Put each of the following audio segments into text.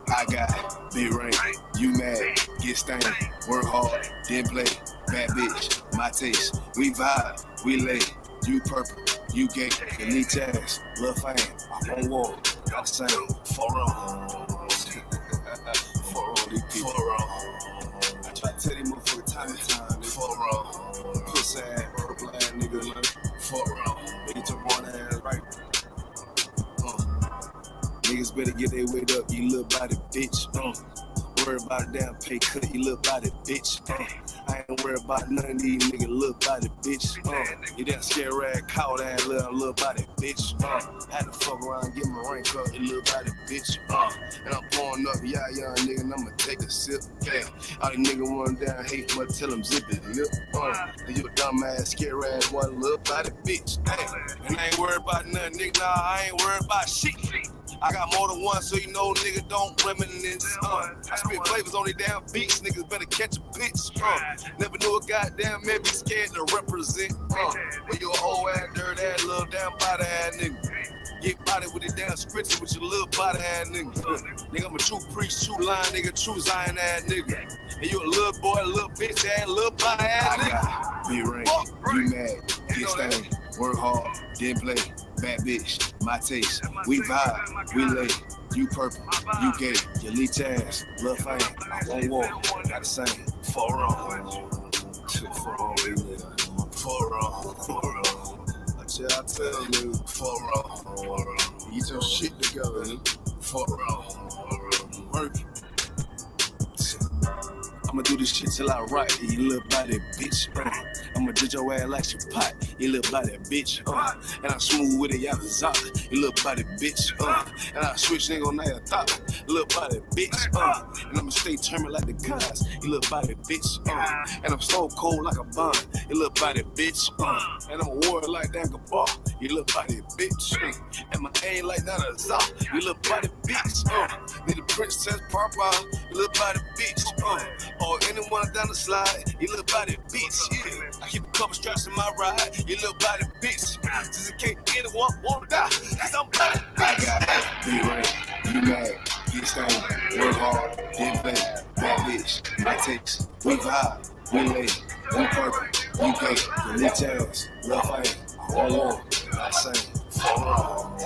I got big ring, you mad, get stained, work hard, then play, bad bitch, my taste, we vibe, we lay, you purple, you gay, elite ass, lil' fame, I won't walk, got the same, for wrong, for wrong, these people, for wrong, I try to tell these motherfuckers time to time, for wrong, pussy ass, purple ass nigga, for wrong, nigga your born ass right. Niggas better get their weight up, you little body bitch. Worry about a damn pay cut, you little body bitch. I ain't worried about none of these niggas, little body bitch. You that scare rag, caught ass little body bitch. Had to fuck around, get my rank up, you little body bitch. And I'm pouring up, yeah, young nigga, and I'ma take a sip. Yeah, all these niggas run down, hate, but tell them zip it, lip. And you a dumb ass, scare ass, one little body bitch. And I ain't worried about nothing, nigga, nah, I ain't worried about shit. I got more than one, so you know nigga don't reminisce. I spit flavors on these damn beats, niggas better catch a bitch. Never knew a goddamn man be scared to represent. When you a whole ass, dirt ass, little damn body ass nigga. Get body with it damn scripture with your little body ass nigga. Nigga, I'm a true priest, true line nigga, true Zion ass nigga. And you a little boy, little bitch ass, little body ass nigga. I got big ring, you mad, get stained, work hard, then play. Bad bitch, my taste, we vibe, we lay, you purple, you gay, your leech ass, lil' fame, I won't walk, got the same, for wrong, for wrong, I tell you, for wrong, get your shit together, for wrong, work. I'ma do this shit till I rock, you little body bitch. I'ma ditch your ass like your pot, you little body bitch. And I smooth with it, y'all zop, you little body bitch. And I switch nigga on that top, you little body bitch. And I'ma stay terminal like the guys, you little body bitch. And I'm so cold like a bond, you little body bitch. And I'm a warrior like that Gabar, you little body bitch. And my aim like that a zop, you little body bitch. Need a princess papa, you little body bitch. Or anyone down the slide, you little body bitch. Yeah. I keep a couple straps in my ride, you little body bitch. Just in case anyone wanna die, cause I'm body bitch. I got big ring, you mad, get stained, work hard, then play, bad bitch, my takes, we vibe, we lay, you purple, you gay, your little tails, lil' fame, I won't walk, I sing, for wrong,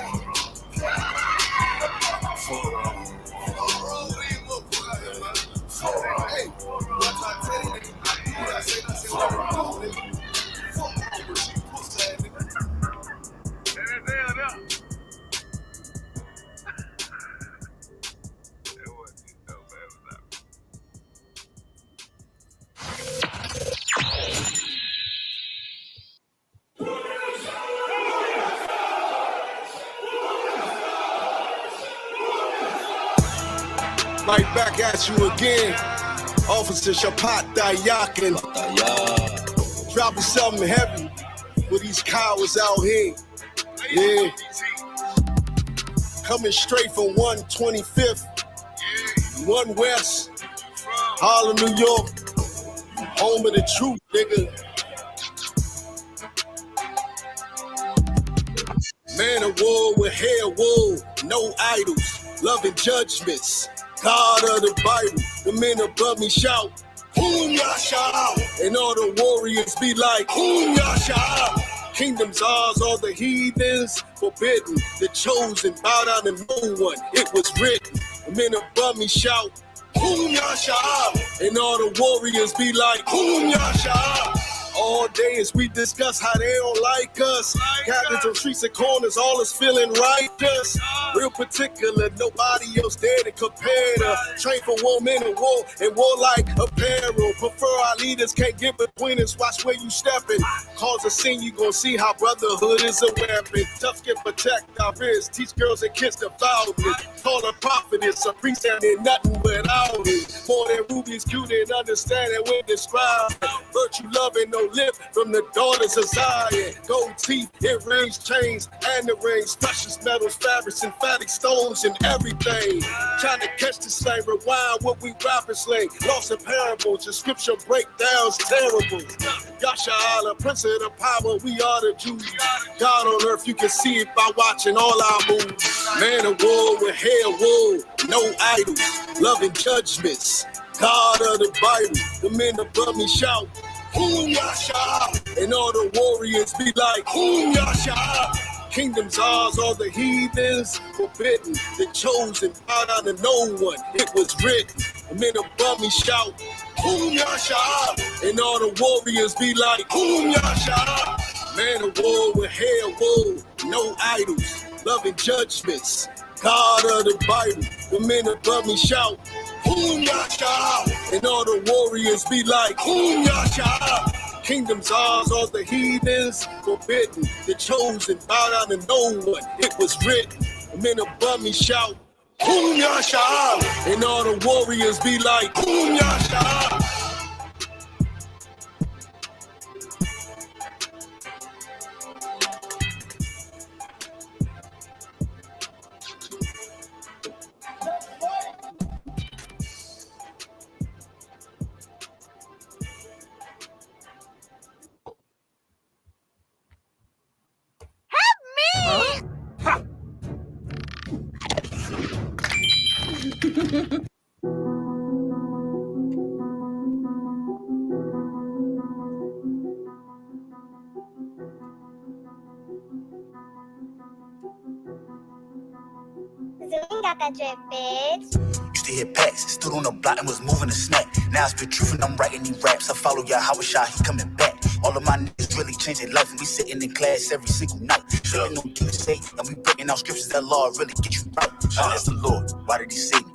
for wrong. Hey, I tell you, nigga, I say this is what I'm doing, nigga. Fuck over, she pussy ass nigga. Right back at you again, Officer Shapat Dayakin. Dropping something heavy with these cowards out here. Yeah. Coming straight from 125th, 1 West, Harlem, New York. Home of the truth, nigga. Man of war with hair wool, no idols, loving judgments. God of the Bible, the men above me shout, Boom Yasha, and all the warriors be like, Boom Yasha. Kingdom's ours, all the heathens forbidden. The chosen bow down to no one, it was written. The men above me shout, Boom Yasha, and all the warriors be like, Boom Yasha. All day as we discuss how they don't like us. Captains on streets and corners, all is feeling righteous. Real particular, nobody else there to compare to. Train for war, men in war, and warlike apparel. Prefer our leaders, can't get between us, watch where you stepping. Cause a scene, you gon' see how brotherhood is a weapon. Tough skin protect our wrists, teach girls and kids the violence. Call a prophetess, a priest that ain't nothing without it. More than rubies, cute and understanding when described. Virtue loving, no lip from the daughters of Zion. Gold teeth, earrings, chains, and the rings. Precious metals, fabrics, emphatic stones, and everything. Trying to catch the slang, rewind what we rappers slang. Lost in parables, the scripture breakdowns terrible. Yahshua, Prince of the power, we are the Jews. God on earth, you can see it by watching all our moves. Man of war with hair wool, no idols, loving judgments. God of the Bible, the men above me shout, Whom Yahshua, and all the warriors be like, Whom Yahshua. Kingdom's ours, all the heathens forbidden, the chosen, bow down to no one. It was written. The men above me shout, Whom Yahshua, and all the warriors be like, Whom Yahshua. Man of war with hair wool, no idols, loving judgments. God of the Bible, the men above me shout, Whom Yahshua, and all the warriors be like, Whom Yahshua. Kingdom's ours, all the heathens forbidden, the chosen, bow down to no one. It was written. The men above me shout, Whom Yahshua, and all the warriors be like, Whom Yahshua. Got that drip, bitch. Used to hit packs, stood on the block and was moving a snack. Now I spit truth and I'm writing these raps. I follow Yahweh, he coming back. All of my niggas really changed their life, and we sitting in class every single night. Slipping on Tuesday, and we breaking out scriptures that law really get you right. That's the Lord. Why did he save me?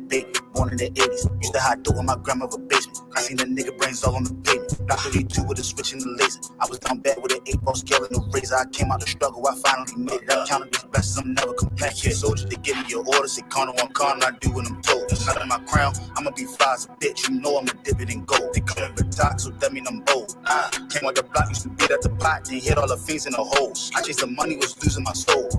Big, born in the 80s. Used to hide dope in my grandmother's basement. I seen the nigga brains all on the pavement. Block 32 with a switch and the laser. I was down bad with an 8-ball scale and a razor. I came out the struggle, I finally made it. I counted these blessings, I'm never complaining. Soldiers, they give me your orders, they corner one corner, I do what I'm told. Not in my crown, I'ma be fly as a bitch. You know I'ma dip it in gold. They call me top, so that mean I'm bold. Came out the block, used to beat at the pot, then hit all the things in the holes. I chased the money, was losing my soul.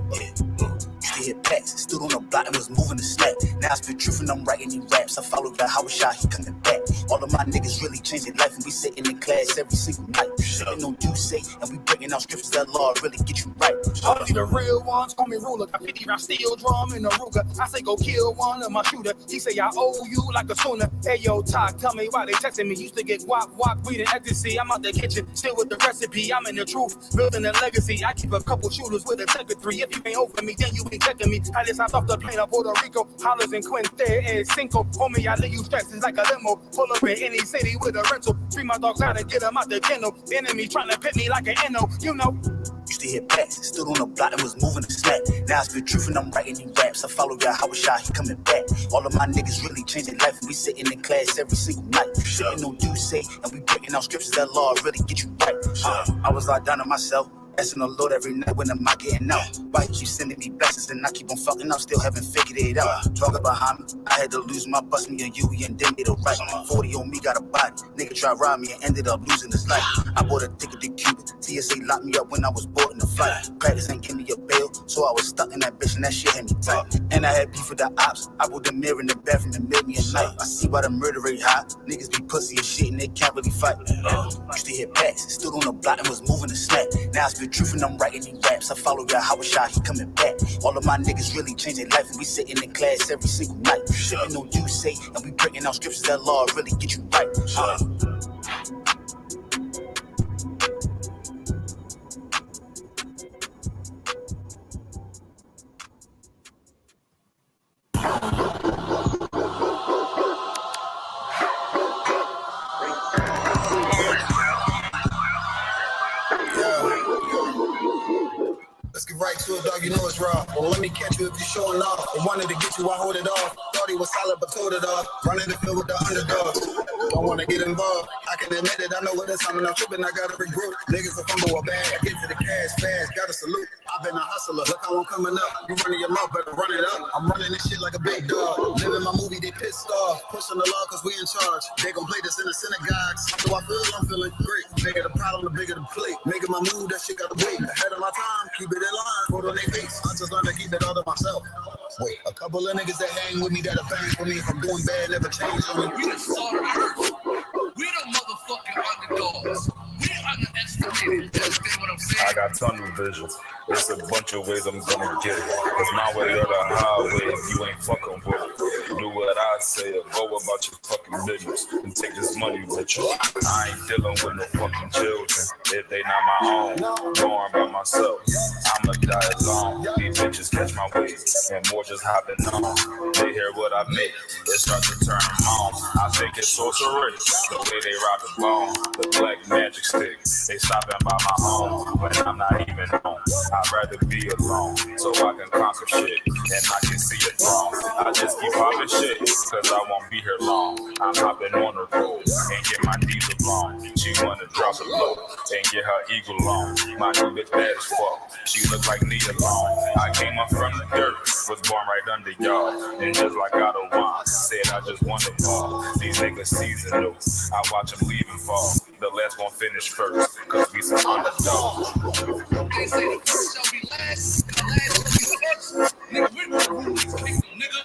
Used to hit packs, stood on the block and was moving the snap. Now I spit truth and I'm writing these raps. I follow Yahweh, he coming back. All of my niggas really changed their life, and we sitting in class every single night. Sitting on you say, and we breaking out scriptures that law really get you right. All the real ones call me ruler. Got 50 round steel drum in a Ruger. I say go kill one of my shooter. He say I owe you like a sooner. Hey yo, talk, tell me why they texting me. Used to get wop, weed and ecstasy. I'm out the kitchen, still with the recipe. I'm in the truth, building a legacy. I keep a couple shooters with a tech of 3. If you ain't over me, then you ain't checking me. I just hopped off the plane of Puerto Rico. Hollers and Quinte and Cinco. Homie, I leave you stressed like a limo. Pull up in any city with a rental. Free my dogs out and get them out the kennel. Enemy trying to pit me like an NO, you know. Used to hit packs, stood on the block and was moving the snack. Now I spit truth and I'm writing these raps. I follow Yahweh, he coming back. All of my niggas really changed their life, and we sitting in class every single night. Sitting on you say, and we breaking out scriptures that law really get you right. I was locked down to myself, asking the Lord every night when am I getting out. Why you sending me blessings and I keep on fucking up, still haven't figured it out. Talking behind me, I had to lose my bust me a Yui and then made a right. 40 on me, got a body. Nigga tried rob me and ended up losing his life. I bought a ticket to Cuba. TSA locked me up when I was boarding the flight. Crackers ain't give me a bail, so I was stuck in that bitch and that shit had me tight. And I had beef with the ops. I put the mirror in the bathroom and made me a knife. I see why the murder rate high. Niggas be pussy and shit and they can't really fight. Used to hit packs, stood on the block and was moving the snack. Now I spit truth and I'm writing these raps. I follow Yahweh, he coming back. All of my niggas really changed their life, and we sitting in class every single night. Sitting on you say, and we breaking out scriptures that law really get you right. Let's get right to it, dog. You know it's raw. Well, let me catch you if you're showing off. I wanted to get you, I hold it off. 30 Shorty was solid, but told it off. Running the field with the underdog. Don't wanna get involved. I can admit it, I know what it's time and I'm tripping, I gotta regroup. Niggas will fumble a bag, get to the cash fast, gotta salute. I've been a hustler, look how I'm coming up. You running your mouth, better run it up. I'm running this shit like a big dog. Living my movie, they pissed off. Pushing the law cause we in charge. They gon' play this in the synagogues. How do I feel? I'm feeling great. Bigger the problem, the bigger the plate. Making my move, that shit gotta wait. Ahead of my time, keep it in line. Put on their face. I just learned to keep it all to myself. Wait, a couple of niggas that hang with me that'll bang for me. If I'm doing bad, never change on me. We the salt of the earth. We the motherfucking underdogs. We underestimated. You understand what I'm saying? I got tunnel vision. There's a bunch of ways I'm gonna get it. It's my way or the highway if you ain't fucking with it. Do what I say or go about your fucking business and take this money with you. I ain't dealing with no fucking children. If they not my own, going by myself. I'ma die alone. These bitches catch my wave and more just hopping on. They hear what I make, it starts to turn them on. I think it's sorcery, the way they rock the bone. The black magic stick, they stopping by my home when I'm not even home. I'd rather be alone so I can conquer shit and I can see it wrong. I just keep popping shit cause I won't be here long. I'm hopping on the road and get my diesel blown. She wanna drop it low and get her eagle on. My new bitch bad as fuck, she look like Nia Long. I came up from the dirt, was born right under y'all. And just like God of Wine, said I just want to ball. These niggas seasonal, I watch them leave and fall. The last gon' finish first, cause we some underdogs. They say the first shall be last, and the last shall be first. Nigga, we're gonna rule this kingdom, nigga.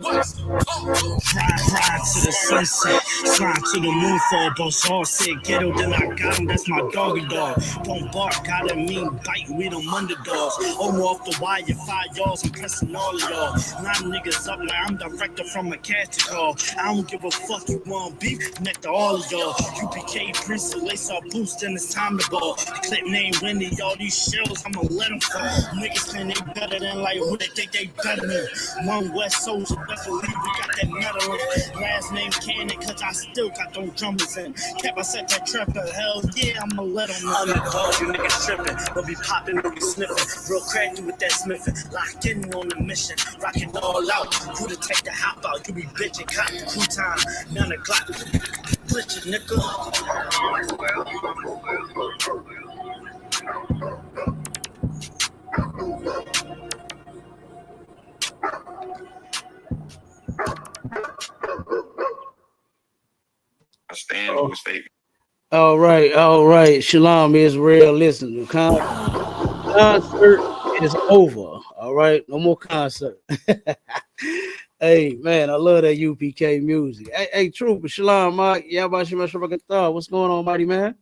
Ride to the sunset, slide to the moonfall. Boss hard said ghetto, then I got him, that's my doggy dog. Don't bark, gotta mean bite, we them underdogs. Over off the wire, 5 yards, I'm pressing all of y'all. 9 niggas up like I'm director from a casting call. I don't give a fuck, you want beef, connect to all of y'all. UPK, Prince, lace up boost, then it's time to ball. The clip name Wendy, all these shells, I'ma let them fall. Niggas think they better than like who they think they better than. One West Soldier, best believe we got that metal in. Last name Cannon, cause I still got those drummers in. Kept I set that trapper, hell yeah, I'ma let them know. Underdog, you niggas tripping, but be popping, but be sniffing. Real crafty with that smithing, locked in on the mission, rocking all out. Who to take the hop out, you be bitching, cop the crew time, 9 o'clock. Glitch it, nigga. I stand on the statement. All right. Shalom Israel. Listen, the concert is over. All right, no more concert. Hey man, I love that UPK music. Hey, true, but Shalom, Mike. What's going on, mighty man?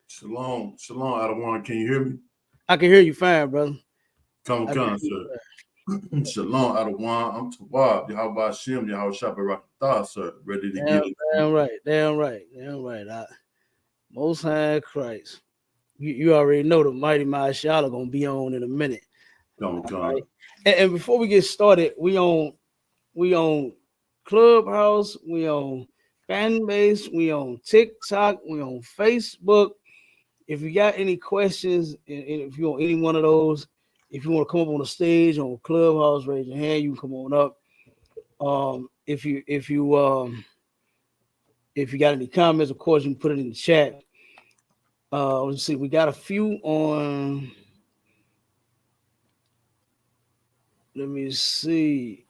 Shalom, Adawan. Can you hear me? I can hear you fine, brother. Come, sir. Shalom, Adawan. I'm Tawab. Yahweh Hashem, Yahweh Shabbat Rakatah, sir. Ready to get it. Damn right. Most High Christ. You already know the mighty Mashallah gonna be on in a minute. Come. Right? And before we get started, we on Clubhouse, we on Fanbase, we on TikTok, we on Facebook. If you got any questions, and if you want any one of those, if you want to come up on the stage on Clubhouse, raise your hand. You can come on up. If you got any comments, of course, you can put it in the chat. Let's see. We got a few on. Let me see.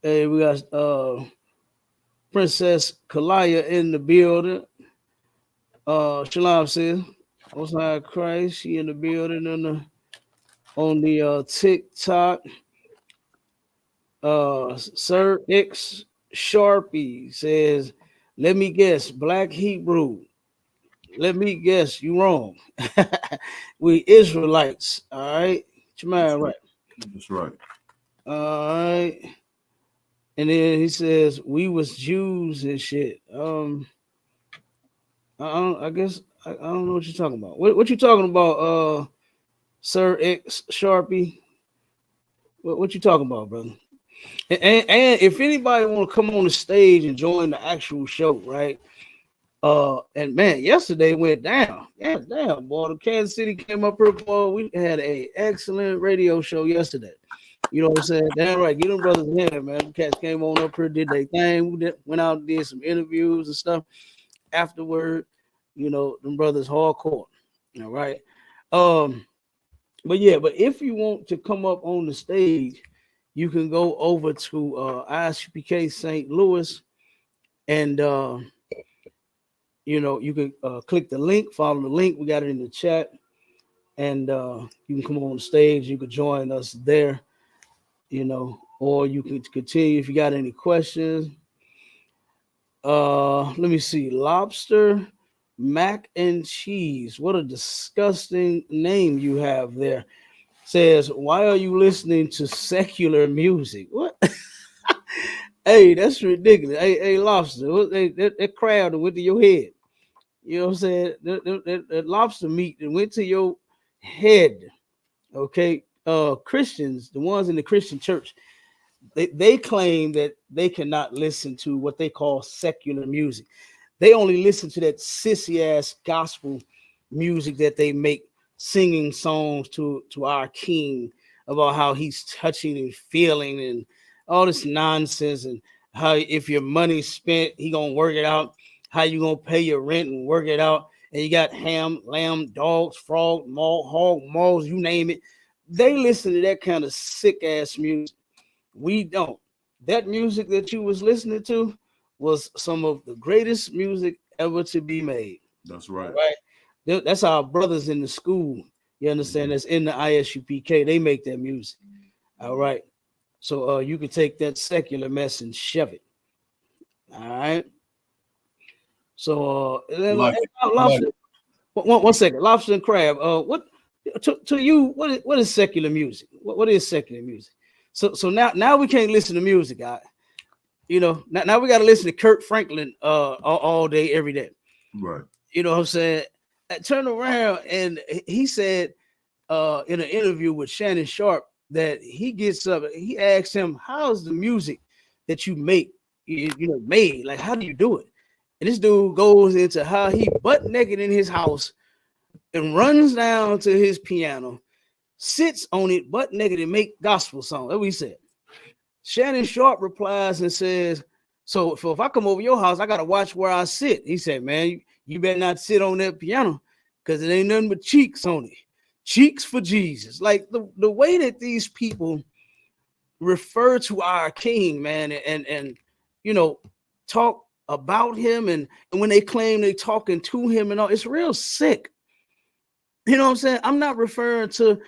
Hey, we got Princess Kalaya in the building. Shalom says, Most High Christ, she in the building on the TikTok. Sir X Sharpie says, let me guess, Black Hebrew. Let me guess, you wrong. We Israelites, all right? Jamaica, right? That's right. All right. And then he says, we was Jews and shit. I guess I don't know what you're talking about. What you talking about, Sir X Sharpie? What you talking about, brother? And if anybody want to come on the stage and join the actual show, right? And man, yesterday went down. Yeah, damn, boy. The Kansas City came up here, boy. We had an excellent radio show yesterday. You know what I'm saying? Damn right. Get them brothers in here, man. Them cats came on up here, did their thing. Went out and did some interviews and stuff. Afterward, you know, them brothers hardcore. All right. But if you want to come up on the stage, you can go over to ISUPK St. Louis, and you know, you can click the link, follow the link. We got it in the chat, and you can come on the stage. You can join us there, you know, or you can continue if you got any questions. Let me see. Lobster mac and cheese. What a disgusting name you have there. Says, why are you listening to secular music? What? Hey, that's ridiculous. Hey, lobster, that crab that went to your head. You know what I'm saying? That lobster meat that went to your head. Okay. Christians, the ones in the Christian church, they claim that they cannot listen to what they call secular music. They only listen to that sissy ass gospel music that they make, singing songs to our King about how he's touching and feeling and all this nonsense, and how if your money's spent, he gonna work it out. How you gonna pay your rent and work it out? And you got ham, lamb, dogs, frog, hog, malls, you name it. They listen to that kind of sick ass music. We don't. That music that you was listening to was some of the greatest music ever to be made. That's right. Right. That's our brothers in the school. You understand? That's in the ISUPK. They make that music. All right. So you can take that secular mess and shove it. All right. So lobster. One second. Lobster and crab. What to you? What is secular music? What is secular music? So now we can't listen to music, guy. You know, now we got to listen to Kurt Franklin all day, every day. Right. You know what I'm saying? Turn around, and he said in an interview with Shannon Sharp that he gets up, he asks him, how's the music that you make, you know, made? Like, how do you do it? And this dude goes into how he butt naked in his house and runs down to his piano, sits on it butt naked and make gospel songs. That's what he said. Shannon Sharp replies and says, so if I come over your house, I got to watch where I sit. He said, man, you better not sit on that piano because it ain't nothing but cheeks on it. Cheeks for Jesus. Like the way that these people refer to our King, man, and you know, talk about him, and when they claim they talking to him and all, it's real sick. You know what I'm saying? I'm not referring to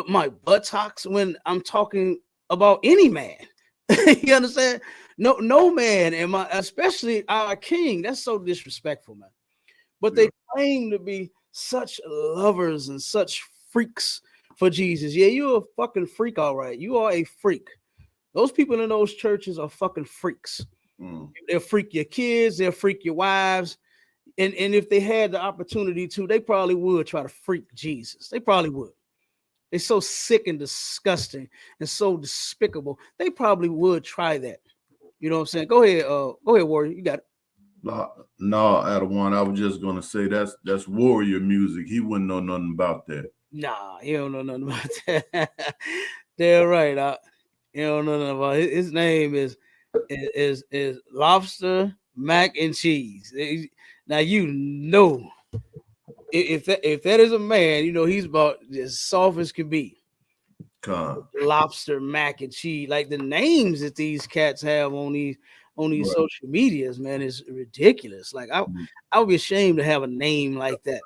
my buttocks when I'm talking about any man. You understand? No man, and especially our King. That's so disrespectful, man. But they claim to be such lovers and such freaks for Jesus. Yeah, you're a fucking freak, all right. You are a freak. Those people in those churches are fucking freaks. They'll freak your kids, they'll freak your wives. And if they had the opportunity to, they probably would try to freak Jesus. They probably would. They're so sick and disgusting and so despicable. They probably would try that. You know what I'm saying? Go ahead, Warrior. You got it. No, Adawan, I was just gonna say that's warrior music. He wouldn't know nothing about that. Nah, he don't know nothing about that. They're right. He don't know nothing about it. His name is Lobster Mac and Cheese. Now you know. If that is a man, you know he's about as soft as can be. Lobster, mac and cheese, like the names that these cats have on these right. Social medias, man, is ridiculous. Like I would be ashamed to have a name like that.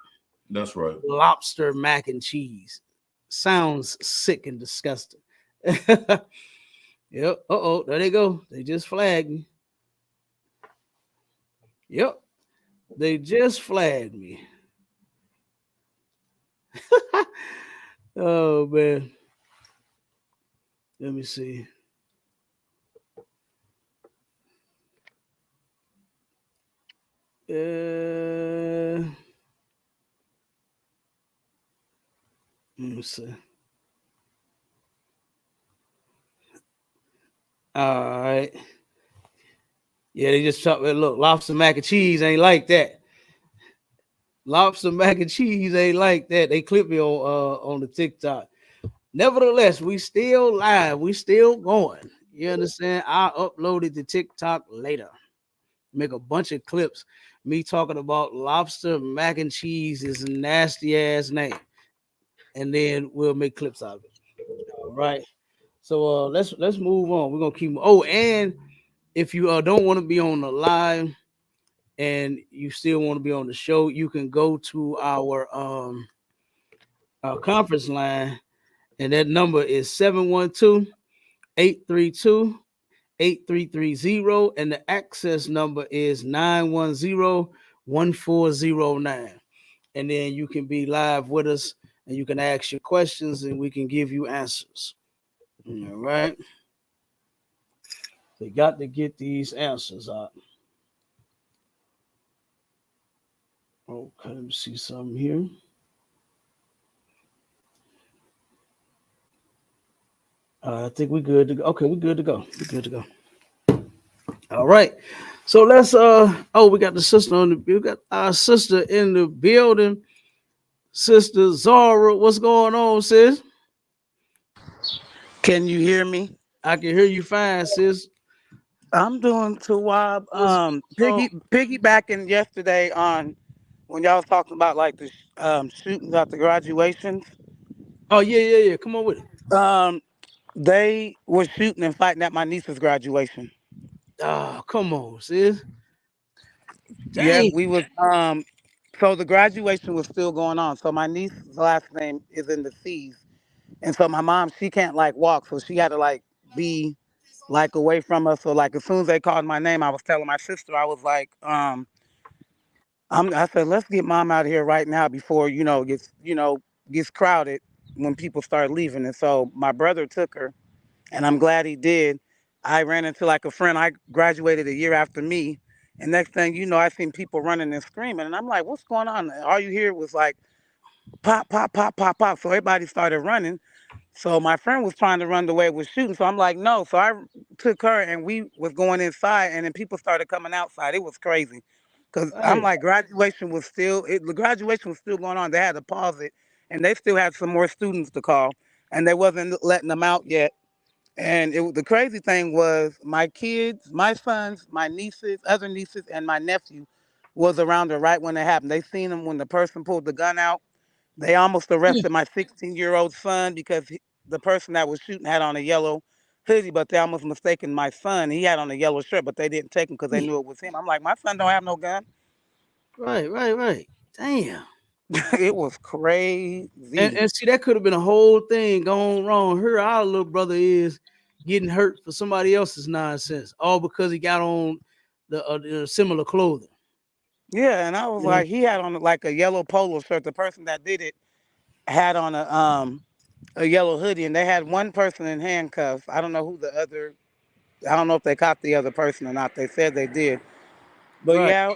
That's right. Lobster, mac and cheese sounds sick and disgusting. Yep. There they go. They just flagged me. Yep. They just flagged me. Oh man, let me see. Let me see. All right. Yeah, they just talk. Look, lobster mac and cheese ain't like that. Lobster mac and cheese ain't like that. They clip me on the TikTok. Nevertheless, we still live. We still going. You understand? I uploaded to TikTok later. Make a bunch of clips. Me talking about lobster mac and cheese is a nasty ass name. And then we'll make clips out of it. All right. So let's move on. We're gonna keep. Oh, and if you don't want to be on the live and you still want to be on the show, you can go to our conference line, and that number is 712-832-8330, and the access number is 910-1409. And then you can be live with us and you can ask your questions and we can give you answers. All right. They got to get these answers out. Okay, let me see something here. I think we're good to go. Okay, we're good to go. We're good to go. All right. So let's we got the sister on the, we got our sister in the building. Sister Zara, what's going on, sis? Can you hear me? I can hear you fine, sis. I'm doing to Wob. Piggybacking yesterday on when y'all was talking about like the shootings at the graduations. Oh yeah. Come on with it. They were shooting and fighting at my niece's graduation. Oh, come on, sis. Yes, Dang. we was so the graduation was still going on. So my niece's last name is in the C's. And so my mom, she can't like walk, so she had to like be like away from us. So like as soon as they called my name, I was telling my sister, I was like, I said, let's get mom out of here right now before gets crowded when people start leaving. And so my brother took her, and I'm glad he did. I ran into like a friend. I graduated a year after me, and next thing you know, I seen people running and screaming, and I'm like, what's going on? All you hear was like pop, pop, pop, pop, pop. So everybody started running. So my friend was trying to run the way it was shooting. So I'm like, no. So I took her and we was going inside, and then people started coming outside. It was crazy. Cause I'm Right. like, the graduation was still going on. They had to pause it, and they still had some more students to call, and they wasn't letting them out yet. And the crazy thing was my kids, my sons, my nieces, other nieces, and my nephew was around there right when it happened. They seen him when the person pulled the gun out. They almost arrested my 16-year-old son because the person that was shooting had on a yellow hoodie, but they almost mistaken my son. He had on a yellow shirt, but they didn't take him because they knew it was him. I'm like, my son don't have no gun. Right. Damn. It was crazy. And see, that could have been a whole thing going wrong. Here, our little brother is getting hurt for somebody else's nonsense, all because he got on the similar clothing. Yeah, and I was You know, like, he had on like a yellow polo shirt. The person that did it had on a yellow hoodie, and they had one person in handcuffs. I don't know who the other. I don't know if they caught the other person or not. They said they did. But right? yeah,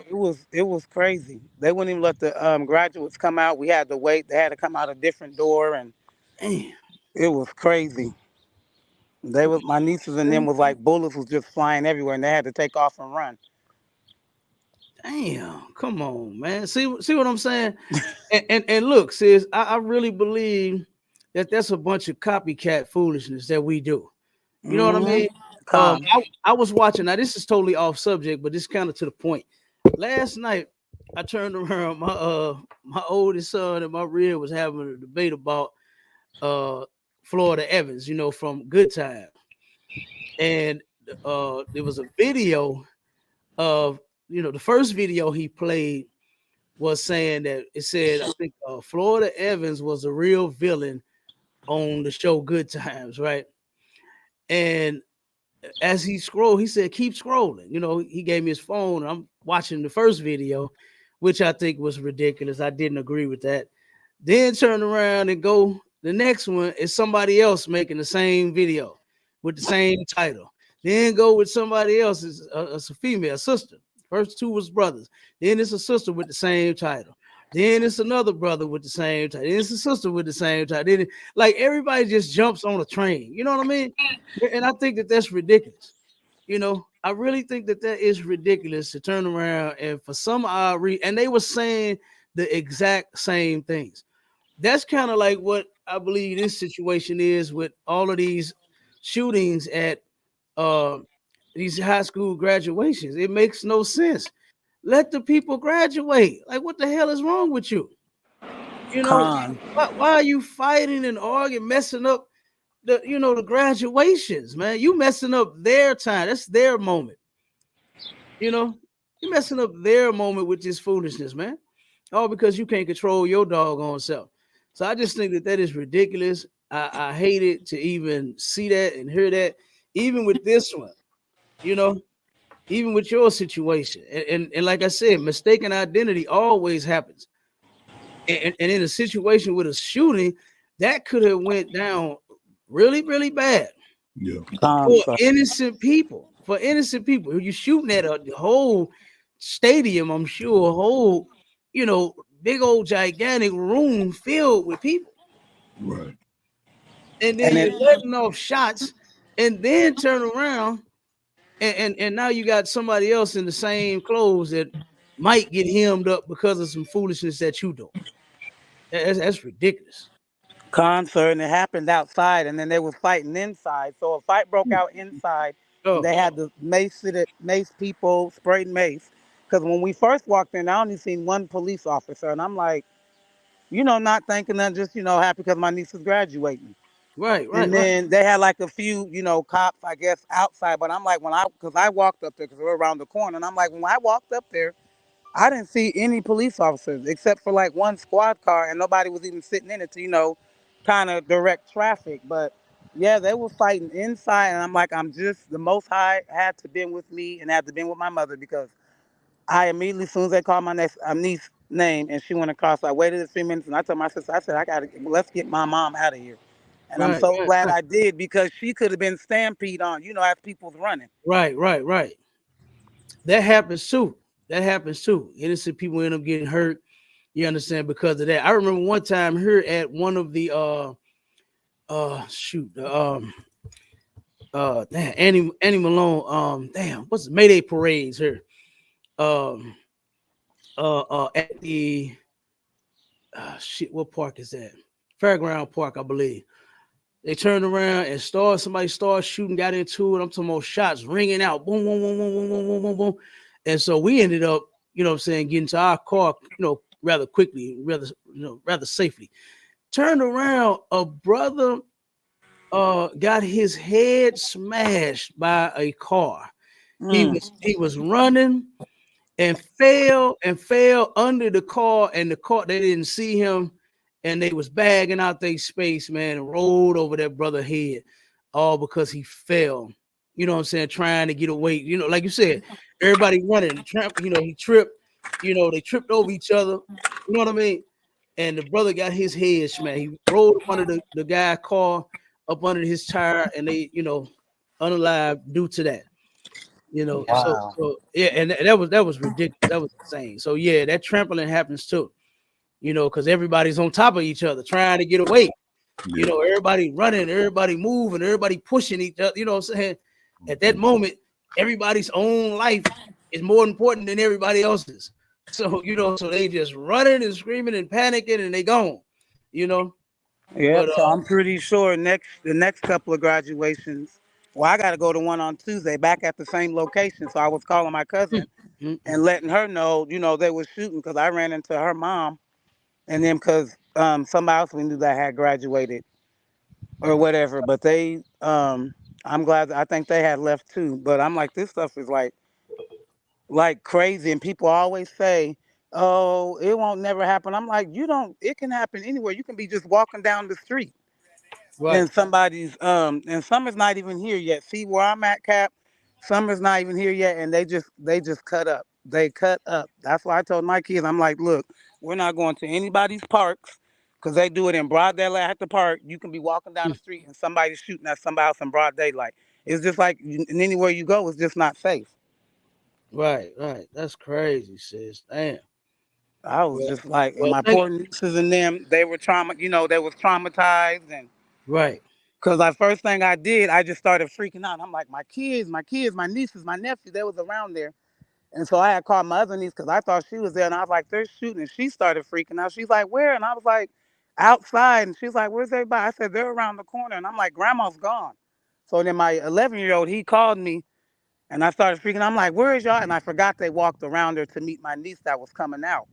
it was crazy. They wouldn't even let the graduates come out. We had to wait. They had to come out a different door, and Damn. it was crazy. My nieces and them was like bullets was just flying everywhere, and they had to take off and run. Damn. Come on, man. See what I'm saying? And look, sis, I really believe that that's a bunch of copycat foolishness that we do. You know what I Mm-hmm. mean? Calm. I was watching. Now this is totally off subject, but this kind of to the point. Last night, I turned around. My oldest son and my rear was having a debate about Florida Evans, from Good Time, and there was a video of the first video he played was saying that it said I think Florida Evans was a real villain on the show Good Times, right? And as he scrolled, he said, keep scrolling. He gave me his phone. I'm watching the first video, which I think was ridiculous. I didn't agree with that. Then turn around and go. The next one is somebody else making the same video with the same title. Then go with somebody else. It's a female sister. First two was brothers. Then it's a sister with the same title. Then it's another brother with the same title. Then it's a sister with the same title. Then like everybody just jumps on a train. You know what I mean? And I think that that's ridiculous. I really think that is ridiculous to turn around and for some odd reason, and they were saying the exact same things. that's kind of like what I believe this situation is with all of these shootings at uh, these high school graduations. It makes no sense. Let the people graduate. Like, what the hell is wrong with you? You know, Con. why are you fighting and arguing, messing up the graduations, man? You messing up their time. That's their moment. You know, you messing up their moment with this foolishness, man. All because you can't control your doggone self. So I just think that is ridiculous. I hate it to even see that and hear that, even with this one, you know, even with your situation. And like I said, mistaken identity always happens. And in a situation with a shooting, that could have went down really, really bad. Yeah. For innocent people. For innocent people. You're shooting at a whole stadium, I'm sure, a whole, big old gigantic room filled with people. Right. And then And you're it letting off shots and then turn around and now you got somebody else in the same clothes that might get hemmed up because of some foolishness that you do. That's ridiculous. concert and it happened outside and then they was fighting inside. So a fight broke out inside. Oh, They had to mace people, sprayed mace. Because when we first walked in, I only seen one police officer, and I'm like, not thinking that, just happy because my niece is graduating. right, right, And right. then they had like a few, cops, I guess, outside. But I'm like, because I walked up there because we're around the corner, and I'm like, when I walked up there, I didn't see any police officers except for like one squad car, and nobody was even sitting in it to, kind of direct traffic. But yeah, they were fighting inside, and I'm like, the Most High had to been with me and had to been with my mother because I immediately, as soon as they called my niece name and she went across, I waited a few minutes and I told my sister, I said, let's get my mom out of here. And I'm Right, so right, glad right. I did because she could have been stampede on, as people's running. Right, right, right. That happens too. That happens too. Innocent people end up getting hurt. You understand because of that. I remember one time here at one of the shoot damn Annie Malone damn what's the Mayday parades here um at the shit, what park is that? Fairground Park, I believe. They turned around and somebody started shooting, got into it. I'm talking about shots ringing out, boom, boom, boom, boom, boom, boom, boom, boom, boom. And so we ended up, what I'm saying, getting to our car, rather quickly, rather safely. Turned around, a brother got his head smashed by a car. Mm. He was running and fell under the car, and the car, they didn't see him, and they was bagging out their space, man, and rolled over that brother's head, all because he fell. You know what I'm saying? Trying to get away. Like you said, everybody running. He tripped. They tripped over each other. You know what I mean? And the brother got his head smashed. He rolled up under the guy's car, up under his tire, and they, unalive due to that. So Wow. yeah, and that was ridiculous. That was insane. So yeah, that trampling happens too. Because everybody's on top of each other trying to get away. Yeah. Everybody running, everybody moving, everybody pushing each other. You know what I'm saying? At that moment, everybody's own life is more important than everybody else's. So so they just running and screaming and panicking, and they gone. You know, but Yep. So I'm pretty sure the next couple of graduations. Well, I got to go to one on Tuesday, back at the same location. So I was calling my cousin and letting her know, they were shooting because I ran into her mom and then because somebody else we knew that had graduated or whatever. But I'm glad. I think they had left too. But I'm like, this stuff is like crazy, and people always say, "Oh, it won't never happen." I'm like, you don't. It can happen anywhere. You can be just walking down the street right, and and summer's not even here yet. See where I'm at, Cap? Summer's not even here yet, and they just cut up. They cut up. That's why I told my kids, I'm like, look, we're not going to anybody's parks because they do it in broad daylight at the park. You can be walking down the street and somebody's shooting at somebody else in broad daylight. It's just like, and anywhere you go, it's just not safe. right, right. That's crazy, sis. Damn. I was Well, just like, and well, my thank poor nieces and them, they were they was traumatized, and right. because the first thing I did, I just started freaking out. I'm like, my kids, my nieces, my nephew, they was around there. And so I had called my other niece because I thought she was there. And I was like, they're shooting. And she started freaking out. She's like, where? And I was like, outside, and she's like, "Where's everybody?" I said, "They're around the corner," and I'm like, "Grandma's gone." So then my 11-year-old, he called me, and I started freaking. I'm like, "Where is y'all?" And I forgot they walked around her to meet my niece that was coming out.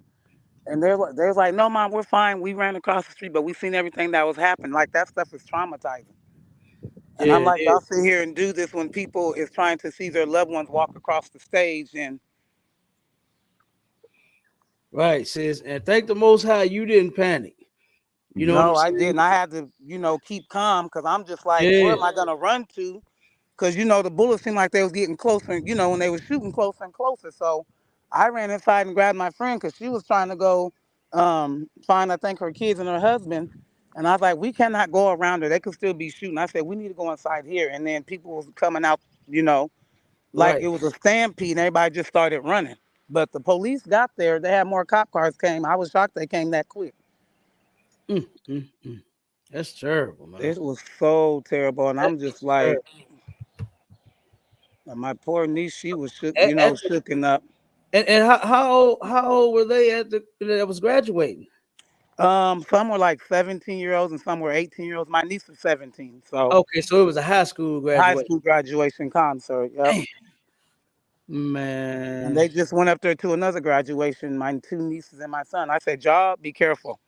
And they're like, "No, mom, we're fine. We ran across the street, but we seen everything that was happening." Like that stuff is traumatizing. And Yeah, I'm it like, is. y'all sit here and do this when people is trying to see their loved ones walk across the stage. And Right, sis. And thank the Most High you didn't panic. You know what I'm no, I saying? didn't. I had to, keep calm because I'm just like, where Yeah, am I gonna run to? Because the bullets seemed like they was getting closer. When they were shooting closer and closer. So I ran inside and grabbed my friend because she was trying to go find, I think, her kids and her husband. And I was like, we cannot go around her. They could still be shooting. I said, we need to go inside here. And then people was coming out, like right. it was a stampede and everybody just started running. But the police got there. They had more cop cars came. I was shocked they came that quick. Mm, mm, mm. That's terrible, man. It was so terrible. And That I'm just is like, terrible. my poor niece, she was shook, At the, shooken up. and how old were they at the that was graduating? Some were like 17-year-olds and some were 18-year-olds. My niece was 17, so Okay, so it was a high school high graduation. school graduation concert. Yep. Damn, And man. they just went up there to another graduation. My two nieces and my son. I said, y'all be careful.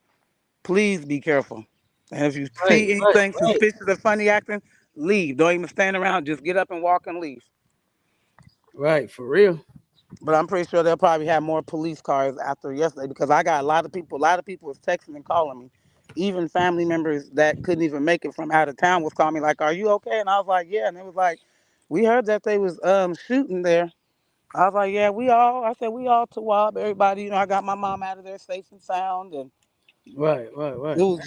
Please be careful. And if you Right, see right, anything right, suspicious or funny acting, leave. Don't even stand around. Just get up and walk and leave. right. For real. But I'm pretty sure they'll probably have more police cars after yesterday because I got a lot of people. A lot of people was texting and calling me. Even family members that couldn't even make it from out of town was calling me like, "Are you okay?" And I was like, "Yeah." And it was like, "We heard that they was shooting there." I was like, "Yeah, we all." I said, "We all to Wab. Everybody, I got my mom out of there safe and sound." And Right, right, right. I was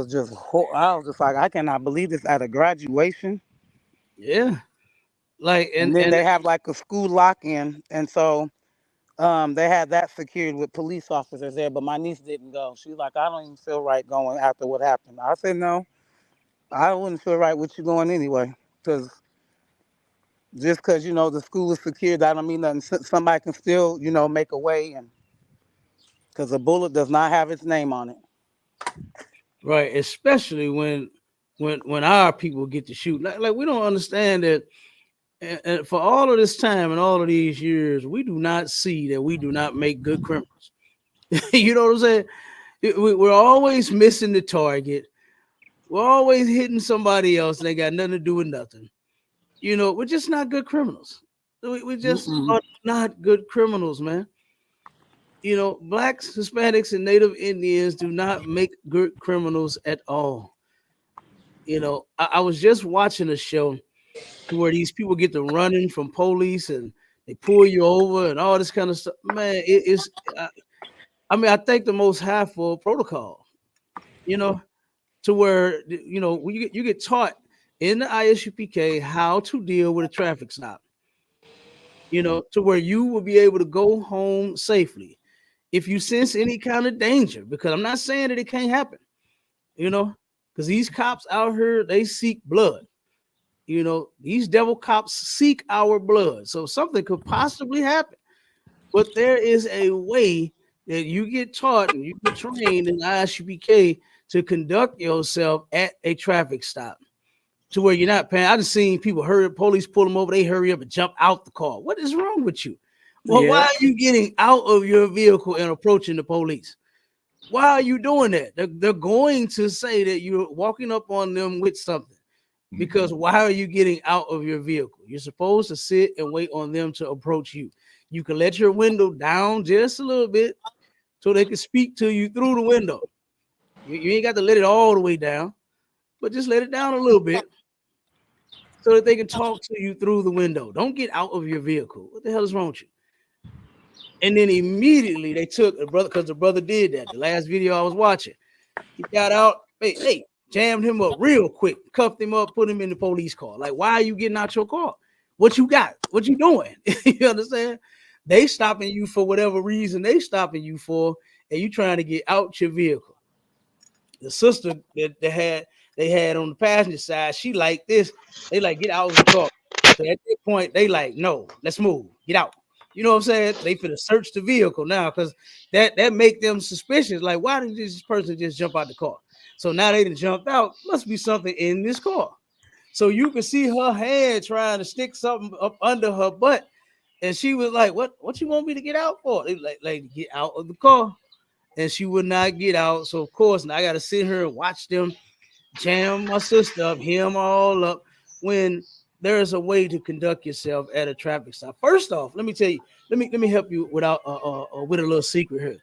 just like, I cannot believe this at a graduation. Yeah. Like And then they have like a school lock-in, and so they had that secured with police officers there, but my niece didn't go. She's like, I don't even feel right going after what happened. I said, no, I wouldn't feel right with you going anyway. Because just because, the school is secured, that don't mean nothing. Somebody can still, make a way. And because a bullet does not have its name on it. right, especially when our people get to shoot. Like we don't understand that. And for all of this time and all of these years, we do not see that we do not make good criminals. You know what I'm saying? We're always missing the target. We're always hitting somebody else, and they got nothing to do with nothing. We're just not good criminals. We just Mm-mm. are not good criminals, man. Blacks, Hispanics, and Native Indians do not make good criminals at all. I was just watching a show to where these people get to running from police and they pull you over and all this kind of stuff. Man, it is. I thank the Most High for protocol. To where you get taught in the ISUPK how to deal with a traffic stop. To where you will be able to go home safely if you sense any kind of danger. Because I'm not saying that it can't happen. Because these cops out here, they seek blood. These devil cops seek our blood. So something could possibly happen. But there is a way that you get taught and you get trained in ISUPK to conduct yourself at a traffic stop to where you're not paying. I just seen people hurry, police pull them over, they hurry up and jump out the car. What is wrong with you? Well, why Yeah. are you getting out of your vehicle and approaching the police? Why are you doing that? They're going to say that you're walking up on them with something. Because why are you getting out of your vehicle? You're supposed to sit and wait on them to approach you. You can let your window down just a little bit so they can speak to you through the window. You ain't got to let it all the way down, but just let it down a little bit so that they can talk to you through the window. Don't get out of your vehicle. What the hell is wrong with you? And then immediately they took a brother, because the brother did that. The last video I was watching, he got out, hey, jammed him up real quick, cuffed him up, put him in the police car. Like, why are you getting out your car? What you got? What you doing? You understand? They stopping you for whatever reason they stopping you for, and you trying to get out your vehicle. The sister that they had on the passenger side, she like this. They like, get out of the car. So at that point, they like, no, let's move, get out. You know what I'm saying? They finna search the vehicle now because that make them suspicious. Like, why did this person just jump out the car? So now they done jumped out. Must be something in this car. So you can see her hand trying to stick something up under her butt. And she was like, what you want me to get out for? They like get out of the car. And she would not get out. So of course, now I gotta sit here and watch them jam my sister up, him all up, when there is a way to conduct yourself at a traffic stop. First off, let me tell you, let me help you without with a little secret here.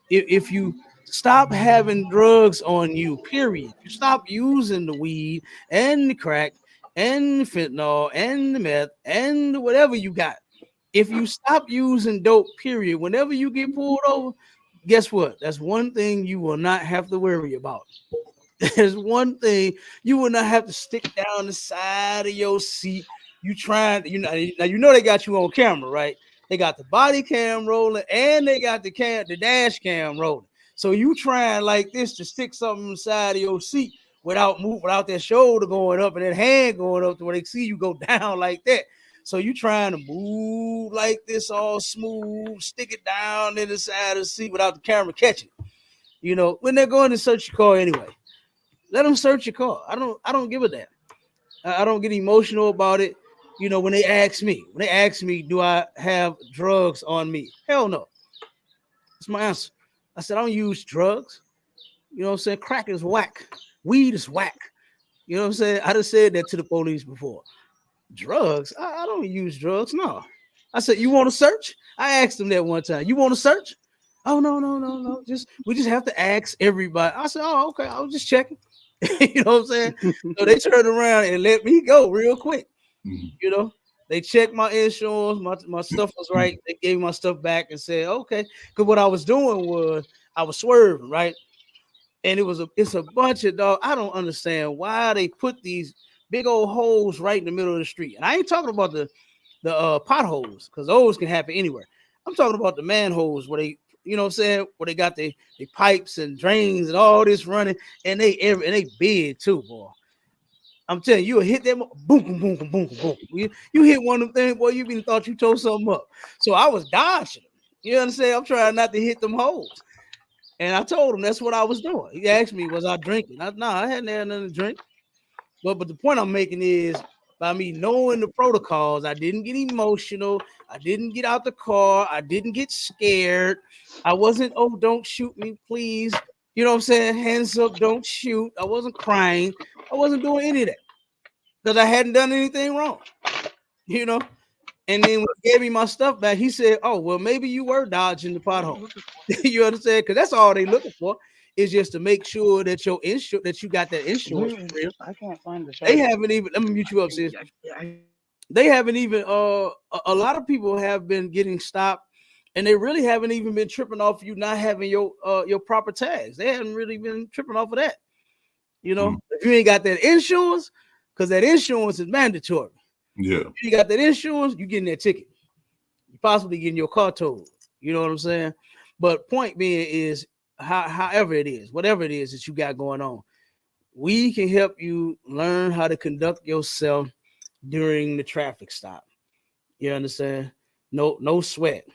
If you stop having drugs on you, period, you stop using the weed and the crack and the fentanyl and the meth and whatever you got. If you stop using dope, period, whenever you get pulled over, guess what? That's one thing you will not have to worry about. There's one thing you will not have to stick down the side of your seat. You trying, now they got you on camera, right? They got the body cam rolling and they got the dash cam rolling. So you trying like this to stick something inside of your seat without that shoulder going up and that hand going up to where they see you go down like that. So you trying to move like this all smooth, stick it down in the side of the seat without the camera catching it. When they're going to search your car anyway. Let them search your car. I don't give a damn. I don't get emotional about it. When they ask me, do I have drugs on me? Hell no. That's my answer. I said, I don't use drugs. You know what I'm saying? Crack is whack. Weed is whack. You know what I'm saying? I just said that to the police before. Drugs? I don't use drugs. No. I said, you want to search? I asked them that one time. You want to search? Oh, no. We just have to ask everybody. I said, oh, okay. I was just checking. You know what I'm saying? So they turned around and let me go real quick. They checked my insurance, my stuff was right. They gave my stuff back and said, okay. Because what I was doing was I was swerving, right? And it's a bunch of dog. I don't understand why they put these big old holes right in the middle of the street. And I ain't talking about the potholes, because those can happen anywhere. I'm talking about the manholes where they, you know what I'm saying, where they got the pipes and drains and all this running, and they big too, boy. I'm telling you, hit them, boom, boom, boom, boom, boom, boom. You hit one of them things, boy, you even thought you tore something up. So I was dodging them. You understand? I'm trying not to hit them holes. And I told him that's what I was doing. He asked me, was I drinking? I hadn't had nothing to drink. But the point I'm making is, by me knowing the protocols, I didn't get emotional. I didn't get out the car. I didn't get scared. I wasn't, oh, don't shoot me, please. You know what I'm saying? Hands up, don't shoot. I wasn't crying. I wasn't doing any of that because I hadn't done anything wrong. And then when he gave me my stuff back, he said, oh, well, maybe you were dodging the pothole. You understand? Because that's all they looking for, is just to make sure that your insurance, that you got that insurance for real. I can't find the show. They haven't even, let me mute you up, sis. They haven't even, a lot of people have been getting stopped, and they really haven't even been tripping off you not having your proper tags. They haven't really been tripping off of that. If you ain't got that insurance, because that insurance is mandatory. Yeah. If you got that insurance, you getting that ticket. You possibly getting your car towed. You know what I'm saying? But point being is, however it is, whatever it is that you got going on, we can help you learn how to conduct yourself during the traffic stop. You understand? No sweat.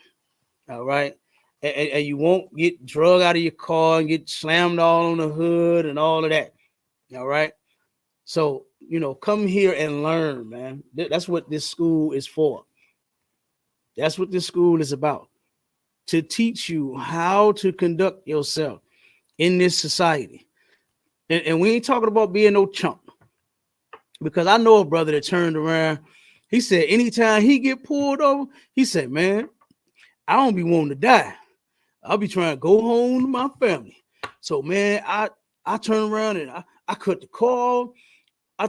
All right. And you won't get drug out of your car and get slammed all on the hood and all of that. All right. So, come here and learn, man. That's what this school is for. That's what this school is about. To teach you how to conduct yourself in this society. And we ain't talking about being no chump. Because I know a brother that turned around. He said anytime he get pulled over, he said, man, I don't be wanting to die. I'll be trying to go home to my family. So, man, I turn around and I cut the car. I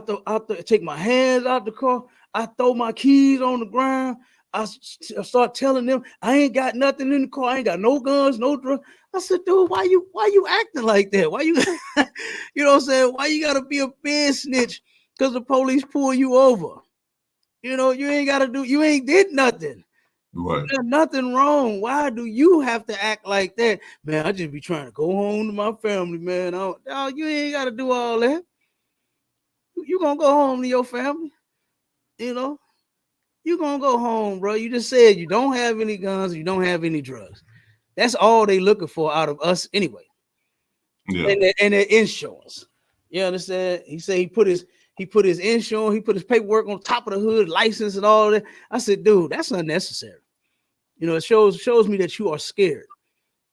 take my hands out the car. I throw my keys on the ground. I start telling them I ain't got nothing in the car. I ain't got no guns, no drugs. I said, dude, why you acting like that? Why you, you know what I'm saying? Why you gotta be a bed snitch because the police pull you over? You ain't did nothing. Right. There's nothing wrong. Why do you have to act like that? Man, I just be trying to go home to my family, man. You ain't got to do all that. You gonna go home to your family. You gonna go home, bro. You just said you don't have any guns, you don't have any drugs. That's all they looking for out of us anyway. and their insurance. You understand? He said he put his insurance, he put his paperwork on top of the hood, license and all that. I said, dude, that's unnecessary. You know, it shows me that you are scared.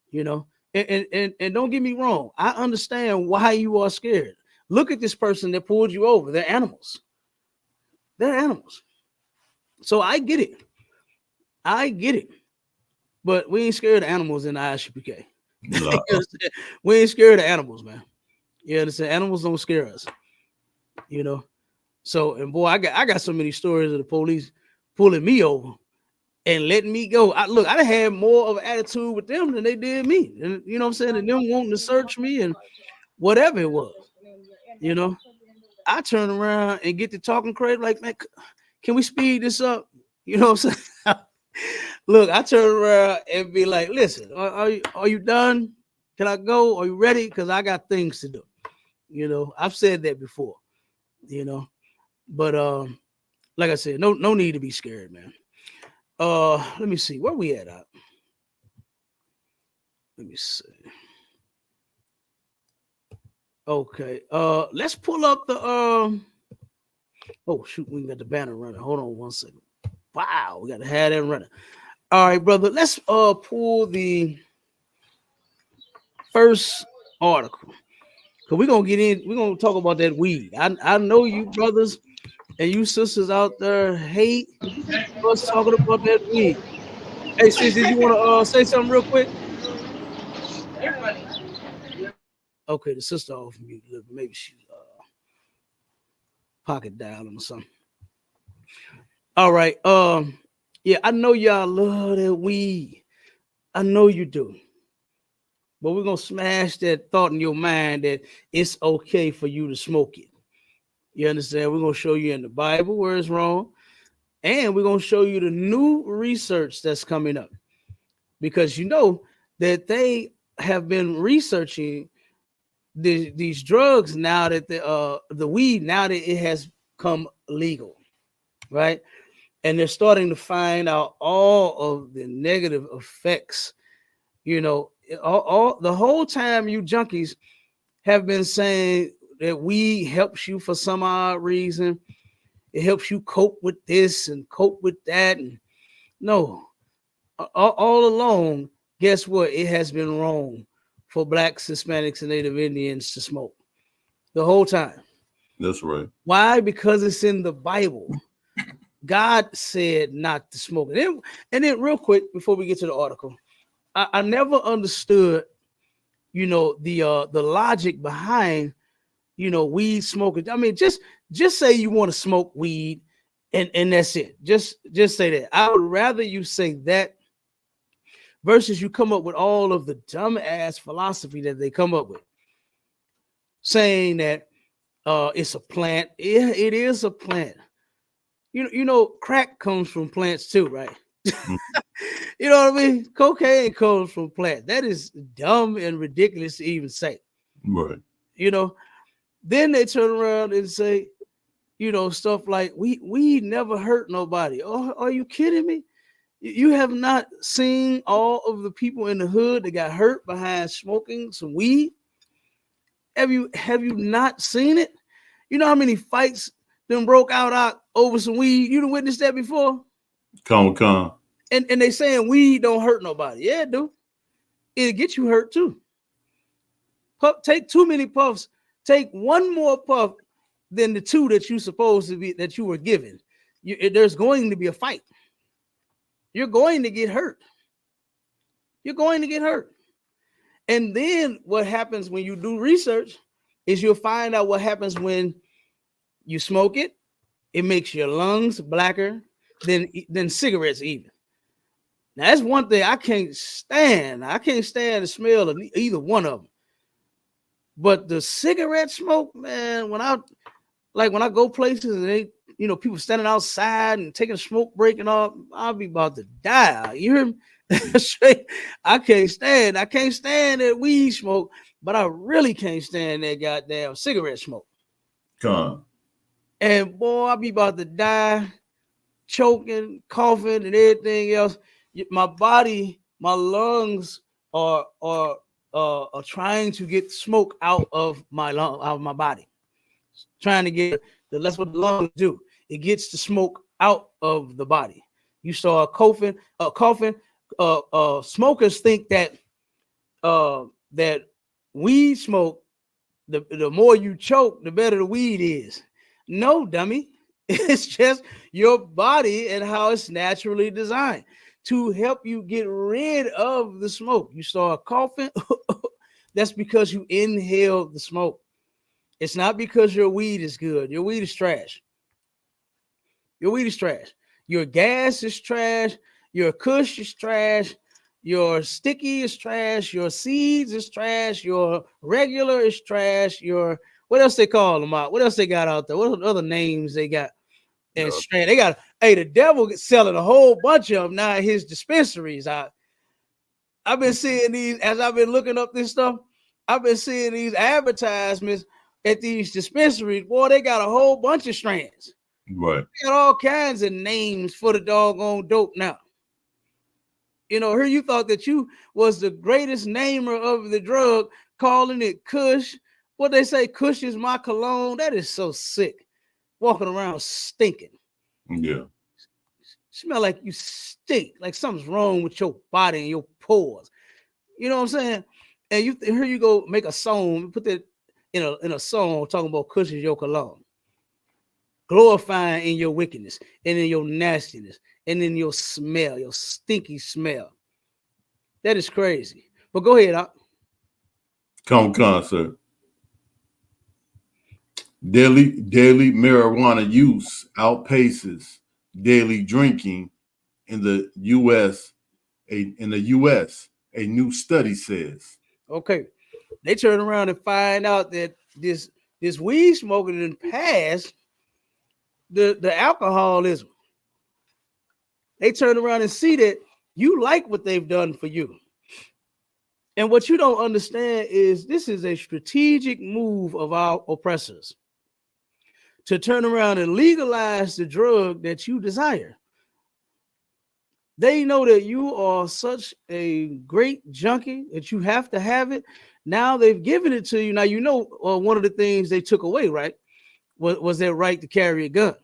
You know, and don't get me wrong, I understand why you are scared. Look at this person that pulled you over. They're animals. They're animals. So I get it. But we ain't scared of animals in the ISUPK. No. We ain't scared of animals, man. You understand? Animals don't scare us. You know. So, and boy, I got so many stories of the police pulling me over and letting me go. I had more of an attitude with them than they did me. And you know what I'm saying? And them wanting to search me and whatever it was. You know, I turn around and get to talking crazy, like, man, can we speed this up? You know what I'm saying? Look, I turn around and be like, listen, are you done? Can I go? Are you ready? Because I got things to do. You know, I've said that before, you know. But like I said, no need to be scared, man. Let me see. Where we at? Let me see. Okay. Let's pull up the oh shoot, we got the banner running. Hold on one second. Wow, we got to have that running. All right, brother. Let's pull the first article. Cause we're gonna talk about that weed. I know you brothers and you sisters out there hate us talking about that weed. Hey sis, did you want to say something real quick? Okay, the sister off mute. Maybe she pocket dialing or something. All right. Yeah, I know y'all love that weed. I know you do. But we're gonna smash that thought in your mind that it's okay for you to smoke it. You understand? We're gonna show you in the Bible where it's wrong, and we're gonna show you the new research that's coming up, because you know that they have been researching these drugs now that the weed, now that it has come legal, right? And they're starting to find out all of the negative effects. You know, all the whole time you junkies have been saying that weed helps you for some odd reason. It helps you cope with this and cope with that. And no, all along, guess what? It has been wrong for Blacks, Hispanics, and Native Indians to smoke the whole time. That's right. Why? Because it's in the Bible. God said not to smoke. And then real quick, before we get to the article, I never understood, you know, the logic behind, you know, weed smoking. I mean, just say you want to smoke weed and that's it. Just say that. I would rather you say that versus you come up with all of the dumb ass philosophy that they come up with, saying that it's a plant. It is a plant. You know, crack comes from plants too, right? You know what I mean? Cocaine comes from plants. That is dumb and ridiculous to even say. Right. You know, then they turn around and say, you know, stuff like we never hurt nobody. Oh, are you kidding me? You have not seen all of the people in the hood that got hurt behind smoking some weed? Have you not seen it? You know how many fights them broke out over some weed? You done witnessed that before? Come. And they saying weed don't hurt nobody. Yeah, it do. It'll get you hurt too. Take too many puffs. Take one more puff than the two that you were given. There's going to be a fight. You're going to get hurt. You're going to get hurt. And then what happens when you do research is you'll find out what happens when you smoke it. It makes your lungs blacker than cigarettes even. Now, that's one thing I can't stand. I can't stand the smell of either one of them. But the cigarette smoke, man, when I go places and they, you know, people standing outside and taking a smoke break and all, I'll be about to die. You hear me? I can't stand that weed smoke, but I really can't stand that goddamn cigarette smoke. Come. And boy, I'll be about to die, choking, coughing, and everything else. My body, my lungs are trying to get smoke out of my lung, out of my body, trying to get that's what the lungs do. It gets the smoke out of the body. You start coughing. Smokers think that that weed smoke, the more you choke, the better the weed is. No, dummy. It's just your body and how it's naturally designed to help you get rid of the smoke. You start coughing. That's because you inhale the smoke. It's not because your weed is good. Your weed is trash. Your weed is trash. Your gas is trash. Your kush is trash. Your sticky is trash. Your seeds is trash. Your regular is trash. Your what else they call them out? What else they got out there? What other names they got? And strand. They got the devil selling a whole bunch of them now at his dispensaries. I've been seeing these as I've been looking up this stuff. I've been seeing these advertisements at these dispensaries. Boy, they got a whole bunch of strands. Right. They got all kinds of names for the doggone dope now. You know, here you thought that you was the greatest namer of the drug, calling it Kush. What they say, Kush is my cologne. That is so sick. Walking around stinking. Yeah. Smell like you stink, like something's wrong with your body and your pores. You know what I'm saying? And here you go make a song, put that in a song talking about Kush is your cologne. Glorifying in your wickedness and in your nastiness and in your smell, your stinky smell. That is crazy. But go ahead, Doc. Come, sir. Daily marijuana use outpaces daily drinking in the U.S. A new study says. Okay, they turn around and find out that this weed smoking didn't pass the alcoholism. They turn around and see that you like what they've done for you. And what you don't understand is this is a strategic move of our oppressors to turn around and legalize the drug that you desire. They know that you are such a great junkie that you have to have it. Now they've given it to you. Now, you know, one of the things they took away, right, was their right to carry a gun.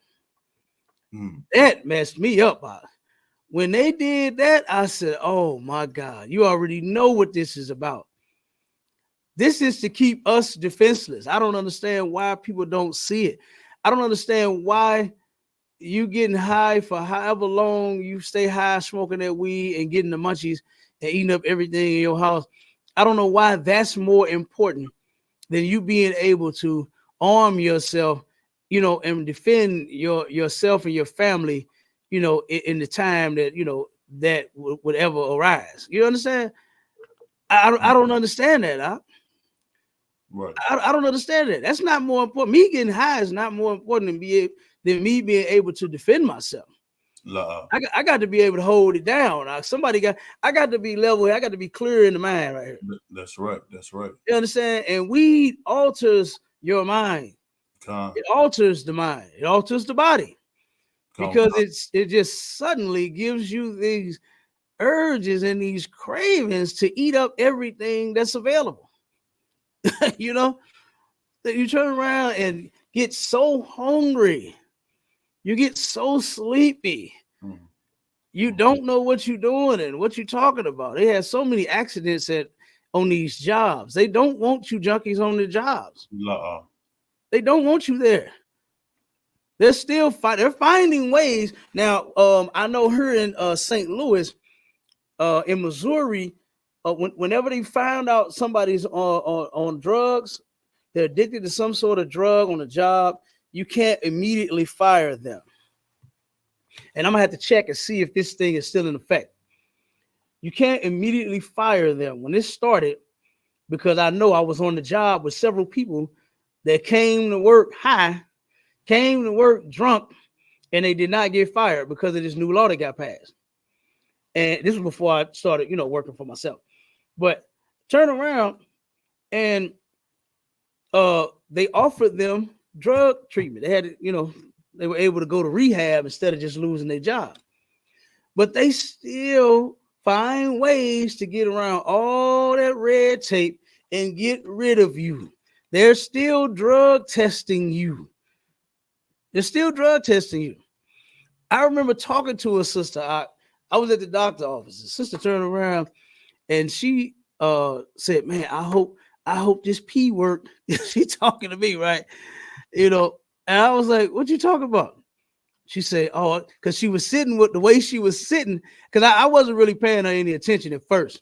That messed me up. When they did that, I said, oh, my God, you already know what this is about. This is to keep us defenseless. I don't understand why people don't see it. I don't understand why you getting high for however long you stay high, smoking that weed and getting the munchies and eating up everything in your house. I don't know why that's more important than you being able to arm yourself, you know, and defend yourself and your family, you know, in the time that, you know, that would ever arise. You understand? I don't understand that. Right. I don't understand that. That's not more important. Me getting high is not more important than me being able to defend myself. I got to be able to hold it down. I got to be level. I got to be clear in the mind right here. That's right. That's right. You understand? And weed alters your mind. It alters the mind. It alters the body. Because it just suddenly gives you these urges and these cravings to eat up everything that's available. You know, that you turn around and get so hungry, you get so sleepy, you don't know what you're doing and what you're talking about. They have so many accidents on these jobs. They don't want you junkies on the jobs. They don't want you there. They're still they're finding ways now. I know here in St. Louis, in Missouri, whenever they found out somebody's on drugs, they're addicted to some sort of drug on a job, you can't immediately fire them. And I'm gonna have to check and see if this thing is still in effect. You can't immediately fire them. When this started, because I know I was on the job with several people that came to work high, came to work drunk, and they did not get fired because of this new law that got passed. And this was before I started, you know, working for myself. But turn around and they offered them drug treatment. They had, you know, they were able to go to rehab instead of just losing their job. But they still find ways to get around all that red tape and get rid of you. They're still drug testing you. They're still drug testing you. I remember talking to a sister. I was at the doctor's office. The sister turned around and she said, "Man, I hope this P worked." She talking to me, right? You know, and I was like, "What you talking about?" She said, "Oh, because she was sitting with the way she was sitting, because I wasn't really paying her any attention at first.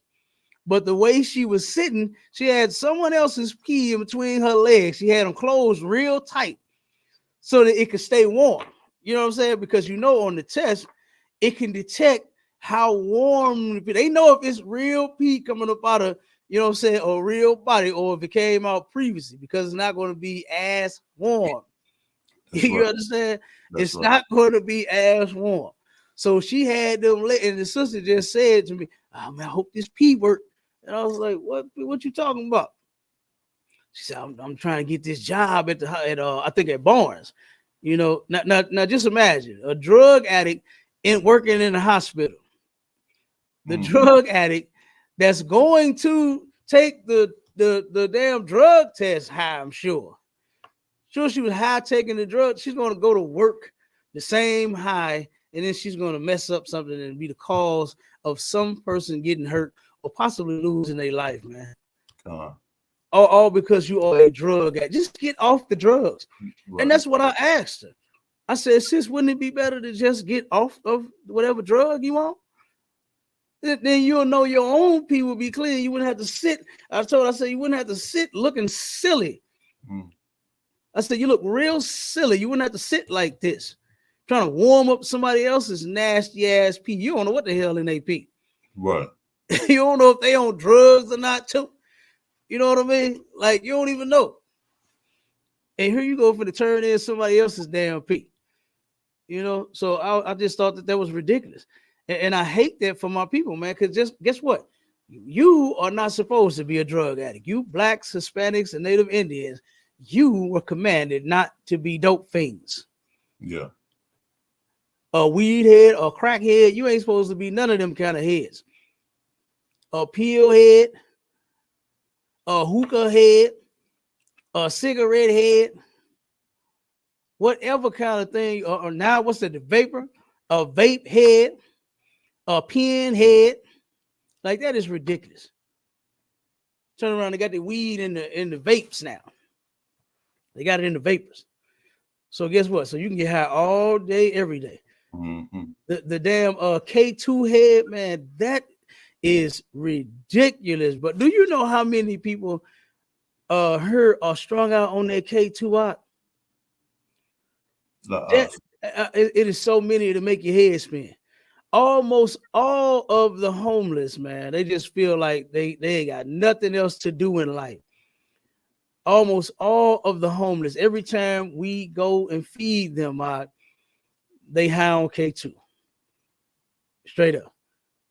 But the way she was sitting, she had someone else's pee in between her legs. She had them closed real tight so that it could stay warm. You know what I'm saying? Because you know on the test, it can detect how warm they know if it's real pee coming up out of, you know what I'm saying, a real body, or if it came out previously, because it's not going to be as warm. You understand? It's not going to be as warm. So she had them lit, and the sister just said to me, "Oh man, I hope this pee worked." And I was like, "What you talking about?" She said, I'm trying to get this job at I think at Barnes. You know, now just imagine a drug addict working in a hospital. The drug addict that's going to take the damn drug test high, I'm sure. Sure, she was high taking the drug. She's going to go to work the same high, and then she's going to mess up something and be the cause of some person getting hurt or possibly losing their life, man. All because you are a drug addict. Just get off the drugs. Right. And that's what I asked her. I said, "Sis, wouldn't it be better to just get off of whatever drug you want? Then you'll know your own pee will be clean. You wouldn't have to sit." I said, "You wouldn't have to sit looking silly." I said, "You look real silly. You wouldn't have to sit like this, trying to warm up somebody else's nasty ass pee. You don't know what the hell in they pee. Right. You don't know if they on drugs or not too. You know what I mean? Like, you don't even know. And here you go for to turn in somebody else's damn pee. You know, so I just thought that was ridiculous. And I hate that for my people, man, because just guess what? You are not supposed to be a drug addict. You blacks, Hispanics, and Native Indians, you were commanded not to be dope fiends. Yeah. A weed head or crack head, you ain't supposed to be none of them kind of heads. A pill head, a hookah head, a cigarette head, whatever kind of thing, or now what's that, the vapor, a vape head, a pen head, like that is ridiculous. Turn around, they got the weed in the vapes now. They got it in the vapors. So guess what? So you can get high all day, every day. The damn K2 head, man, that is ridiculous. But do you know how many people are strung out on their K2 out? It is so many to make your head spin. Almost all of the homeless, man, they just feel like they ain't got nothing else to do in life. Almost all of the homeless, every time we go and feed them out, they high on K2. Straight up.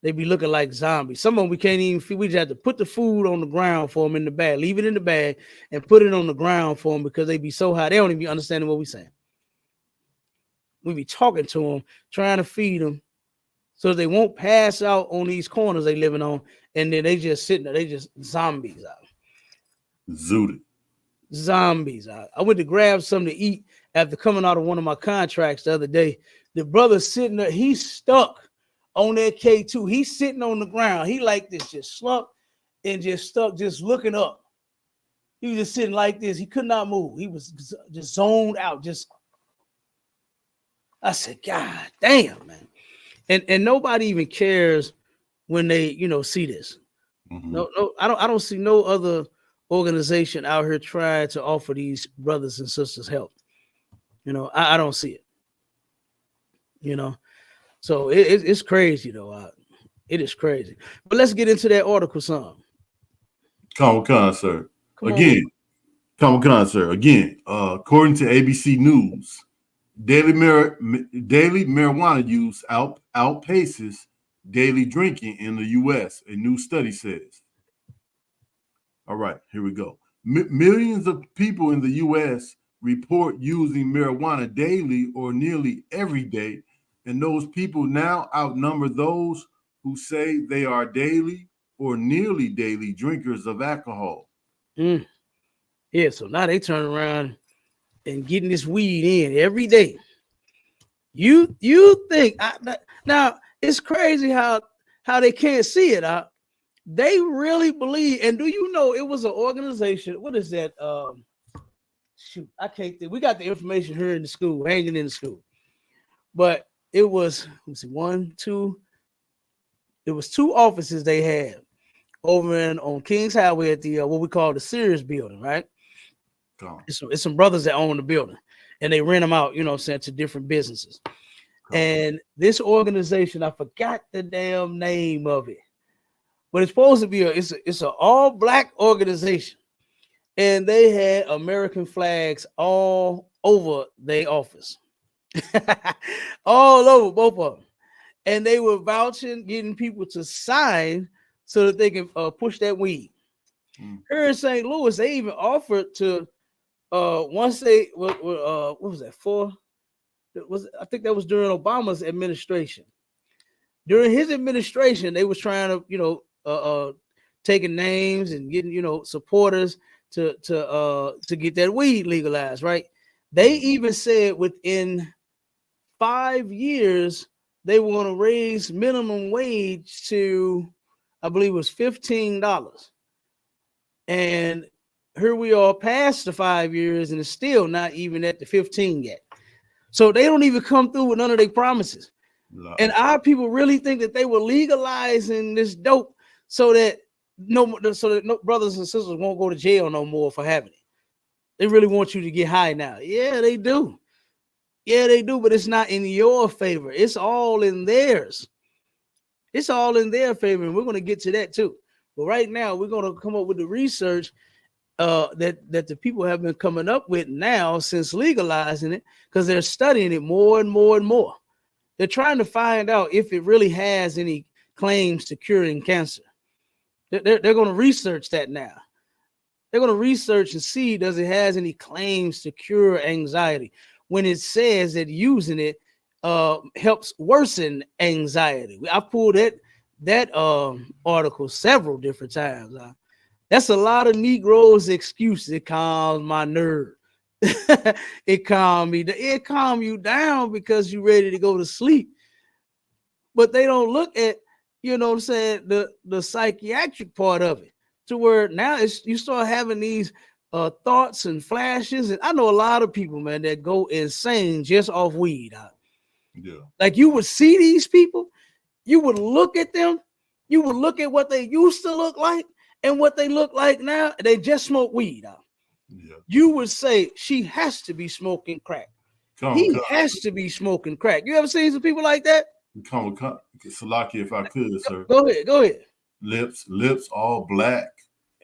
They be looking like zombies. Some of them we can't even feed. We just have to put the food on the ground for them in the bag, leave it in the bag, and put it on the ground for them because they be so high. They don't even be understanding what we saying. We be talking to them, trying to feed them so they won't pass out on these corners they living on, and then they just sitting there. They just zombies out. Zooted. Zombies out. I went to grab something to eat after coming out of one of my contracts the other day. The brother sitting there, he's stuck on that K2. He's sitting on the ground. He like this, just slumped and just stuck, just looking up. He was just sitting like this. He could not move. He was just zoned out. I said, God damn, man. And nobody even cares when they, see this. No, I don't see no other organization out here trying to offer these brothers and sisters help. I don't see it. So it's crazy though. It is crazy. But let's get into that article, son. Come on, sir. Again, according to ABC News, daily marijuana use outpaces daily drinking in the U.S., a new study says. All right, here we go. Millions of people in the U.S. report using marijuana daily or nearly every day, and those people now outnumber those who say they are daily or nearly daily drinkers of alcohol. Yeah, so now they turn around and getting this weed in every day. You think now it's crazy how they can't see it. They really believe. And do you know it was an organization? What is that? Shoot, I can't think. We got the information here in the school, hanging in the school, but it was It was two offices they had over on Kings Highway at the what we call the Sears building, right? It's some brothers that own the building, and they rent them out, saying, to different businesses. And this organization, I forgot the damn name of it, but it's supposed to be it's an all black organization, and they had American flags all over their office, all over, both of them, and they were vouching, getting people to sign so that they can push that weed. Here in St. Louis, they even offered to once they what was that for? I think that was during Obama's administration. During his administration, they was trying to, taking names and getting, supporters to get that weed legalized, right? They even said within 5 years, they were going to raise minimum wage to, I believe it was $15. And here we are past the 5 years, and it's still not even at the 15 yet. So they don't even come through with none of their promises. No. And our people really think that they were legalizing this dope so that no brothers and sisters won't go to jail no more for having it. They really want you to get high now. Yeah, they do. Yeah, they do, but it's not in your favor. It's all in theirs. It's all in their favor, and we're going to get to that too. But right now, we're going to come up with the research that the people have been coming up with now since legalizing it, because they're studying it more and more and more. They're trying to find out if it really has any claims to curing cancer. They're going to research that now. They're going to research and see, does it has any claims to cure anxiety, when it says that using it helps worsen anxiety. I pulled that article several different times. That's a lot of Negroes' excuses. It calms my nerve. It calm me. It calm you down because you're ready to go to sleep. But they don't look at, the psychiatric part of it, to where now you start having these thoughts and flashes. And I know a lot of people, man, that go insane just off weed. Yeah. Like, you would see these people, you would look at them, you would look at what they used to look like and what they look like now. They just smoke weed. Yeah. You would say she has to be smoking crack. He has to be smoking crack. You ever seen some people like that? Salaki, if I could, sir. Go ahead. Lips all black.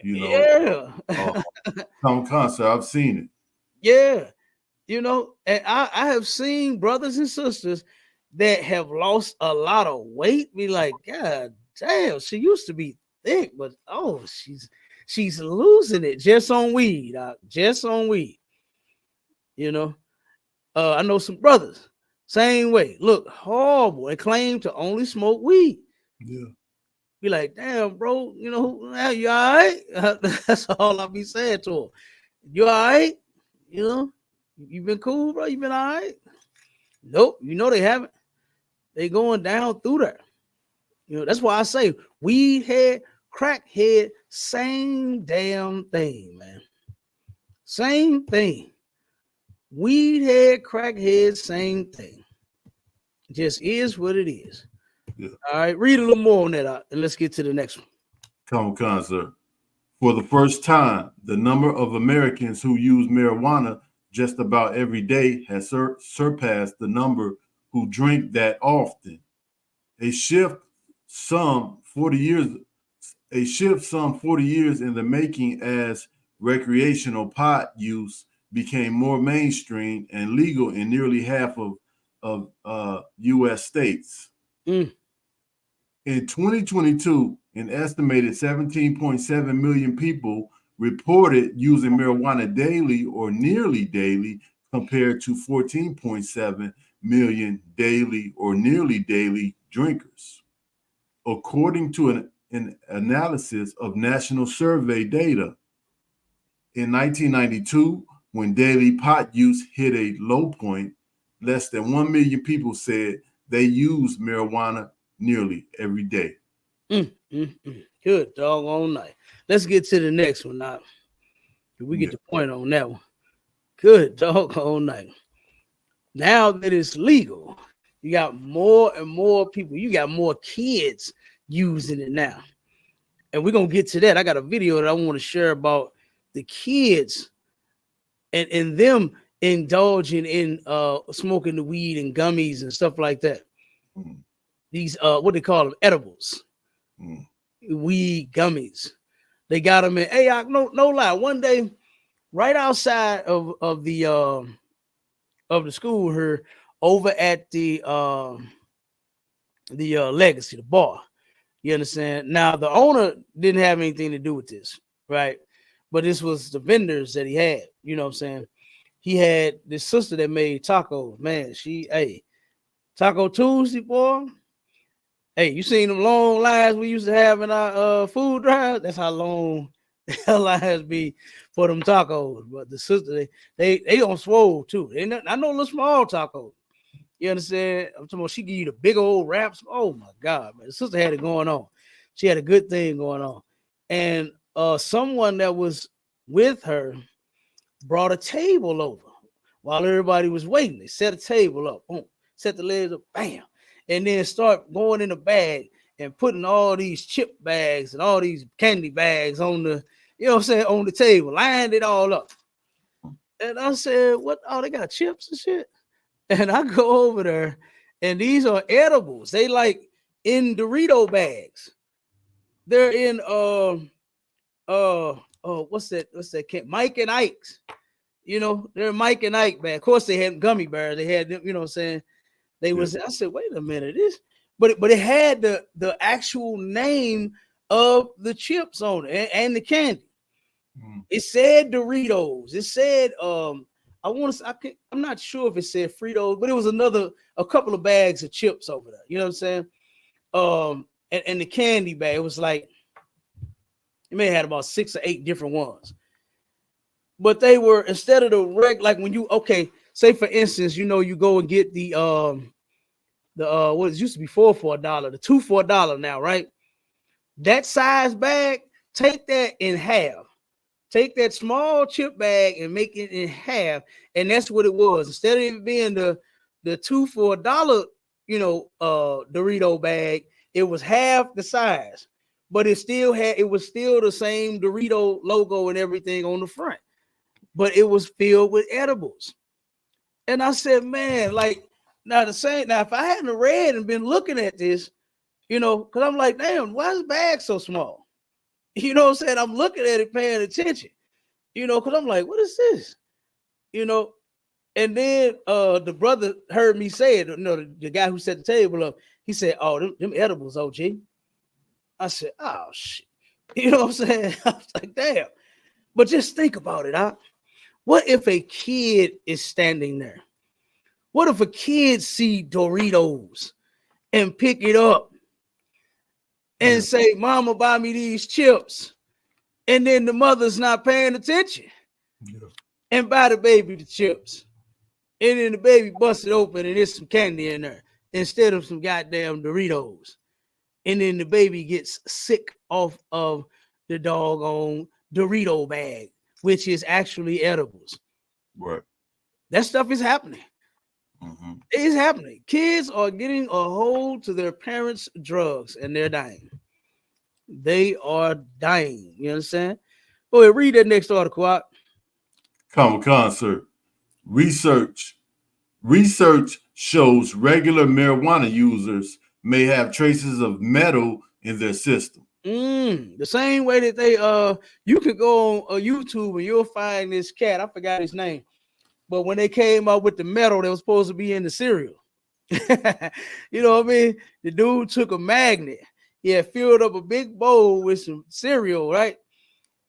Yeah. Sir, I've seen it. Yeah. And I have seen brothers and sisters that have lost a lot of weight. Be like, God damn, she used to be thick, but she's losing it just on weed. Just on weed. I know some brothers, same way, look horrible and claim to only smoke weed. Yeah. Be like, damn, bro, you all right? That's all I be saying to them. You all right? You been cool, bro? You been all right? Nope. They haven't. They going down through there. That's why I say weed head, crack head, same damn thing, man. Same thing. Weed head, crack head, same thing. It just is what it is. Yeah. All right, read a little more on that, and let's get to the next one. Come, sir. For the first time, the number of Americans who use marijuana just about every day has surpassed the number who drink that often. A shift some 40 years in the making as recreational pot use became more mainstream and legal in nearly half of U.S. states. In 2022, an estimated 17.7 million people reported using marijuana daily or nearly daily, compared to 14.7 million daily or nearly daily drinkers. according to an analysis of national survey data. In 1992, when daily pot use hit a low point, less than 1 million people said they used marijuana nearly every day. Good doggone night. Let's get to the next one now. We get the point on that one. Good doggone night. Now that it's legal, you got more and more people. You got more kids using it now. And we're going to get to that. I got a video that I want to share about the kids and them indulging in smoking the weed and gummies and stuff like that. These what they call them, edibles, weed gummies. They got them in. Hey, no lie. One day, right outside of the school here, over at the Legacy, the bar. You understand? Now the owner didn't have anything to do with this, right? But this was the vendors that he had. You know what I'm saying? He had this sister that made tacos. Man, Taco Tuesday, boy. Hey, you seen them long lines we used to have in our food drive? That's how long the lines be for them tacos. But the sister, they on swole too. I know little small tacos. You understand? I'm talking about she give you the big old wraps. Oh my God, man. The sister had it going on. She had a good thing going on. And someone that was with her brought a table over while everybody was waiting. They set a table up, boom, set the legs up, bam, and then start going in the bag and putting all these chip bags and all these candy bags on the, you know what I'm saying, on the table, lined it all up. And I said, what? Oh, they got chips and shit. And I go over there, and these are edibles. They like in Dorito bags. They're in what's that? Mike and Ike's. You know, they're Mike and Ike bag. Of course, they had gummy bears. They had them, you know what I'm saying? They was, I said, wait a minute, but it had the actual name of the chips on it and the candy. It said Doritos. It said I'm not sure if it said Fritos, but it was a couple of bags of chips over there. You know what I'm saying? And the candy bag, it was like, it may have had about 6 or 8 different ones. But they were, instead of the like when you, say for instance, you know, you go and get the what it used to be $4 for $1, the 2 for $1 now, right? That size bag, take that in half. Take that small chip bag and make it in half, and that's what it was. Instead of it being the 2 for $1, you know, Dorito bag, it was half the size, but it was still the same Dorito logo and everything on the front, but it was filled with edibles. And I said, man, like now if I hadn't read and been looking at this, you know, because I'm like, damn, why is the bag so small? You know what I'm saying? I'm looking at it, paying attention, you know, because I'm like, what is this? You know, and then the brother heard me say it, you know, the guy who set the table up, he said, oh, them edibles, OG. I said, oh, shit. You know what I'm saying? I was like, damn. But just think about it, huh? What if a kid is standing there? What if a kid see Doritos and pick it up and say, Mama, buy me these chips, and then the mother's not paying attention and buy the baby the chips, and then the baby busts it open and there's some candy in there instead of some goddamn Doritos, and then the baby gets sick off of the doggone Dorito bag, which is actually edibles. Right. That stuff is happening. It is happening. Kids are getting a hold to their parents' drugs and they're dying. They are dying. You understand? Go ahead, read that next article out. Concert. Research shows regular marijuana users may have traces of metal in their system. The same way that they you could go on YouTube and you'll find this cat. I forgot his name. But when they came out with the metal that was supposed to be in the cereal, you know what I mean? The dude took a magnet. He had filled up a big bowl with some cereal, right?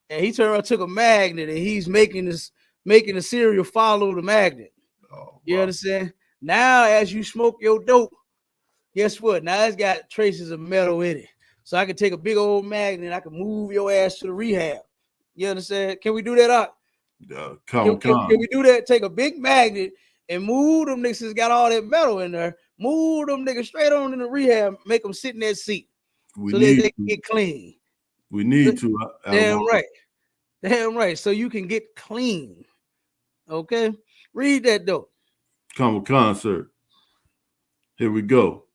And he turned around, took a magnet, and he's making the cereal follow the magnet. You understand? Now, as you smoke your dope, Guess what? Now it's got traces of metal in it. So I can take a big old magnet and I can move your ass to the rehab. You understand? Can we do that out? Can we do that? Take a big magnet and move them niggas that's got all that metal in there. Move them niggas straight on in the rehab. Make them sit in that seat so they can get clean. We need to. Damn right. Damn right. So you can get clean. Okay? Read that though. Come concert. Here we go.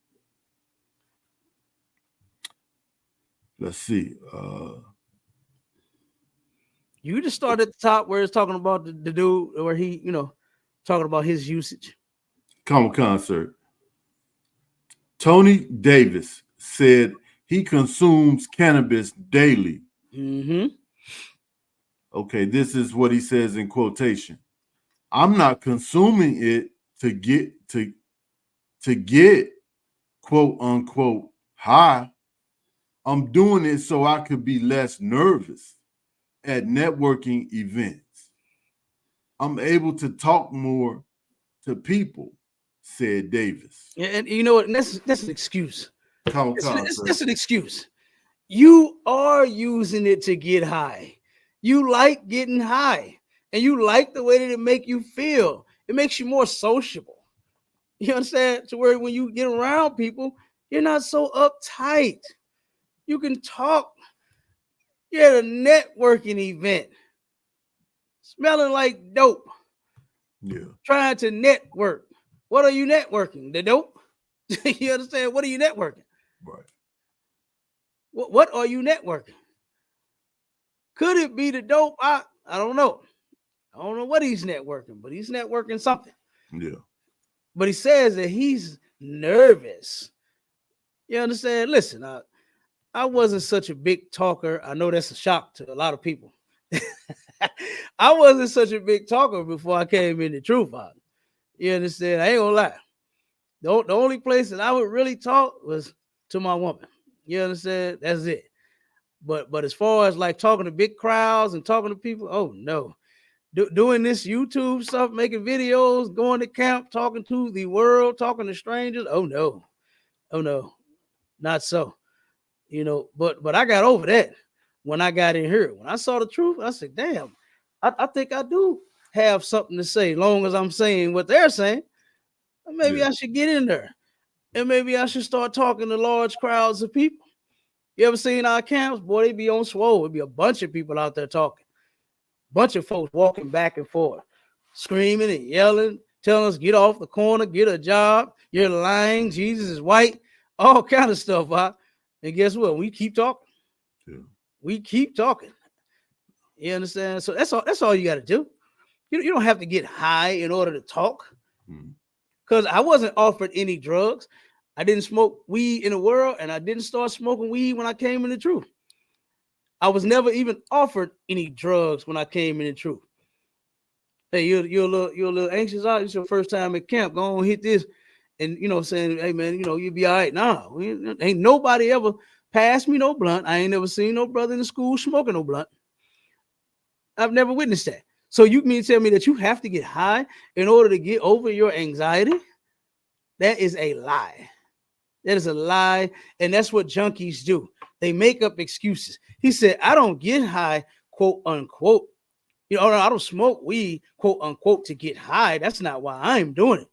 Let's see. You just start at the top where it's talking about the dude where he, talking about his usage. Come concert. Tony Davis said he consumes cannabis daily. Mm-hmm. Okay, this is what he says in quotation. I'm not consuming it to get quote unquote high. I'm doing it so I could be less nervous at networking events. I'm able to talk more to people, said Davis. And you know what? That's an excuse. That's an excuse. You are using it to get high. You like getting high, and you like the way that it make you feel. It makes you more sociable. You understand? To where when you get around people, you're not so uptight. You can talk. You're at a networking event, smelling like dope. Yeah. Trying to network. What are you networking? The dope? You understand? What are you networking? Right. What are you networking? Could it be the dope? I don't know. I don't know what he's networking, but he's networking something. Yeah. But he says that he's nervous. You understand? Listen, I wasn't such a big talker. I know that's a shock to a lot of people. I wasn't such a big talker before I came in the truth. You understand? I ain't gonna lie. The only place that I would really talk was to my woman. You understand? That's it. But as far as like talking to big crowds and talking to people, oh no. Doing this YouTube stuff, making videos, going to camp, talking to the world, talking to strangers. Oh no, not so. But I got over that when I got in here. When I saw the truth, I said, damn, I think I do have something to say, long as I'm saying what they're saying. Maybe I should get in there. And maybe I should start talking to large crowds of people. You ever seen our camps? Boy, they be on swole. It'd be a bunch of people out there talking. Bunch of folks walking back and forth, screaming and yelling, telling us, get off the corner, get a job, you're lying, Jesus is white, all kind of stuff. And guess what? We keep talking. Yeah. We keep talking. You understand? So that's all you got to do. You don't have to get high in order to talk. Because I wasn't offered any drugs. I didn't smoke weed in the world, and I didn't start smoking weed when I came in the truth. I was never even offered any drugs when I came in the truth. Hey, you're a little anxious out. It's your first time at camp. Go on, hit this, and saying, hey man, you'll be all right. Nah, ain't nobody ever passed me no blunt. I ain't never seen no brother in the school smoking no blunt. I've never witnessed that. So you mean to tell me that you have to get high in order to get over your anxiety? That is a lie. That is a lie, and that's what junkies do. They make up excuses. He said, I don't get high, quote unquote. I don't smoke weed, quote unquote, to get high. That's not why I'm doing it.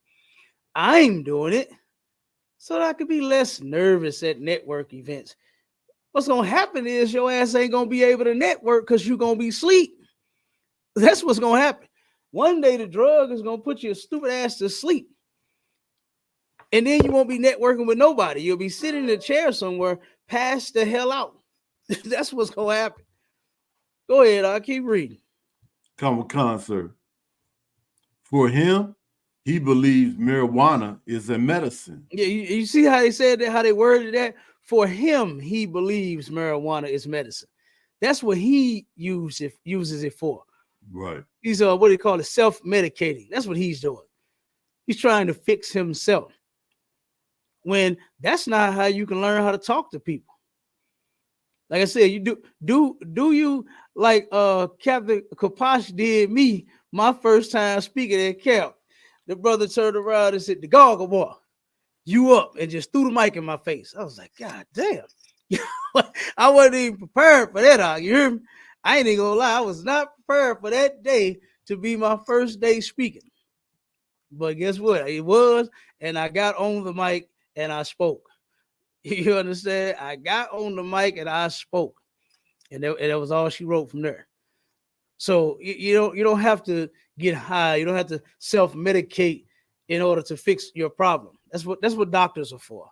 I'm doing it so that I could be less nervous at network events. What's going to happen is your ass ain't going to be able to network because you're going to be asleep. That's what's going to happen. One day the drug is going to put your stupid ass to sleep. And then you won't be networking with nobody. You'll be sitting in a chair somewhere, passed the hell out. That's what's going to happen. Go ahead. I'll keep reading. Come concert. For him, he believes marijuana is a medicine. Yeah, you see how they said that, how they worded that? For him, he believes marijuana is medicine. That's what he uses it for. Right. He's what do you call it? Self-medicating. That's what he's doing. He's trying to fix himself. When that's not how you can learn how to talk to people. Like I said, you do you like Captain Kapash did me my first time speaking at camp. The brother turned around and said, the goggle boy. you up, and just threw the mic in my face. I was like, God damn. I wasn't even prepared for that. You hear me? I ain't even gonna lie. I was not prepared for that day to be my first day speaking. But guess what? It was, and I got on the mic and I spoke. You understand? I got on the mic and I spoke, and that was all she wrote from there. So you don't have to get high. You don't have to self-medicate in order to fix your problem. That's what doctors are for.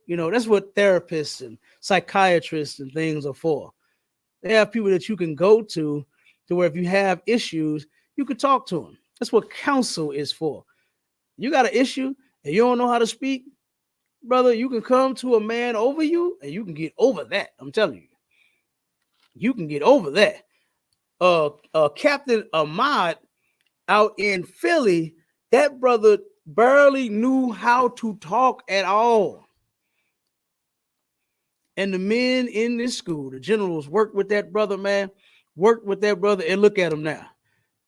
That's what therapists and psychiatrists and things are for. They have people that you can go to where if you have issues, you can talk to them. That's what counsel is for. You got an issue and you don't know how to speak, brother, you can come to a man over you and you can get over that. I'm telling you. You can get over that. Captain Ahmad out in Philly, that brother barely knew how to talk at all. And the men in this school, the generals, worked with that brother, man. Worked with that brother, and look at him now.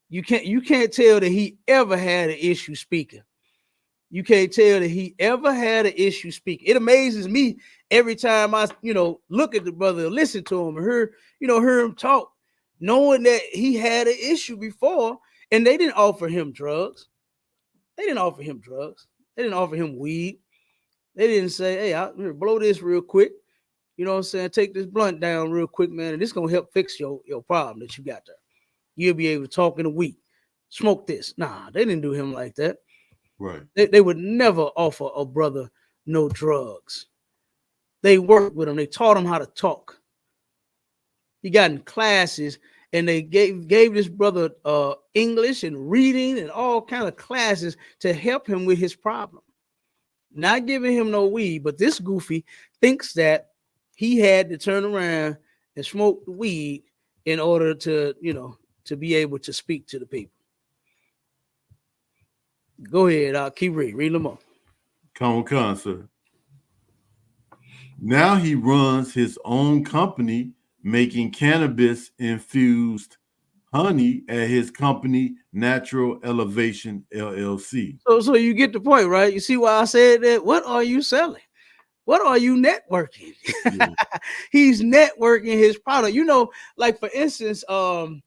You can't tell that he ever had an issue speaking. You can't tell that he ever had an issue speaking. It amazes me every time I, look at the brother, listen to him, hear him talk, knowing that he had an issue before, and they didn't offer him drugs. They didn't offer him drugs. They didn't offer him weed. They didn't say, hey, I'll blow this real quick. You know what I'm saying? Take this blunt down real quick, man, and this gonna help fix your problem that you got there. You'll be able to talk in a week. Smoke this. Nah, they didn't do him like that. Right. They would never offer a brother no drugs. They worked with him. They taught him how to talk. He got in classes, and they gave this brother English and reading and all kind of classes to help him with his problem. Not giving him no weed, but this goofy thinks that he had to turn around and smoke the weed in order to, to be able to speak to the people. Go ahead. I'll keep reading. Read them all. Come on, sir. Now he runs his own company making cannabis-infused honey at his company, Natural Elevation LLC. So you get the point, right? You see why I said that? What are you selling? What are you networking? Yeah. He's networking his product. Like for instance, certain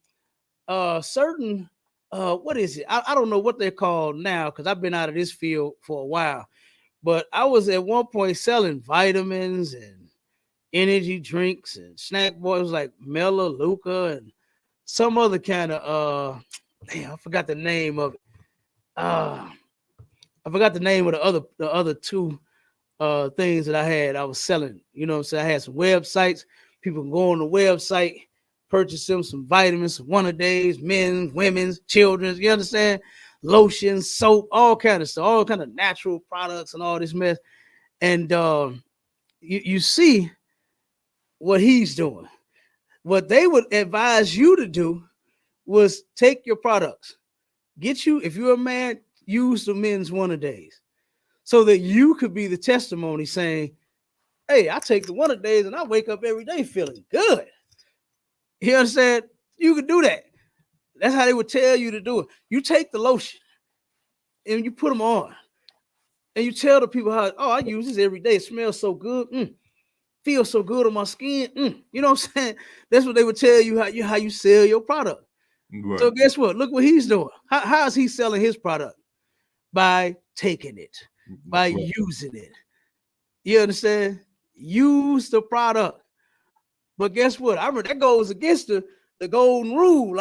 what is it? I don't know what they're called now because I've been out of this field for a while. But I was at one point selling vitamins and energy drinks and snack boys like Melaleuca and some other kind of I forgot the name of it. I forgot the name of the other two things that I was selling. You know what I'm saying? I had some websites. People can go on the website, purchase them some vitamins, some one-a-days, men's, women's, children's, you understand? Lotion, soap, all kind of stuff, all kind of natural products and all this mess. And you see what he's doing. What they would advise you to do was take your products, if you're a man, use the men's one-a-days so that you could be the testimony saying, hey, I take the one-a-days and I wake up every day feeling good. You understand? You could do that. That's how they would tell you to do it. You take the lotion and you put them on and you tell the people how, I use this every day. It smells so good. Feels so good on my skin. You know what I'm saying? That's what they would tell you how you sell your product. Right. So guess what? Look what he's doing. How is he selling his product? By taking it, by using it. You understand? Use the product. But guess what? I remember that goes against the golden rule.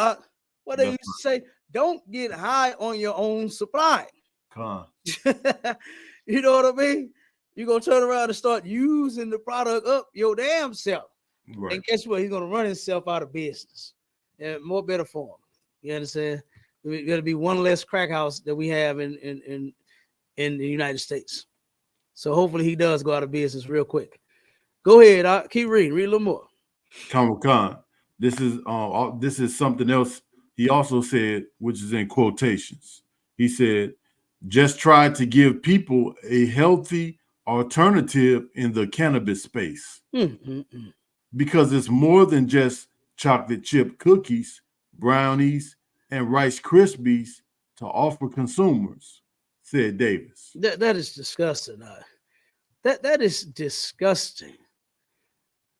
What they used to say, don't get high on your own supply. You know what I mean? You're going to turn around and start using the product up your damn self. Right. And guess what? He's going to run himself out of business. And more better for him. You understand? There's going to be one less crack house that we have in the United States. So hopefully he does go out of business real quick. Go ahead. I'll keep reading. Read a little more. Khan. This is something else he also said, which is in quotations. He said, just try to give people a healthy alternative in the cannabis space. Because it's more than just chocolate chip cookies, brownies, and Rice Krispies to offer consumers. said Davis. That is disgusting. That is disgusting.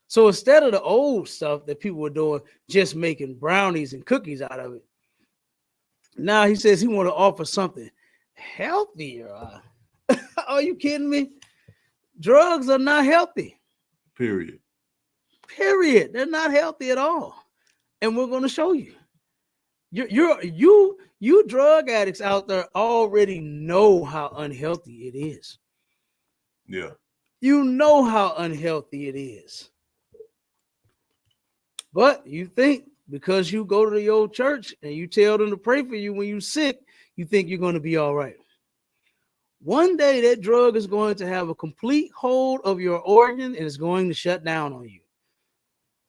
So instead of the old stuff that people were doing, just making brownies and cookies out of it, now he says he want to offer something healthier. Are you kidding me? Drugs are not healthy. Period. They're not healthy at all. And we're going to show you. You drug addicts out there already know how unhealthy it is. Yeah. You know how unhealthy it is. But you think because you go to your church and you tell them to pray for you when you're sick, you think you're going to be all right. One day that drug is going to have a complete hold of your organ and it's going to shut down on you.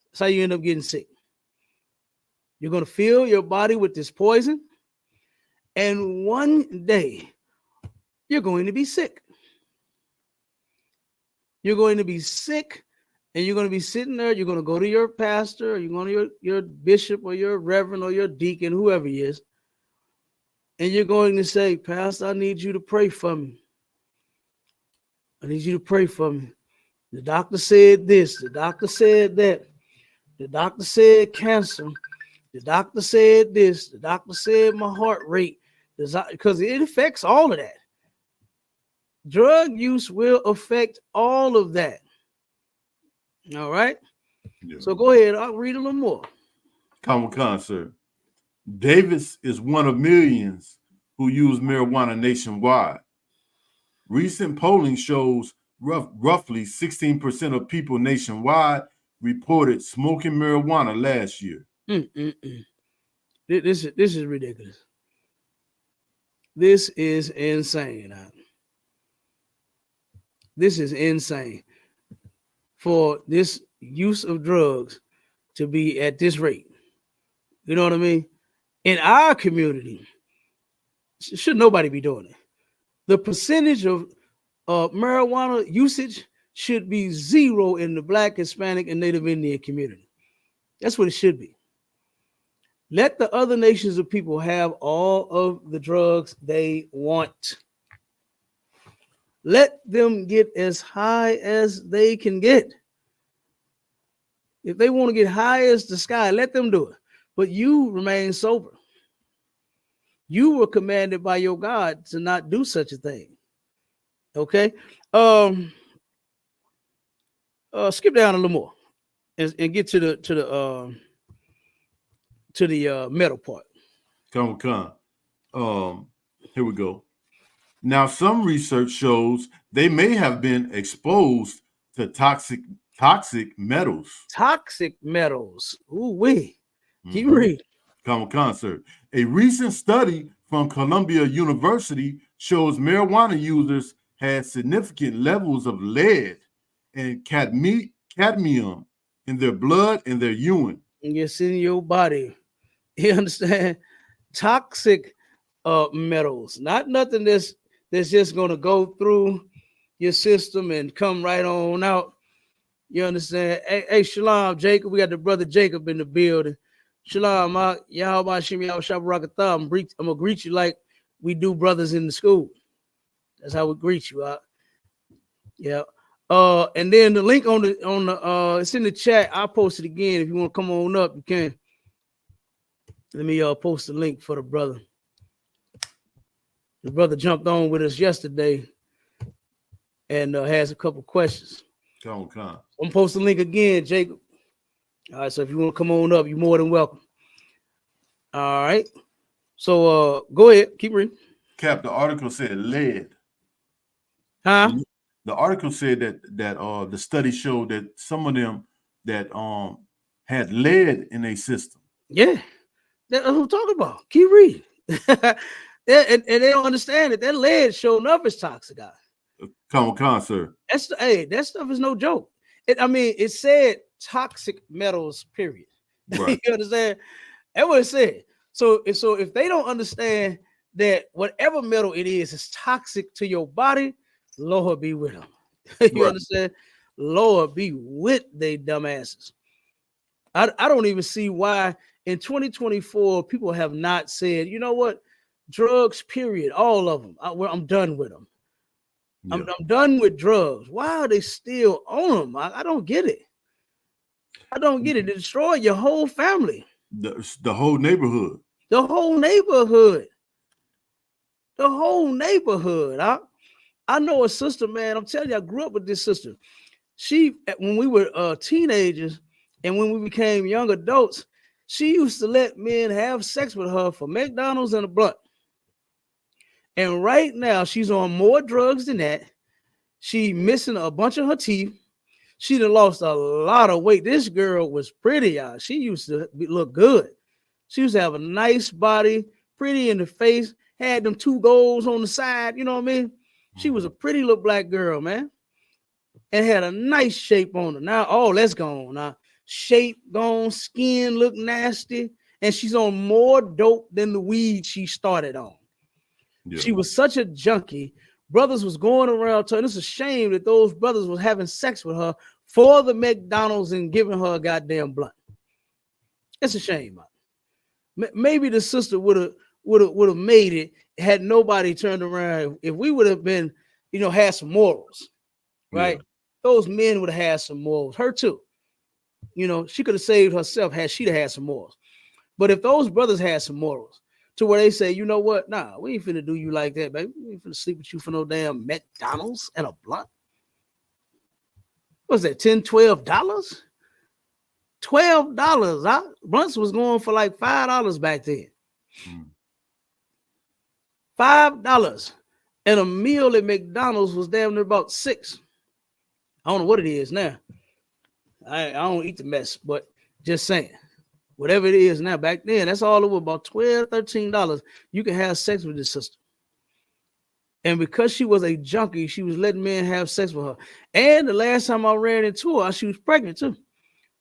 That's how you end up getting sick. You're going to fill your body with this poison, and one day you're going to be sick. You're going to be sick, and you're going to be sitting there. You're going to go to your pastor, or you're going to your bishop or your reverend or your deacon, whoever he is, and you're going to say, Pastor, I need you to pray for me. I need you to pray for me. The doctor said this. The doctor said that. The doctor said cancer. The doctor said this. The doctor said my heart rate. Because it affects all of that. Drug use will affect all of that. All right? Yeah. So go ahead. I'll read a little more. Common sir. Davis is one of millions who use marijuana nationwide. Recent polling shows roughly 16% of people nationwide reported smoking marijuana last year. This is ridiculous. This is insane. This is insane for this use of drugs to be at this rate. You know what I mean? In our community, should nobody be doing it. The percentage of marijuana usage should be zero in the Black, Hispanic, and Native Indian community. That's what it should be. Let the other nations of people have all of the drugs they want. Let them get as high as they can get. If they want to get high as the sky, let them do it. But you remain sober. You were commanded by your God to not do such a thing. Okay? Skip down a little more and get to the metal part. Come. Here we go. Now, some research shows they may have been exposed to toxic metals. Toxic metals. Ooh-wee. Keep reading. Common sir. A recent study from Columbia University shows marijuana users had significant levels of lead and cadmium in their blood and their urine. It's in your body. You understand? Toxic metals, not nothing that's just going to go through your system and come right on out. You understand? Hey, Shalom, Jacob. We got the brother Jacob in the building. Shalom, Yahweh Shem Yahweh Shabbarakatah. I'm going to greet you like we do brothers in the school. That's how we greet you out. Yeah. And then the link on the it's in the chat. I'll post it again. If you want to come on up, you can. Let me post the link for the brother. The brother jumped on with us yesterday and has a couple questions. Come. I'm gonna post the link again, Jacob. All right, so if you want to come on up, you're more than welcome. All right. So go ahead, keep reading. Cap, the article said lead. Huh? The article said that the study showed that some of them that had lead in their system. Yeah, that's what I'm talking about. Keep reading. and they don't understand it. That lead showing up is toxic, guy. Come, sir. That stuff is no joke. It said toxic metals, period. Right. You understand? That's what it said. So if they don't understand that whatever metal it is toxic to your body, Lord be with them. You understand? Lord be with they dumbasses. I don't even see why in 2024 people have not said, you know what? Drugs, period. All of them. I'm done with them. Yeah. I'm done with drugs. Why are they still on them? I don't get it. I don't get it. They destroy your whole family. The whole neighborhood. The whole neighborhood. The whole neighborhood. I know a sister, man. I'm telling you, I grew up with this sister. She, when we were teenagers and when we became young adults, she used to let men have sex with her for McDonald's and a blunt. And right now, she's on more drugs than that. She missing a bunch of her teeth. She done lost a lot of weight. This girl was pretty, y'all. She used to look good. She used to have a nice body, pretty in the face, had them 2 goals on the side. You know what I mean? She was a pretty little black girl, man, and had a nice shape on her. Now all that's gone. Now shape gone, skin look nasty, and she's on more dope than the weed she started on. Yeah. She was such a junkie. Brothers was going around telling, it's a shame that those brothers was having sex with her for the McDonald's and giving her a goddamn blunt. It's a shame. Maybe the sister would have made it had nobody turned around. If we would have been, had some morals, right? Yeah. Those men would have had some morals. Her too. She could have saved herself had she had some morals. But if those brothers had some morals, to where they say, you know what? Nah, we ain't finna do you like that, baby. We ain't finna sleep with you for no damn McDonald's and a blunt. What's that, $10, $12? $12. Blunts was going for like $5 back then. $5. And a meal at McDonald's was damn near about $6. I don't know what it is now. I don't eat the mess, but just saying. Whatever it is now, back then, that's all over about $12, $13. You can have sex with this sister. And because she was a junkie, she was letting men have sex with her. And the last time I ran into her, she was pregnant too.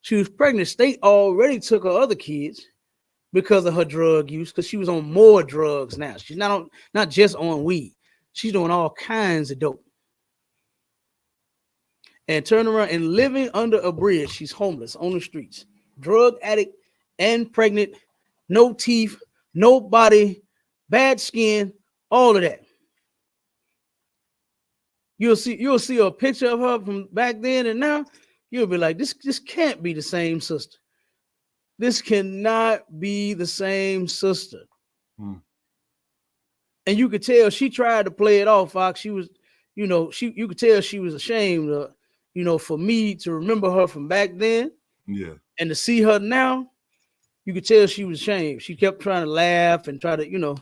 She was pregnant. State already took her other kids because of her drug use, because she was on more drugs now. She's not just on weed. She's doing all kinds of dope. And turn around and living under a bridge. She's homeless on the streets. Drug addict and pregnant, no teeth, no body, bad skin, all of that. You'll see a picture of her from back then and now. You'll be like, this can't be the same sister. This cannot be the same sister. And you could tell she tried to play it off, Fox. She was, you could tell she was ashamed of, for me to remember her from back then. Yeah. And to see her now, you could tell she was ashamed. She kept trying to laugh and try to,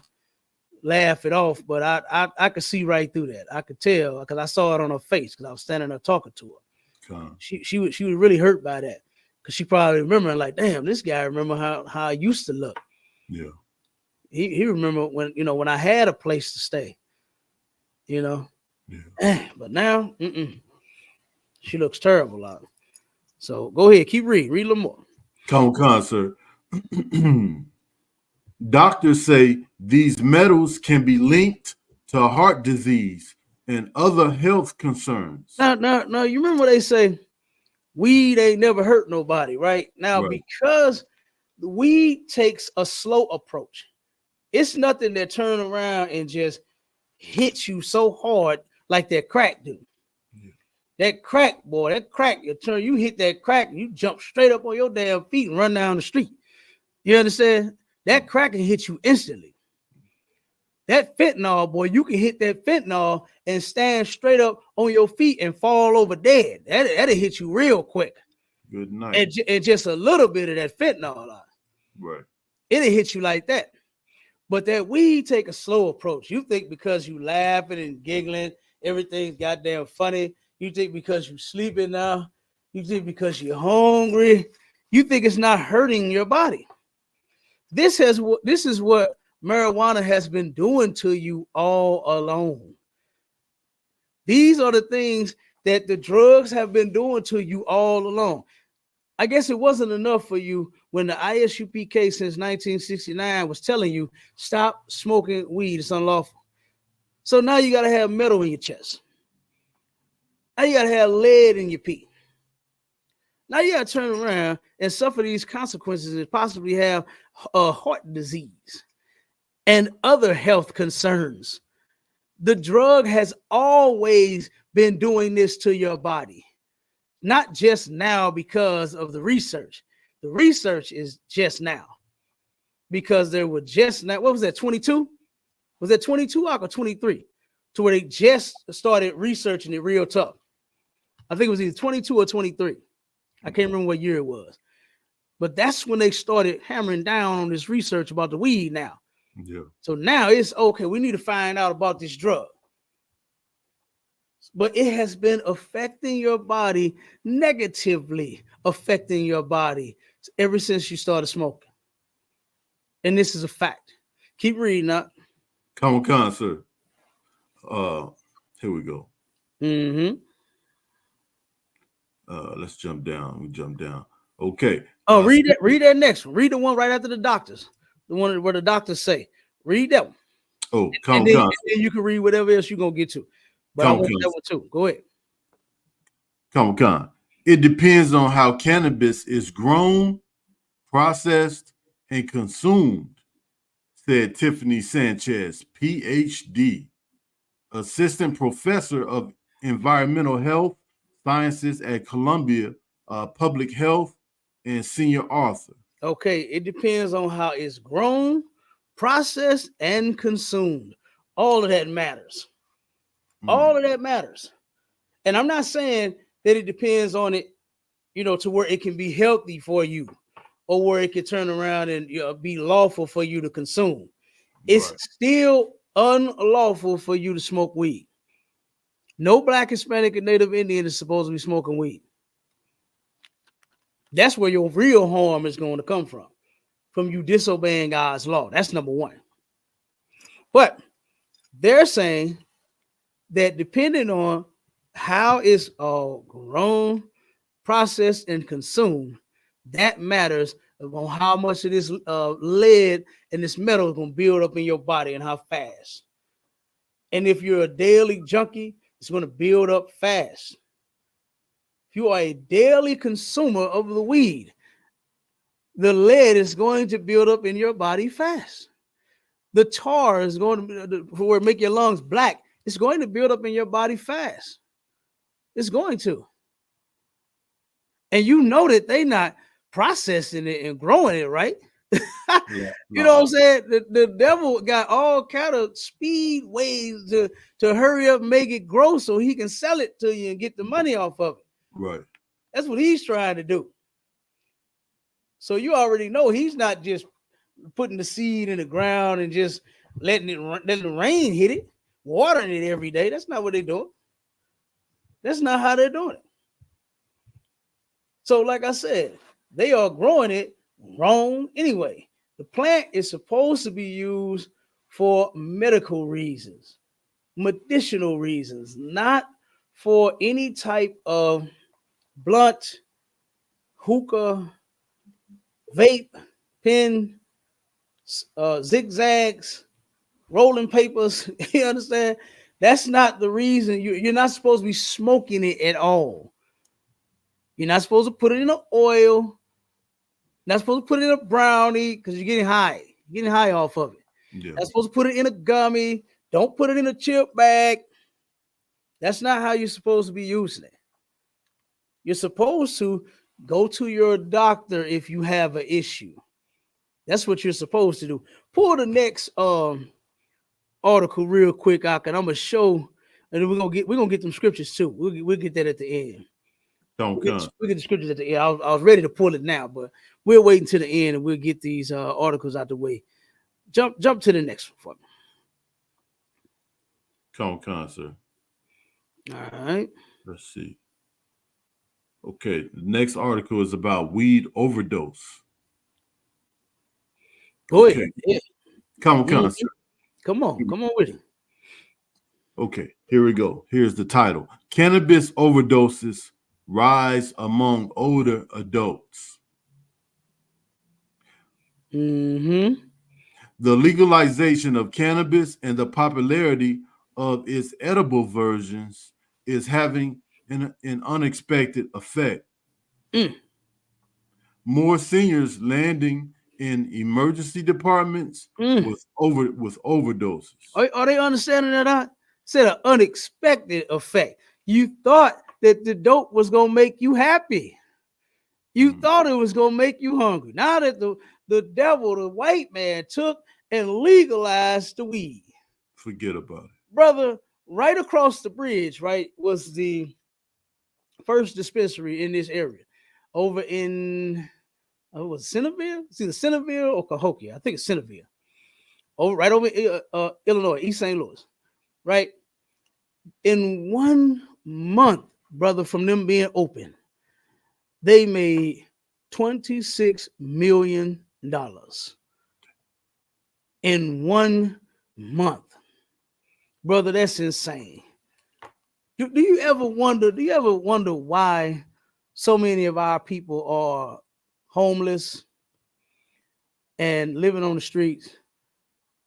laugh it off. But I could see right through that. I could tell because I saw it on her face because I was standing there talking to her. She was really hurt by that because she probably remembered like, damn, this guy remember how I used to look. Yeah. He remember when I had a place to stay. Yeah. But now, she looks terrible out. So go ahead, keep reading. Read a little more. Come on, sir. Doctors say these metals can be linked to heart disease and other health concerns. Now, you remember they say weed ain't never hurt nobody, right? Now, right. Because the weed takes a slow approach. It's nothing that turn around and just hits you so hard like that crack do. Yeah. That crack, you hit that crack and you jump straight up on your damn feet and run down the street. You understand? That crack can hit you instantly. That fentanyl, boy, you can hit that fentanyl and stand straight up on your feet and fall over dead. That'll hit you real quick. Good night. And just a little bit of that fentanyl on. Right. It'll hit you like that. But that weed take a slow approach. You think because you laughing and giggling, everything's goddamn funny. You think because you sleeping now. You think because you're hungry. You think it's not hurting your body. This is what marijuana has been doing to you all along. These are the things that the drugs have been doing to you all along. I guess it wasn't enough for you when the ISUPK since 1969 was telling you stop smoking weed, it's unlawful. So now you got to have metal in your chest. Now you got to have lead in your pee. Now you got to turn around and suffer these consequences and possibly have a heart disease. and other health concerns. The drug has always been doing this to your body, not just now because of the research. The research is just now because there were just now, what was that, 22? Was that 22 or 23? To where they just started researching it real tough. I think it was either 22 or 23. I can't remember what year it was. But that's when they started hammering down on this research about the weed now. Yeah. So now it's okay. We need to find out about this drug. But it has been affecting your body, negatively affecting your body ever since you started smoking. And this is a fact. Keep reading up. Come on, sir. Here we go. Mm-hmm. Let's jump down. We jump down. Okay. Oh, read that next one. Read the one right after the doctors. The one where the doctors say. Read that one. Oh, and then you can read whatever else you're gonna get to. But I want that one too. Go ahead. Come on. It depends on how cannabis is grown, processed, and consumed, said Tiffany Sanchez, PhD, assistant professor of environmental health sciences at Columbia Public Health and senior author. Okay, it depends on how it's grown, processed, and consumed. All of that matters. All of that matters. And I'm not saying that it depends on it, to where it can be healthy for you or where it can turn around and be lawful for you to consume. It's still unlawful for you to smoke weed. No Black, Hispanic, and Native Indian is supposed to be smoking weed. That's where your real harm is going to come from you disobeying God's law. That's number one. But they're saying that depending on how it's grown, processed, and consumed, that matters on how much of this lead and this metal is going to build up in your body and how fast. And if you're a daily junkie, it's going to build up fast. If you are a daily consumer of the weed, the lead is going to build up in your body fast. The tar is going to make your lungs black. It's going to build up in your body fast. It's going to. And you know that they're not processing it and growing it, right? You know what I'm saying? The devil got all kind of speed ways to hurry up and make it grow so he can sell it to you and get the money off of it. Right. That's what he's trying to do. So you already know he's not just putting the seed in the ground and just letting the rain hit it, watering it every day. That's not what they're doing. That's not how they're doing it. So like I said, they are growing it wrong anyway. The plant is supposed to be used for medical reasons, medicinal reasons, not for any type of blunt, hookah, vape, pen, zigzags, rolling papers. You understand? That's not the reason. You're not supposed to be smoking it at all. You're not supposed to put it in an oil. Not supposed to put it in a brownie because you're getting high. You're getting high off of it. Yeah. Not supposed to put it in a gummy. Don't put it in a chip bag. That's not how you're supposed to be using it. You're supposed to go to your doctor if you have an issue. That's what you're supposed to do. Pull the next article real quick, and I'm gonna show, and then we're gonna get them scriptures too. We'll get that at the end. We'll get the scriptures at the end. I was ready to pull it now, but we'll wait until the end and we'll get these articles out the way. Jump to the next one for me. Come on, sir. All right. Let's see. Okay, the next article is about weed overdose. Go ahead. Yeah. Come on, sir. Come on with it. Okay, here we go. Here's the title: Cannabis overdoses rise among older adults. Mm-hmm. The legalization of cannabis and the popularity of its edible versions is having an unexpected effect. More seniors landing in emergency departments with overdoses. Are they understanding that? I said an unexpected effect. You thought that the dope was gonna make you happy. You thought it was gonna make you hungry. Now that the devil, the white man, took and legalized the weed. Forget about it. Brother, right across the bridge, right, was the first dispensary in this area. Over in was Centerville? It's either Centerville or Cahokia. I think it's Centerville. Right over Illinois, East St. Louis. Right? In 1 month, brother, from them being open, they made $26 million in 1 month. Brother, that's insane. Do you ever wonder why so many of our people are homeless and living on the streets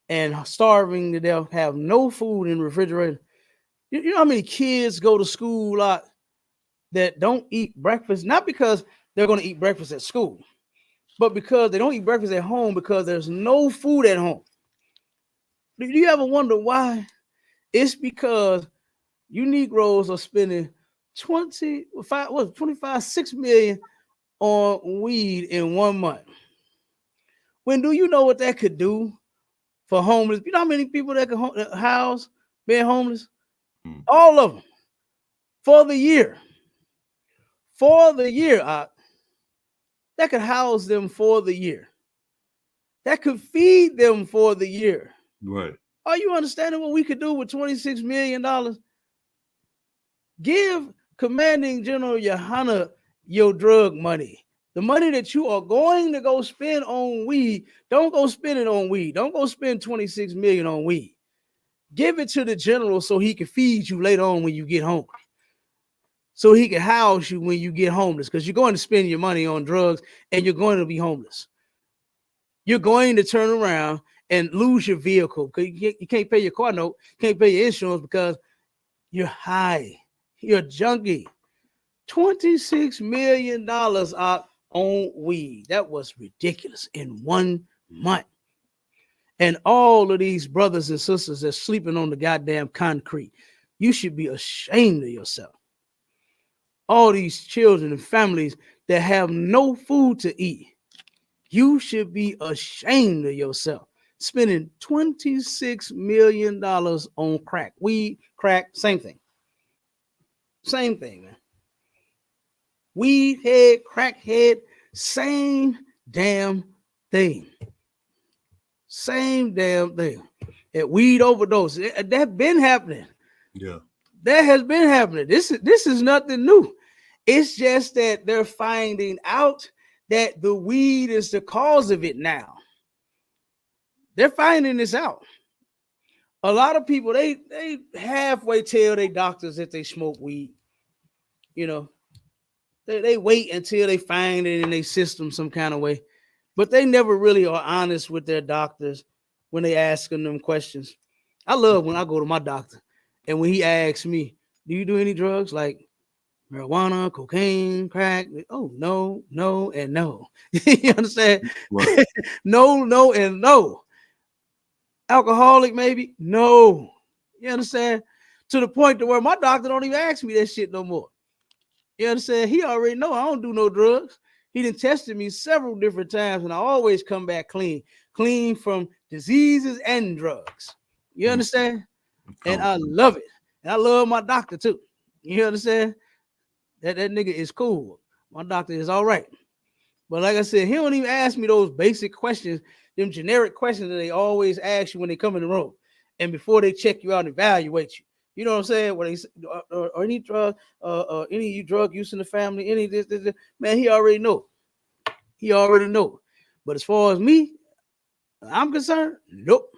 and starving to death, have no food in the refrigerator? You know how many kids go to school a lot that don't eat breakfast, not because they're going to eat breakfast at school, but because they don't eat breakfast at home because there's no food at home. Do you ever wonder why? It's because you Negroes are spending 6 million on weed in 1 month. When do you know what that could do for homeless? You know how many people that can house being homeless? All of them for the year. That could house them for the year. That could feed them for the year. Right. Are you understanding what we could do with $26 million? Give Commanding General YAHANNA your drug money. The money that you are going to go spend on weed, don't go spend it on weed. Don't go spend $26 million on weed. Give it to the general so he can feed you later on when you get home. So he can house you when you get homeless, because you're going to spend your money on drugs and you're going to be homeless. You're going to turn around and lose your vehicle because you can't pay your car note, can't pay your insurance because you're high. You're a junkie. $26 million out on weed. That was ridiculous in 1 month. And all of these brothers and sisters that's sleeping on the goddamn concrete, you should be ashamed of yourself. All these children and families that have no food to eat, you should be ashamed of yourself. Spending $26 million on crack. Weed, crack, same thing. Same thing, man. Weed head, crack head, same damn thing. Same damn thing. And weed overdose. That been happening. Yeah. That has been happening. This is nothing new. It's just that they're finding out that the weed is the cause of it now. They're finding this out. A lot of people, they halfway tell their doctors that they smoke weed. You know, they wait until they find it in their system some kind of way. But they never really are honest with their doctors when they ask them questions. I love when I go to my doctor and when he asks me, do you do any drugs like marijuana, cocaine, crack? Oh, no, and no. You understand? Right. No, and no. Alcoholic, maybe? No. You understand? To the point to where my doctor don't even ask me that shit no more. You understand? He already know I don't do no drugs. He done tested me several different times, and I always come back clean from diseases and drugs. You understand? And I love it. And I love my doctor too. You understand? That nigga is cool. My doctor is all right. But like I said, he don't even ask me those basic questions, them generic questions that they always ask you when they come in the room and before they check you out and evaluate you. You know what I'm saying? When they say, any drug, any drug use in the family, any this, man, he already know. He already know. But as far as me, I'm concerned, nope.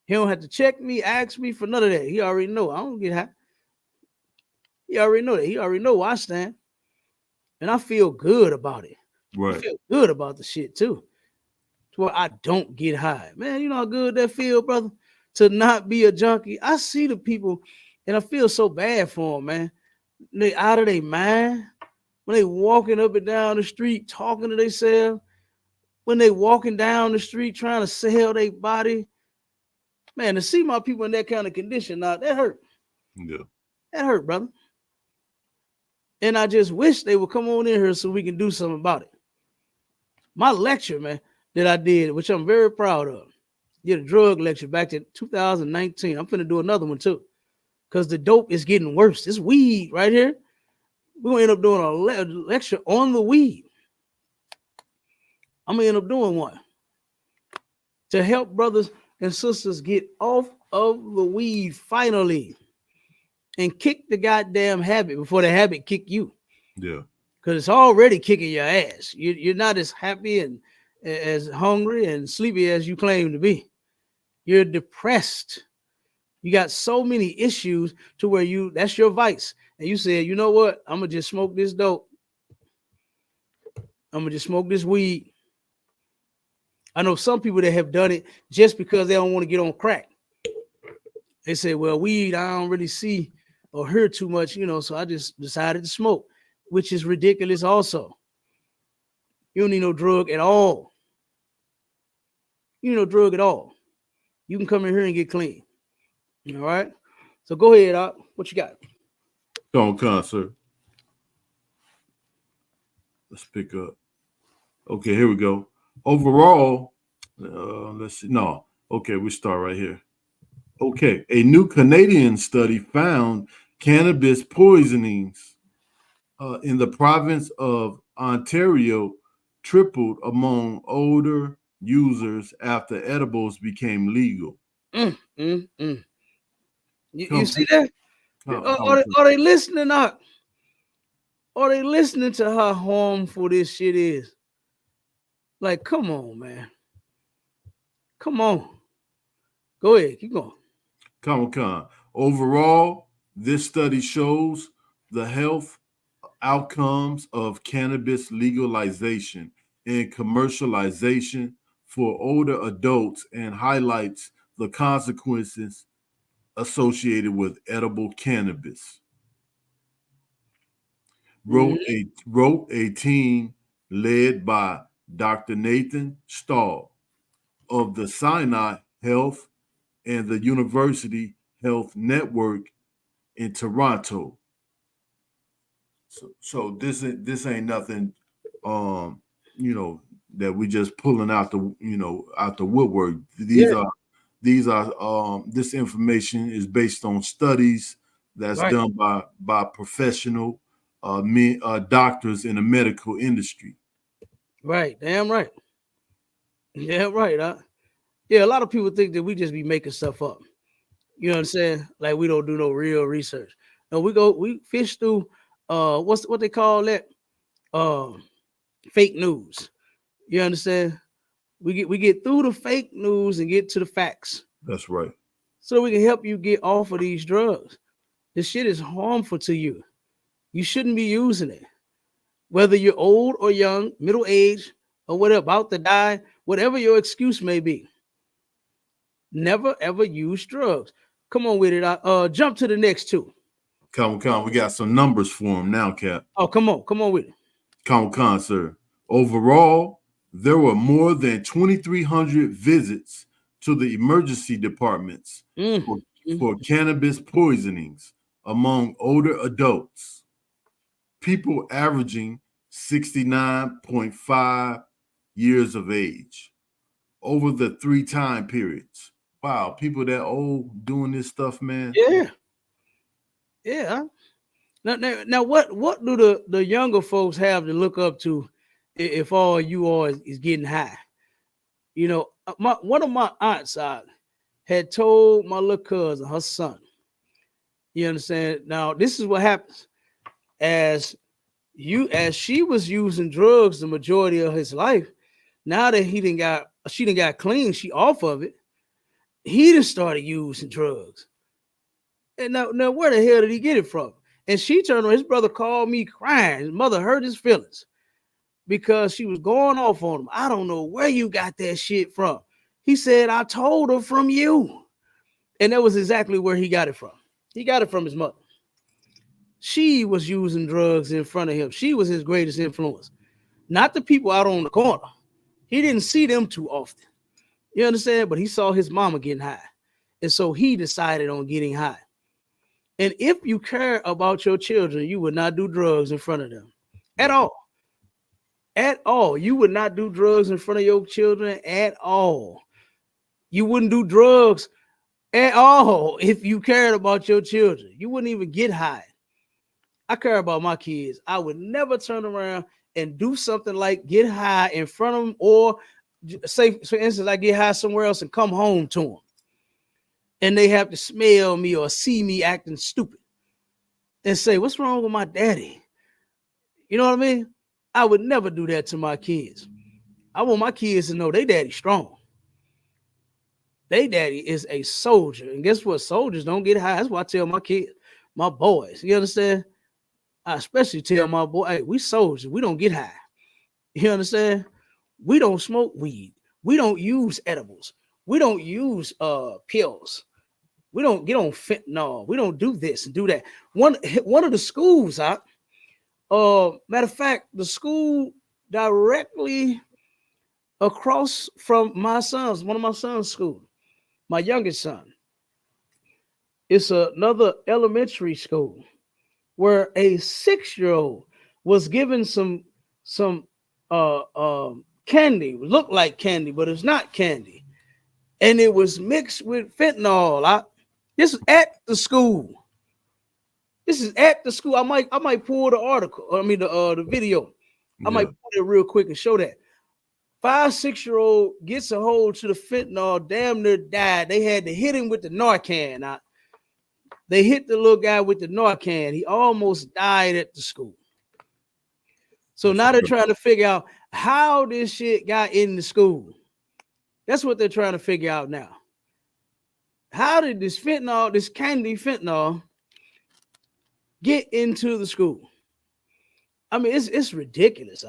He don't have to check me, ask me for none of that. He already know. I don't get high. He already know that. He already know where I stand. And I feel good about it. Right. I feel good about the shit too. To where I don't get high. Man, you know how good that feel, brother? To not be a junkie. I see the people and I feel so bad for them, man. They out of their mind when they walking up and down the street talking to themselves. when they walking down the street trying to sell their body. Man, to see my people in that kind of condition, now that hurt. Yeah. That hurt, brother. And I just wish they would come on in here so we can do something about it. My lecture, man, that I did, which I'm very proud of, did a drug lecture back in 2019. I'm finna do another one too, because the dope is getting worse. This weed right here, we're gonna end up doing a lecture on the weed. I'm gonna end up doing one to help brothers and sisters get off of the weed finally and kick the goddamn habit before the habit kick you. Yeah. Because it's already kicking your ass. You're not as happy and as hungry and sleepy as you claim to be. You're depressed. You got so many issues to where that's your vice. And you said, you know what? I'm going to just smoke this dope. I'm going to just smoke this weed. I know some people that have done it just because they don't want to get on crack. They say, well, weed, I don't really see or hear too much, so I just decided to smoke, which is ridiculous also. You don't need no drug at all. You need no drug at all. You can come in here and get clean. All right? So go ahead, Doc. What you got? Don't concert. Let's pick up. Okay, here we go. Overall, let's see. No. Okay, we start right here. Okay, a new Canadian study found cannabis poisonings in the province of Ontario tripled among older users after edibles became legal. You see that? Are they listening up? Are they listening to how harmful this shit is? Like, come on, man. Come on. Go ahead. Keep going. Come on. Overall, this study shows the health outcomes of cannabis legalization and commercialization for older adults and highlights the consequences associated with edible cannabis. Wrote a team led by Dr. Nathan Stahl of the Sinai Health and the University Health Network in Toronto. So this ain't nothing, that we just pulling out the woodwork. These are this information is based on studies that's done by professional doctors in the medical industry. Right, damn right. Yeah, right. Yeah, a lot of people think that we just be making stuff up. You know what I'm saying? Like we don't do no real research. No, we fish through what they call that? Fake news. You understand? We get through the fake news and get to the facts. That's right. So we can help you get off of these drugs. This shit is harmful to you. You shouldn't be using it. Whether you're old or young, middle age, or whatever, about to die, whatever your excuse may be. Never ever use drugs. Come on with it. Jump to the next two. Come on. We got some numbers for him now, Cap. Oh, come on with it. Come on, sir. Overall, there were more than 2,300 visits to the emergency departments for cannabis poisonings among older adults. People averaging 69.5 years of age over the 3 time periods. Wow, people that old doing this stuff, man. Yeah. Now what do the younger folks have to look up to if all you are is getting high? One of my aunts had told my little cousin, her son. You understand? Now, this is what happens. As she was using drugs the majority of his life, now that she done got clean, she off of it, he just started using drugs. And now where the hell did he get it from? And she turned on, his brother called me crying. His mother hurt his feelings because she was going off on him. I don't know where you got that shit from. He said, I told her from you. And that was exactly where he got it from. He got it from his mother. She was using drugs in front of him. She was his greatest influence. Not the people out on the corner. He didn't see them too often. You understand? But he saw his mama getting high. And so he decided on getting high. And if you care about your children, you would not do drugs in front of them at all. At all. You would not do drugs in front of your children at all. You wouldn't do drugs at all if you cared about your children. You wouldn't even get high. I care about my kids. I would never turn around and do something like get high in front of them, or say, for instance, I get high somewhere else and come home to them and they have to smell me or see me acting stupid and say, what's wrong with my daddy? You know what I mean? I would never do that to my kids. I want my kids to know they daddy strong. They daddy is a soldier. And guess what? Soldiers don't get high. That's why I tell my kids, my boys, you understand? I especially tell my boy, hey, we soldiers. We don't get high. You understand? We don't smoke weed. We don't use edibles. We don't use pills. We don't get on fentanyl. We don't do this and do that. One of the schools, matter of fact, the school directly across from my son's, one of my son's school, my youngest son, it's another elementary school where a 6-year-old was given some candy, looked like candy, but it's not candy, and it was mixed with fentanyl. This is at the school. This is at the school. I might pull the article. I mean the video. I might pull it real quick and show that. 5-6-year-old gets a hold to the fentanyl, damn near died. They had to hit him with the Narcan. They hit the little guy with the Narcan. He almost died at the school. So now they're trying to figure out how this shit got in the school. That's what they're trying to figure out now. How did this fentanyl, this candy fentanyl, get into the school? I mean, it's ridiculous.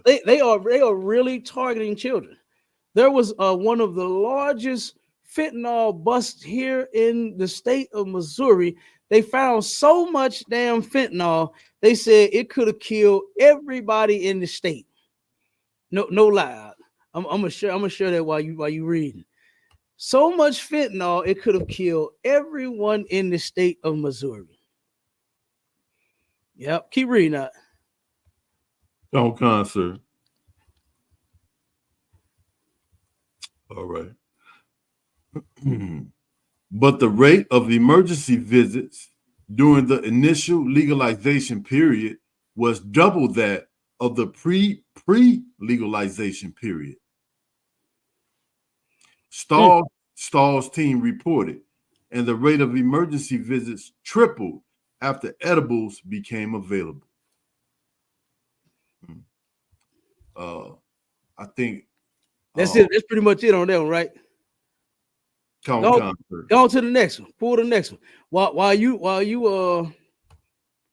They are really targeting children. There was one of the largest fentanyl busts here in the state of Missouri. They found so much damn fentanyl, they said it could have killed everybody in the state. No lie. I'm gonna share that while you reading. So much fentanyl, it could have killed everyone in the state of Missouri. Yep, keep reading that. On concert. All right. But the rate of emergency visits during the initial legalization period was double that of the pre-legalization period. Stahl's team reported, and the rate of emergency visits tripled after edibles became available. I think that's it. That's pretty much it on that one, right? Go on to the next one. Pull the next one. While you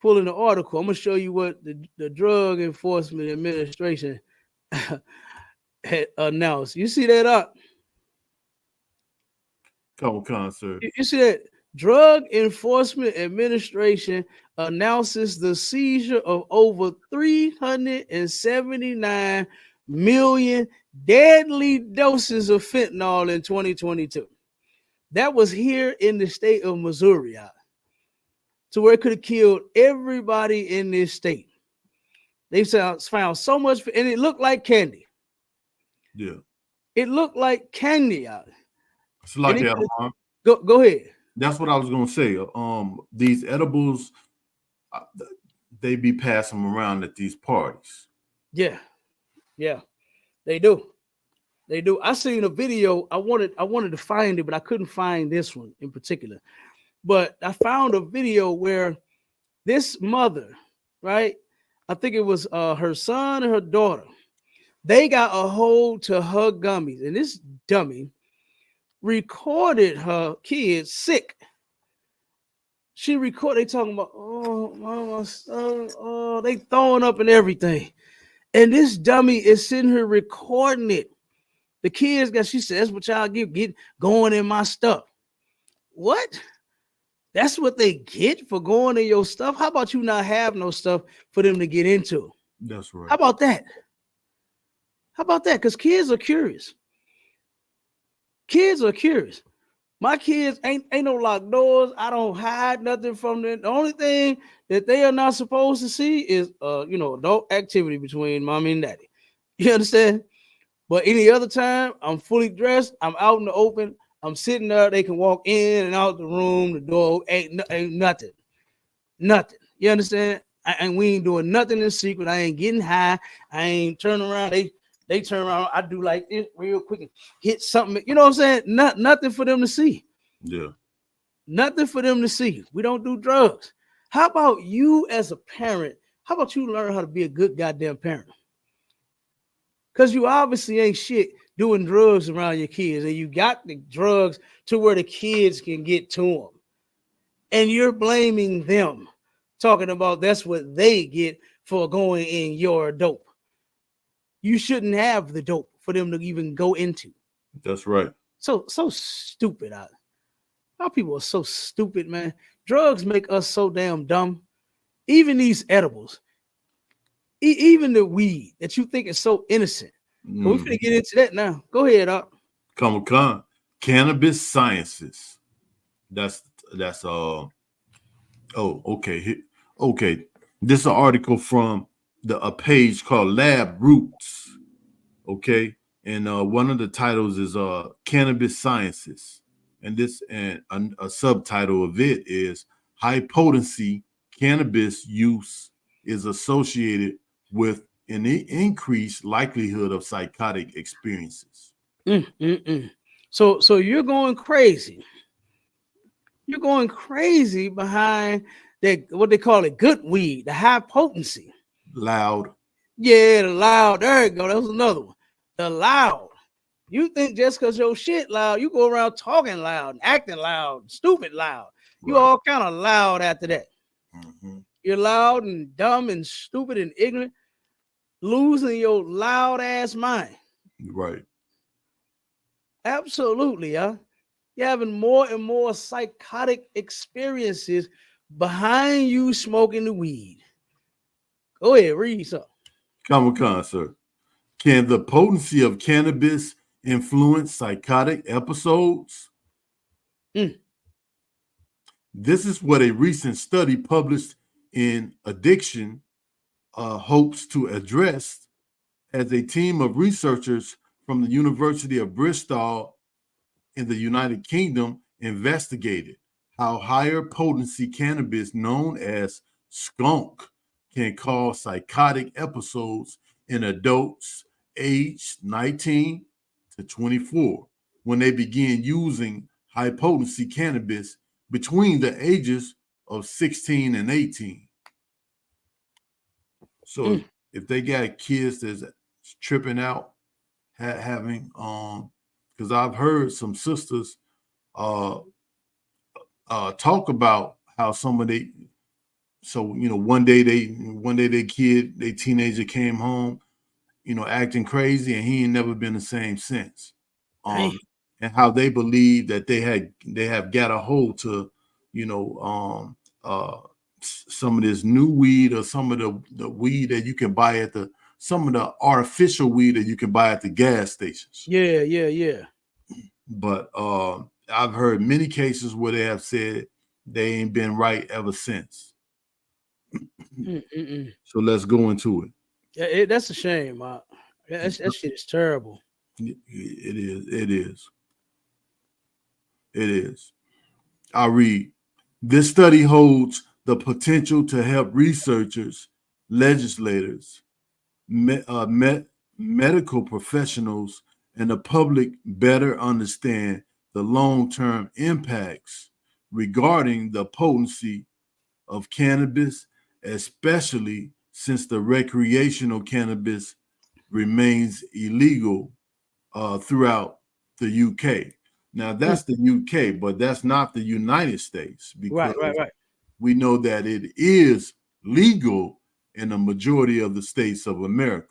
pulling the article, I'm gonna show you what the Drug Enforcement Administration had announced. You see that up? Concert. You see that? Drug Enforcement Administration announces the seizure of over 379 million deadly doses of fentanyl in 2022. That was here in the state of Missouri, to where it could have killed everybody in this state. They found so much, and it looked like candy. Yeah, it looked like candy out. It's like that. Go ahead. That's what I was gonna say. These edibles, they be passing them around at these parties. Yeah, they do. They do. I seen a video. I wanted to find it, but I couldn't find this one in particular. But I found a video where this mother, right? I think it was her son and her daughter. They got a hold to her gummies, and this dummy recorded her kids sick. She recorded, they talking about, oh, mama, son, oh, they throwing up and everything. And this dummy is sitting here recording it. The kids she said, that's what y'all get going in my stuff. What? That's what they get for going in your stuff? How about you not have no stuff for them to get into? That's right. How about that? How about that? Because kids are curious. Kids are curious. My kids ain't no locked doors. I don't hide nothing from them. The only thing that they are not supposed to see is adult activity between mommy and daddy. You understand? But any other time, I'm fully dressed. I'm out in the open. I'm sitting there. They can walk in and out the room. The door ain't nothing. Nothing. You understand? And we ain't doing nothing in secret. I ain't getting high. I ain't turning around. They turn around. I do like this real quick and hit something. You know what I'm saying? Nothing for them to see. Yeah. Nothing for them to see. We don't do drugs. How about you as a parent? How about you learn how to be a good goddamn parent? Because you obviously ain't shit doing drugs around your kids, and you got the drugs to where the kids can get to them. And you're blaming them, talking about that's what they get for going in your dope. You shouldn't have the dope for them to even go into. That's right. So stupid. Our people are so stupid, man. Drugs make us so damn dumb. Even these edibles, even the weed that you think is so innocent. But we're gonna get into that now. Go ahead, up. Come on. Cannabis sciences. That's okay. Okay. This is an article from a page called Lab Roots. Okay. And one of the titles is Cannabis Sciences. And a subtitle of it is High Potency Cannabis Use is Associated with an increased likelihood of psychotic experiences. So you're going crazy. You're going crazy behind that, what they call it, good weed, the high potency. Loud. Yeah, the loud. There you go. That was another one. The loud. You think just because your shit loud, you go around talking loud, acting loud, stupid loud. You all kind of loud after that. Mm-hmm. You're loud and dumb and stupid and ignorant, losing your loud ass mind. Right. Absolutely, yeah. You're having more and more psychotic experiences behind you smoking the weed. Go ahead, read something. Come on, sir. Can the potency of cannabis influence psychotic episodes? This is what a recent study published in Addiction hopes to address, as a team of researchers from the University of Bristol in the United Kingdom investigated how higher potency cannabis, known as skunk, can cause psychotic episodes in adults aged 19 to 24 when they begin using high potency cannabis between the ages of 16 and 18. So if they got kids that's tripping out, having because I've heard some sisters talk about how somebody, one day their teenager came home, acting crazy, and he ain't never been the same since. And how they believe that they have got a hold to, some of this new weed, or some of the weed that you can buy some of the artificial weed that you can buy at the gas stations. Yeah. But I've heard many cases where they have said they ain't been right ever since. So let's go into it. Yeah, that's a shame. That shit is terrible. It is. I read, this study holds the potential to help researchers, legislators, medical professionals, and the public better understand the long-term impacts regarding the potency of cannabis, especially since the recreational cannabis remains illegal throughout the UK. Now, that's the UK, but that's not the United States, because right. We know that it is legal in the majority of the states of America.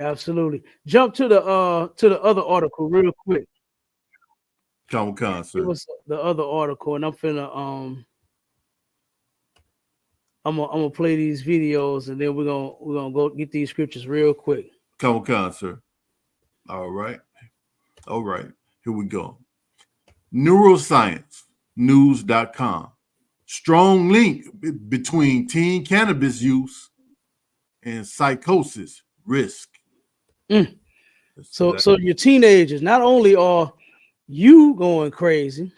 Absolutely. Jump to the other article real quick. Come on, sir. Give us the other article, and I'm finna I'm gonna play these videos, and then we're gonna go get these scriptures real quick. Come on, sir. All right. Here we go. Neurosciencenews.com. Strong link between teen cannabis use and psychosis risk. So your teenagers, not only are you going crazy,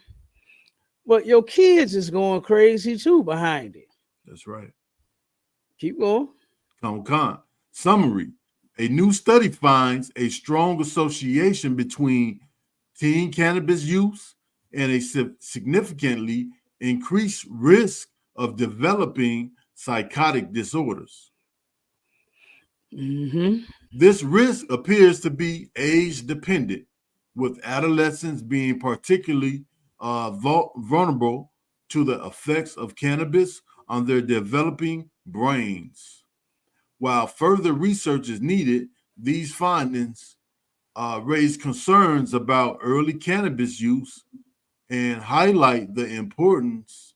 but your kids is going crazy too behind it. That's right. Keep going. Con. Summary. A new study finds a strong association between teen cannabis use and a significantly increased risk of developing psychotic disorders. This risk appears to be age dependent, with adolescents being particularly vulnerable to the effects of cannabis on their developing brains. While further research is needed, these findings raise concerns about early cannabis use and highlight the importance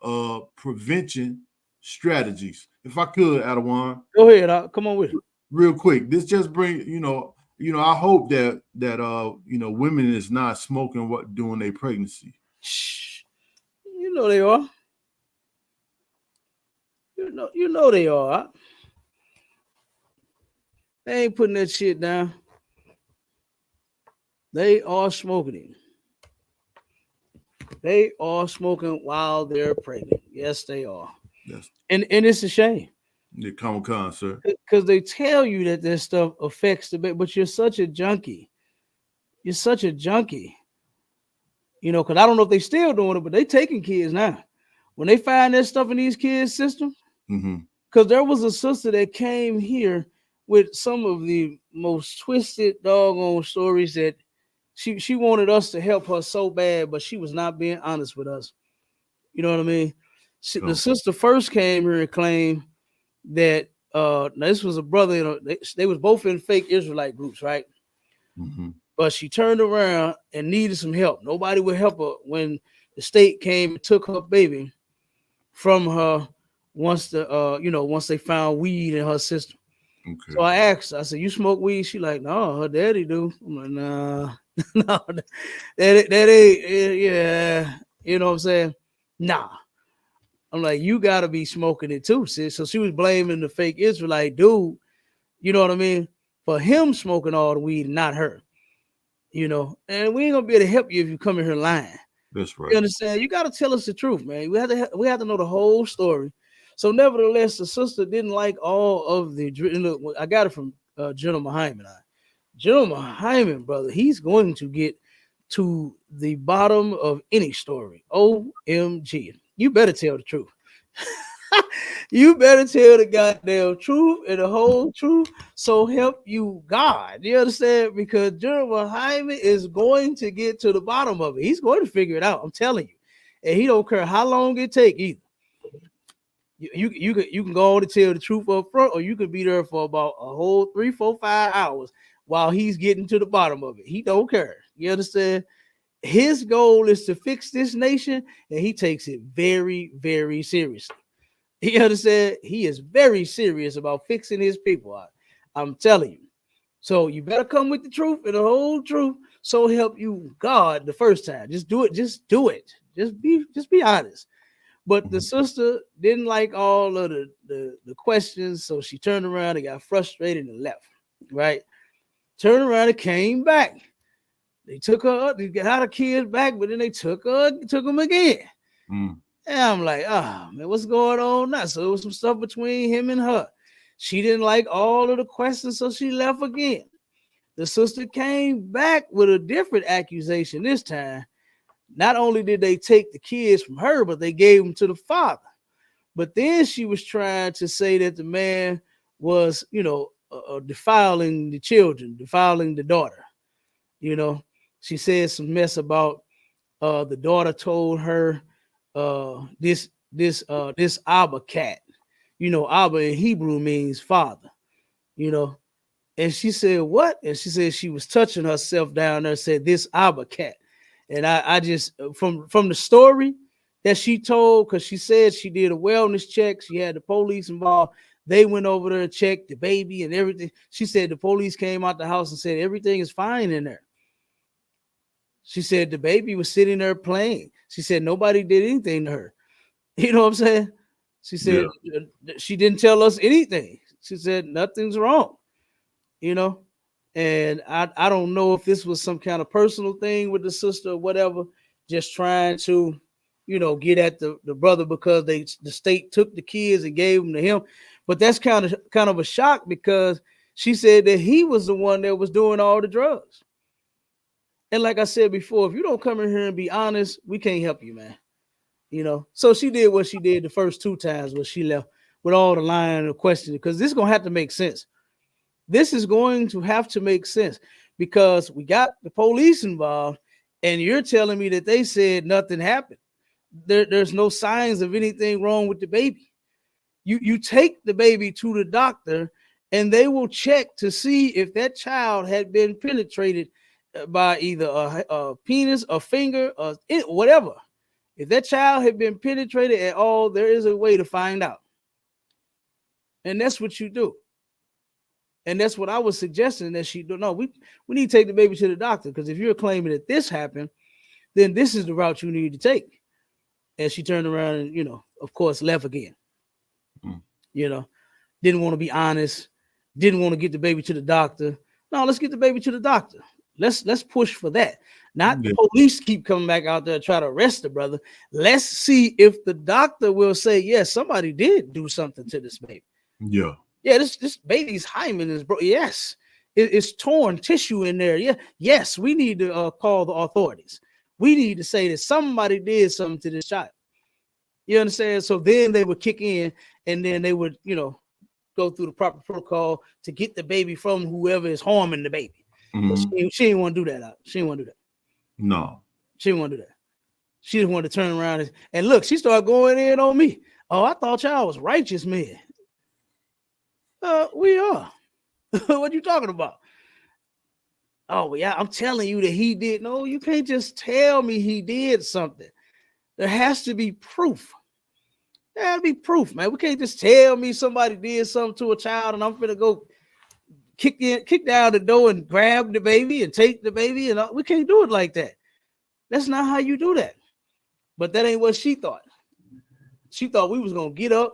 of prevention strategies. If I could, Adawan, go ahead. Come on with it. Real quick. This just bring I hope that women is not smoking during their pregnancy. You know they are. You know they are. They ain't putting that shit down. They are smoking it. They are smoking while they're pregnant. Yes, they are. Yes. And it's a shame. Yeah, come on, sir. Because they tell you that this stuff affects the baby, but you're such a junkie. You're such a junkie. Because I don't know if they still doing it, but they taking kids now. When they find that stuff in these kids' system, because there was a sister that came here with some of the most twisted doggone stories that she wanted us to help her so bad, but she was not being honest with us. You know what I mean? The sister first came here and claimed that now this was a brother, they was both in fake Israelite groups, right? But she turned around and needed some help. Nobody would help her when the state came and took her baby from her once they found weed in her system. Okay. So I asked her, I said, "You smoke weed?" She like, "No, her daddy do." I'm like, "Nah, no, that ain't, yeah." You know what I'm saying? Nah. I'm like, "You gotta be smoking it too, sis." So she was blaming the fake Israelite dude, you know what I mean, for him smoking all the weed and not her. And we ain't gonna be able to help you if you come in here lying. That's right. You understand? You gotta tell us the truth, man. We have to know the whole story. So nevertheless, the sister didn't like all of the. I got it from General Hyman. General Hyman, brother, he's going to get to the bottom of any story. OMG. You better tell the truth. You better tell the goddamn truth and the whole truth. So help you God. You understand? Because General Hyman is going to get to the bottom of it. He's going to figure it out. I'm telling you. And he don't care how long it take either. You can go on to tell the truth up front, or you could be there for about a whole 3, 4, 5 hours while he's getting to the bottom of it. He don't care. You understand? His goal is to fix this nation, and he takes it very, very seriously. You understand? He is very serious about fixing his people. I'm telling you. So you better come with the truth and the whole truth. So help you God the first time. Just do it. Just do it. Just be honest. But the sister didn't like all of the questions, so she turned around and got frustrated and left. Right? Turned around and came back. They took her up. They got her kids back, but then they took them again. And I'm like, man, what's going on now? So it was some stuff between him and her. She didn't like all of the questions, so she left again. The sister came back with a different accusation this time. Not only did they take the kids from her, but they gave them to the father. But then she was trying to say that the man was, defiling the children, defiling the daughter. She said some mess about the daughter told her this Abba cat. Abba in Hebrew means father. And she said, what? And she said she was touching herself down there, said this Abba cat. And I just from the story, that she told, because she said she did a wellness check. She had the police involved. They went over there and checked the baby and everything. She said the police came out the house and said everything is fine in there. She said the baby was sitting there playing. She said nobody did anything to her. You know what I'm saying? She said she didn't tell us anything. She said nothing's wrong, you know? And I don't know if this was some kind of personal thing with the sister or whatever, just trying to, you know, get at the brother because the state took the kids and gave them to him. But that's kind of a shock because she said that he was the one that was doing all the drugs. And like I said before, if you don't come in here and be honest, we can't help you, man. You know, so she did what she did the first 2 times when she left with all the line of questioning, because this is going to have to make sense. This is going to have to make sense because we got the police involved and you're telling me that they said nothing happened. There's no signs of anything wrong with the baby. You take the baby to the doctor and they will check to see if that child had been penetrated by either a penis, a finger, or whatever. If that child had been penetrated at all, there is a way to find out. And that's what you do. And that's what I was suggesting that she do. No, we need to take the baby to the doctor, because if you're claiming that this happened, then this is the route you need to take. And she turned around and, you know, of course, left again. You know, didn't want to be honest, didn't want to get the baby to the doctor. No, let's get the baby to the doctor. Let's push for that. Not the police keep coming back out there to try to arrest the brother. Let's see if the doctor will say, yes, somebody did do something to this baby. Yeah. Yeah, this baby's hymen is broken. Yes, it's torn tissue in there. Yeah, yes, we need to call the authorities. We need to say that somebody did something to this child. You understand? So then they would kick in, and then they would, you know, go through the proper protocol to get the baby from whoever is harming the baby. Mm-hmm. She didn't want to do that. She didn't want to do that. No. She didn't want to do that. She just wanted to turn around and look, she started going in on me. Oh, I thought y'all was righteous men. We are. What you talking about? Oh, yeah, I'm telling you that he did. No, you can't just tell me he did something. There has to be proof. There has to be proof, man. We can't just tell me somebody did something to a child and I'm finna go kick down the door and grab the baby and take the baby. And we can't do it like that. That's not how you do that. But that ain't what she thought. She thought we was going to get up,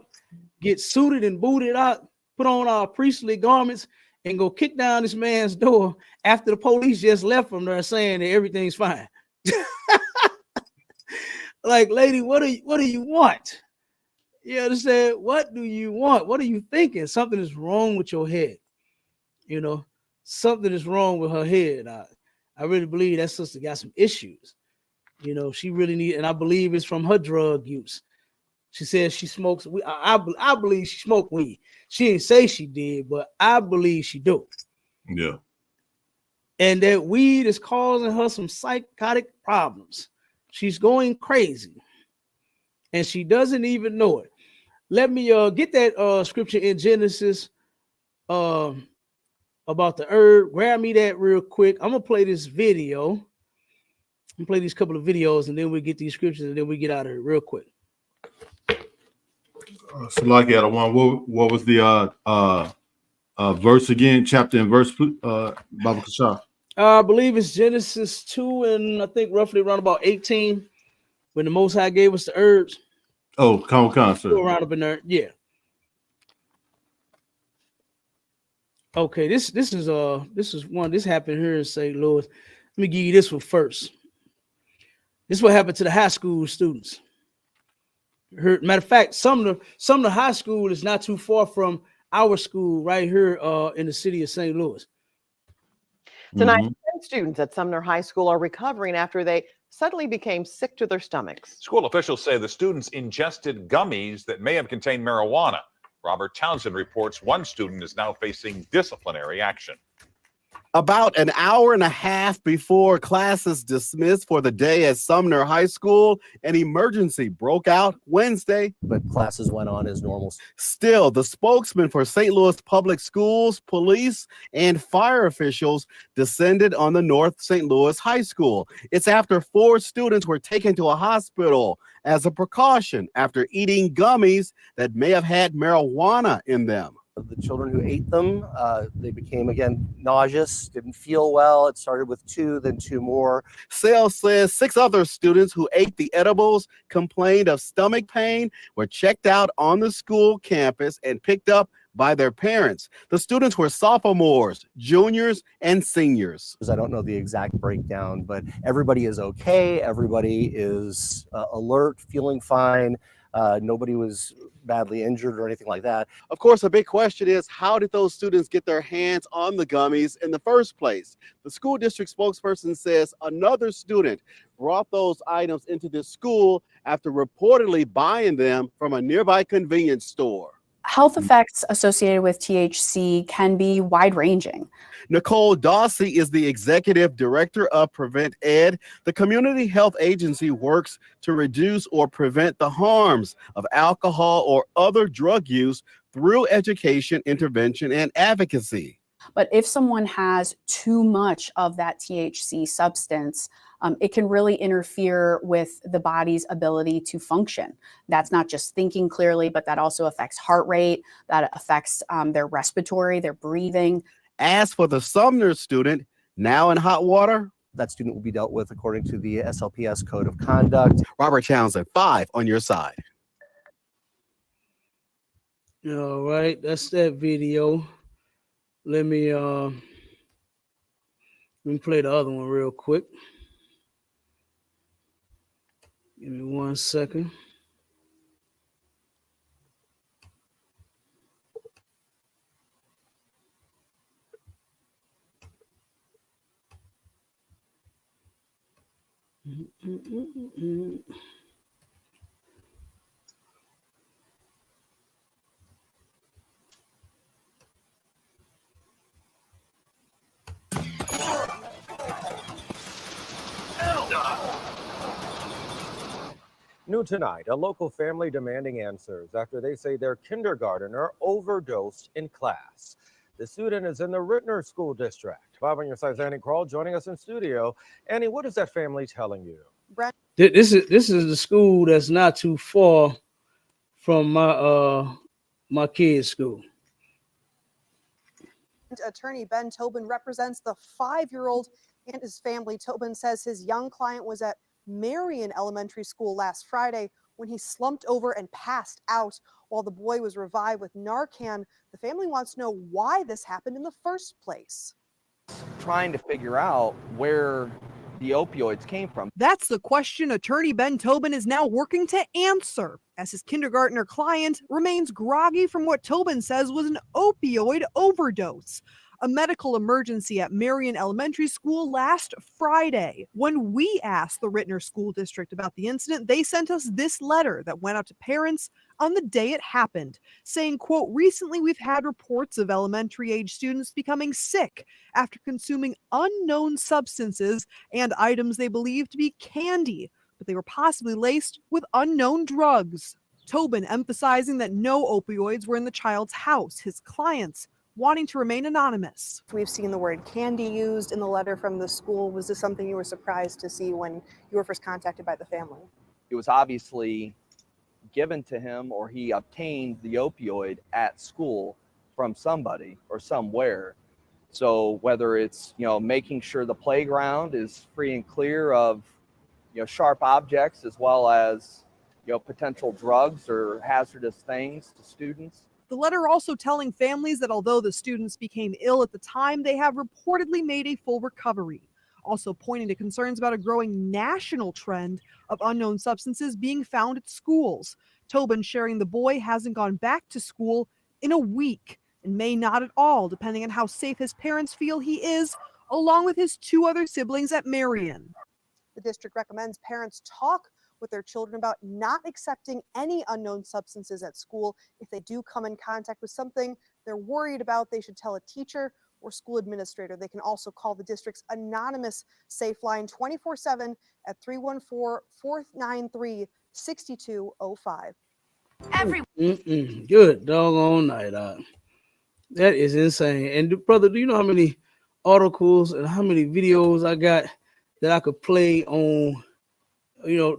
get suited and booted out, put on our priestly garments, and go kick down this man's door after the police just left from there saying that everything's fine. Like, lady, what do you want? You understand? What do you want? What are you thinking? Something is wrong with your head. You know, something is wrong with her head. I really believe that sister got some issues. You know, she really need, and I believe it's from her drug use. She says she smokes. I believe she smoked weed. She didn't say she did, but I believe she do. Yeah. And that weed is causing her some psychotic problems. She's going crazy, and she doesn't even know it. Let me get that scripture in Genesis about the herb. Grab me that real quick. I'm gonna play this video. I'm gonna play these couple of videos, and then we get these scriptures, and then we get out of here real quick. So like that one, what was the verse again, chapter and verse, Baba Kashaf? I believe it's Genesis 2 and I think roughly around about 18 when the Most High gave us the herbs. Oh, come on, sir. Around up in there, yeah. Okay, this is one. This happened here in St. Louis. Let me give you this one first. This is what happened to the high school students. Matter of fact, some of the high school is not too far from our school right here in the city of St. Louis. Tonight, 10 students at Sumner High School are recovering after they suddenly became sick to their stomachs. School officials say the students ingested gummies that may have contained marijuana. Robert Townsend reports one student is now facing disciplinary action. About an hour and a half before classes dismissed for the day at Sumner High School, an emergency broke out Wednesday. But classes went on as normal. Still, the spokesman for St. Louis Public Schools, police, and fire officials descended on the North St. Louis High School. It's after 4 students were taken to a hospital as a precaution after eating gummies that may have had marijuana in them. The children who ate them, they became, again, nauseous, didn't feel well. It started with 2, then 2 more. Sales says 6 other students who ate the edibles complained of stomach pain, were checked out on the school campus and picked up by their parents. The students were sophomores, juniors, and seniors. I don't know the exact breakdown, but everybody is okay. Everybody is alert, feeling fine. Nobody was badly injured or anything like that. Of course, a big question is, how did those students get their hands on the gummies in the first place? The school district spokesperson says another student brought those items into the school after reportedly buying them from a nearby convenience store. Health effects associated with THC can be wide-ranging. Nicole Dawsey is the executive director of Prevent Ed. The community health agency works to reduce or prevent the harms of alcohol or other drug use through education, intervention, and advocacy. But if someone has too much of that THC substance, it can really interfere with the body's ability to function. That's not just thinking clearly, but that also affects heart rate, that affects their respiratory, their breathing. As for the Sumner student, now in hot water, that student will be dealt with according to the SLPS Code of Conduct. Robert Townsend, 5 on your side. All right, that's that video. Let me play the other one real quick. Give me 1 second. New tonight, a local family demanding answers after they say their kindergartner overdosed in class. The student is in the Rittner School District. 5 on your side's Annie Kroll joining us in studio. Annie, what is that family telling you? This is the school that's not too far from my kids' school. Attorney Ben Tobin represents the 5-year-old and his family. Tobin says his young client was at Marion Elementary School last Friday when he slumped over and passed out while the boy was revived with Narcan. The family wants to know why this happened in the first place. Trying to figure out where the opioids came from. That's the question attorney Ben Tobin is now working to answer, as his kindergartner client remains groggy from what Tobin says was an opioid overdose. A medical emergency at Marion Elementary School last Friday. When we asked the Rittner School District about the incident, they sent us this letter that went out to parents on the day it happened, saying, quote, recently we've had reports of elementary age students becoming sick after consuming unknown substances and items they believe to be candy, but they were possibly laced with unknown drugs. Tobin emphasizing that no opioids were in the child's house. His clients wanting to remain anonymous. We've seen the word candy used in the letter from the school. Was this something you were surprised to see when you were first contacted by the family? It was obviously given to him, or he obtained the opioid at school from somebody or somewhere. So whether it's, making sure the playground is free and clear of, sharp objects, as well as, potential drugs or hazardous things to students. The letter also telling families that although the students became ill at the time, they have reportedly made a full recovery. Also pointing to concerns about a growing national trend of unknown substances being found at schools. Tobin sharing the boy hasn't gone back to school in a week and may not at all, depending on how safe his parents feel he is, along with his 2 other siblings at Marion. The district recommends parents talk with their children about not accepting any unknown substances at school. If they do come in contact with something they're worried about, they should tell a teacher or school administrator. They can also call the district's anonymous safe line 24/7 at 314-493-6205. Good doggone night. That is insane. And brother, do you know how many articles and how many videos I got that I could play on,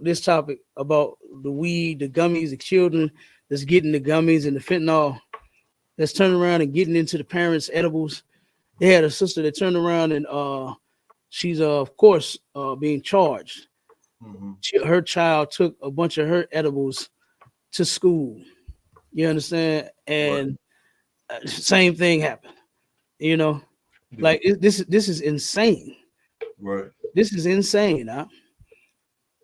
this topic about the weed, the gummies, the children that's getting the gummies and the fentanyl that's turning around and getting into the parents' edibles. They had a sister that turned around and she's of course being charged. Her child took a bunch of her edibles to school. You understand? And same thing happened. Like this is insane. Right. This is insane. Huh?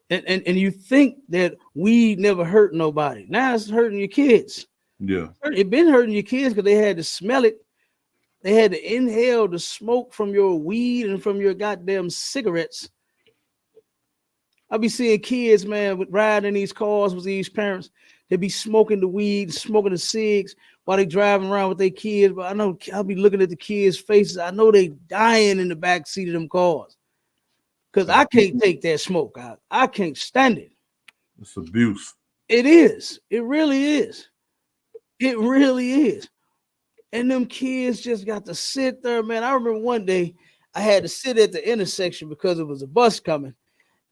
And you think that weed never hurt nobody. Now it's hurting your kids. Yeah. It been hurting your kids because they had to smell it. They had to inhale the smoke from your weed and from your goddamn cigarettes. I be seeing kids, man, riding in these cars with these parents. They be smoking the weed, smoking the cigs while they driving around with their kids. But I know I'll be looking at the kids' faces. I know they dying in the back seat of them cars. Because I can't take that smoke out. I can't stand it. It's abuse. It is. It really is. It really is. And them kids just got to sit there, man. I remember one day I had to sit at the intersection because it was a bus coming.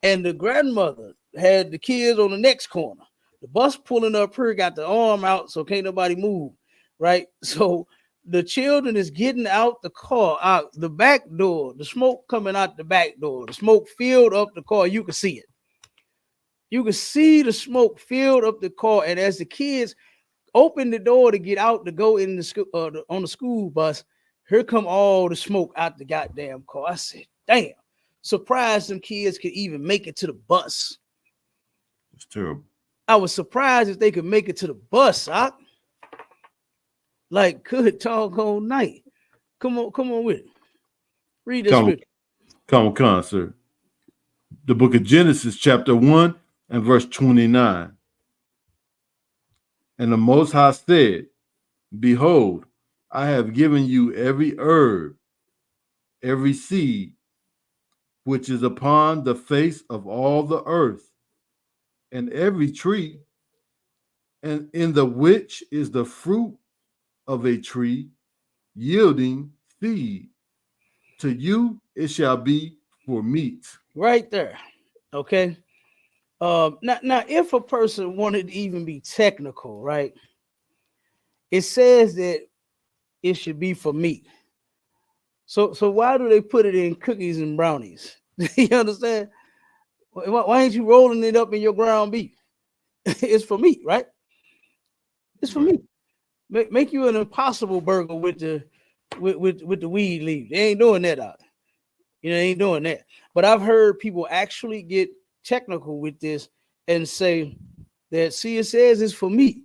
And the grandmother had the kids on the next corner. The bus pulling up here, got the arm out, so can't nobody move, right? So the children is getting out the car, out the back door, the smoke coming out the back door. The smoke filled up the car. You can see it. You can see the smoke filled up the car. And as the kids open the door to get out to go in the school on the school bus, here come all the smoke out the goddamn car. I said, damn. Surprised them kids could even make it to the bus. It's terrible. I was surprised if they could make it to the bus. Like, good talk all night. Come on with it. Read this scripture. Come on, sir. The book of Genesis, chapter 1 and verse 29. And the Most High said, behold, I have given you every herb, every seed, which is upon the face of all the earth, and every tree, and in the which is the fruit of a tree yielding seed. To you it shall be for meat. Right there. Okay. Now, if a person wanted to even be technical, right? It says that it should be for meat. So why do they put it in cookies and brownies? You understand? Why ain't you rolling it up in your ground beef? It's for meat, right? It's for meat. Make you an Impossible burger with the weed leaf. They ain't doing that out. They ain't doing that. But I've heard people actually get technical with this and say that, see, it says it's for meat.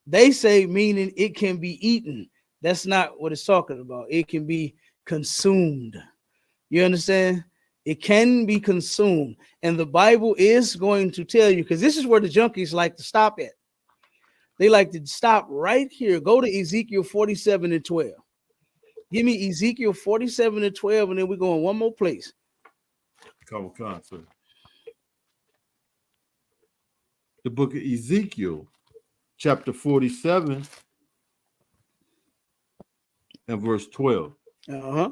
They say meaning it can be eaten. That's not what it's talking about. It can be consumed. You understand? It can be consumed. And the Bible is going to tell you, because this is where the junkies like to stop at. They like to stop right here. Go to Ezekiel 47 and 12. Give me Ezekiel 47 and 12, and then we're going one more place. Come on, sir. The book of Ezekiel, chapter 47 and verse 12. Uh-huh.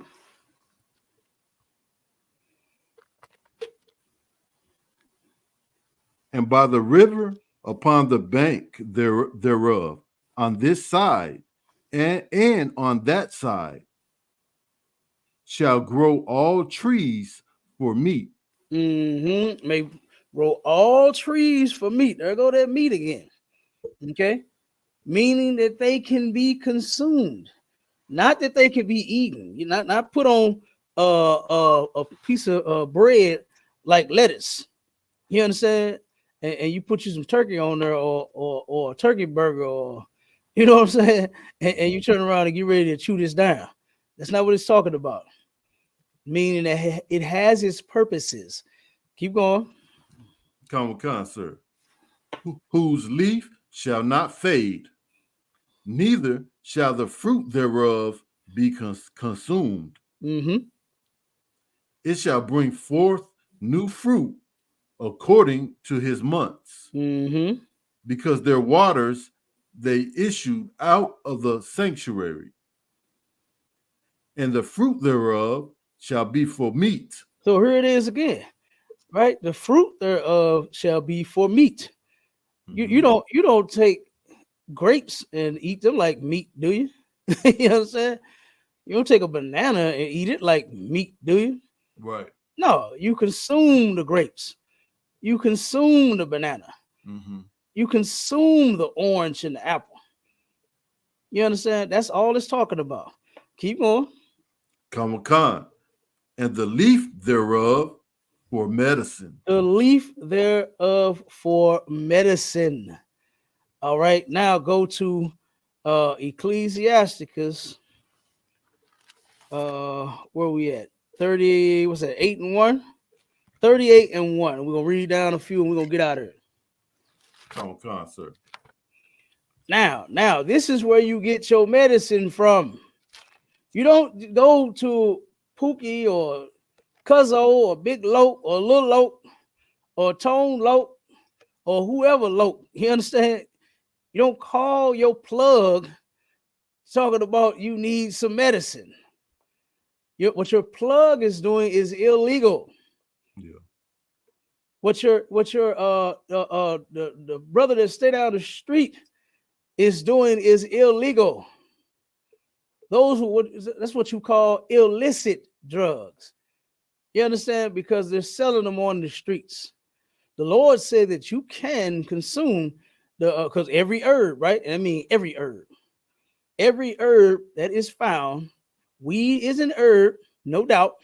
And by the river upon the bank thereof, on this side and on that side, shall grow all trees for meat. May grow all trees for meat. There go that meat again. Okay. Meaning that they can be consumed, not that they can be eaten. You not put on a piece of bread like lettuce. You understand? And you put you some turkey on there, or a turkey burger, or you know what I'm saying? And you turn around and get ready to chew this down. That's not what it's talking about. Meaning that it has its purposes. Keep going. Come on, sir. Whose leaf shall not fade, neither shall the fruit thereof be consumed. Mm-hmm. It shall bring forth new fruit according to his months, Mm-hmm. because their waters they issued out of the sanctuary, and the fruit thereof shall be for meat. So here it is again, right? The fruit thereof shall be for meat. You don't take grapes and eat them like meat, do you? You know what I'm saying? You don't take a banana and eat it like meat, do you? Right. No, you consume the grapes. You consume the banana. Mm-hmm. You consume the orange and the apple. You understand? That's all it's talking about. Keep going. Kamakan, and the leaf thereof for medicine. The leaf thereof for medicine. All right, now go to Ecclesiasticus. Where we at? 30, what's that? 8 and 1? 38 and 1. We're gonna read down a few and we're gonna get out of it. Kamakan, sir. Now, this is where you get your medicine from. You don't go to Pookie or Cuzzo or Big Lope or Little Lope or Tone Lope or whoever Lope. You understand? You don't call your plug talking about you need some medicine. What your plug is doing is illegal. Yeah. What your the brother that stay down the street is doing is illegal. That's what you call illicit drugs. You understand? Because they're selling them on the streets. The Lord said that you can consume because every herb, right? I mean every herb that is found, weed is an herb, no doubt,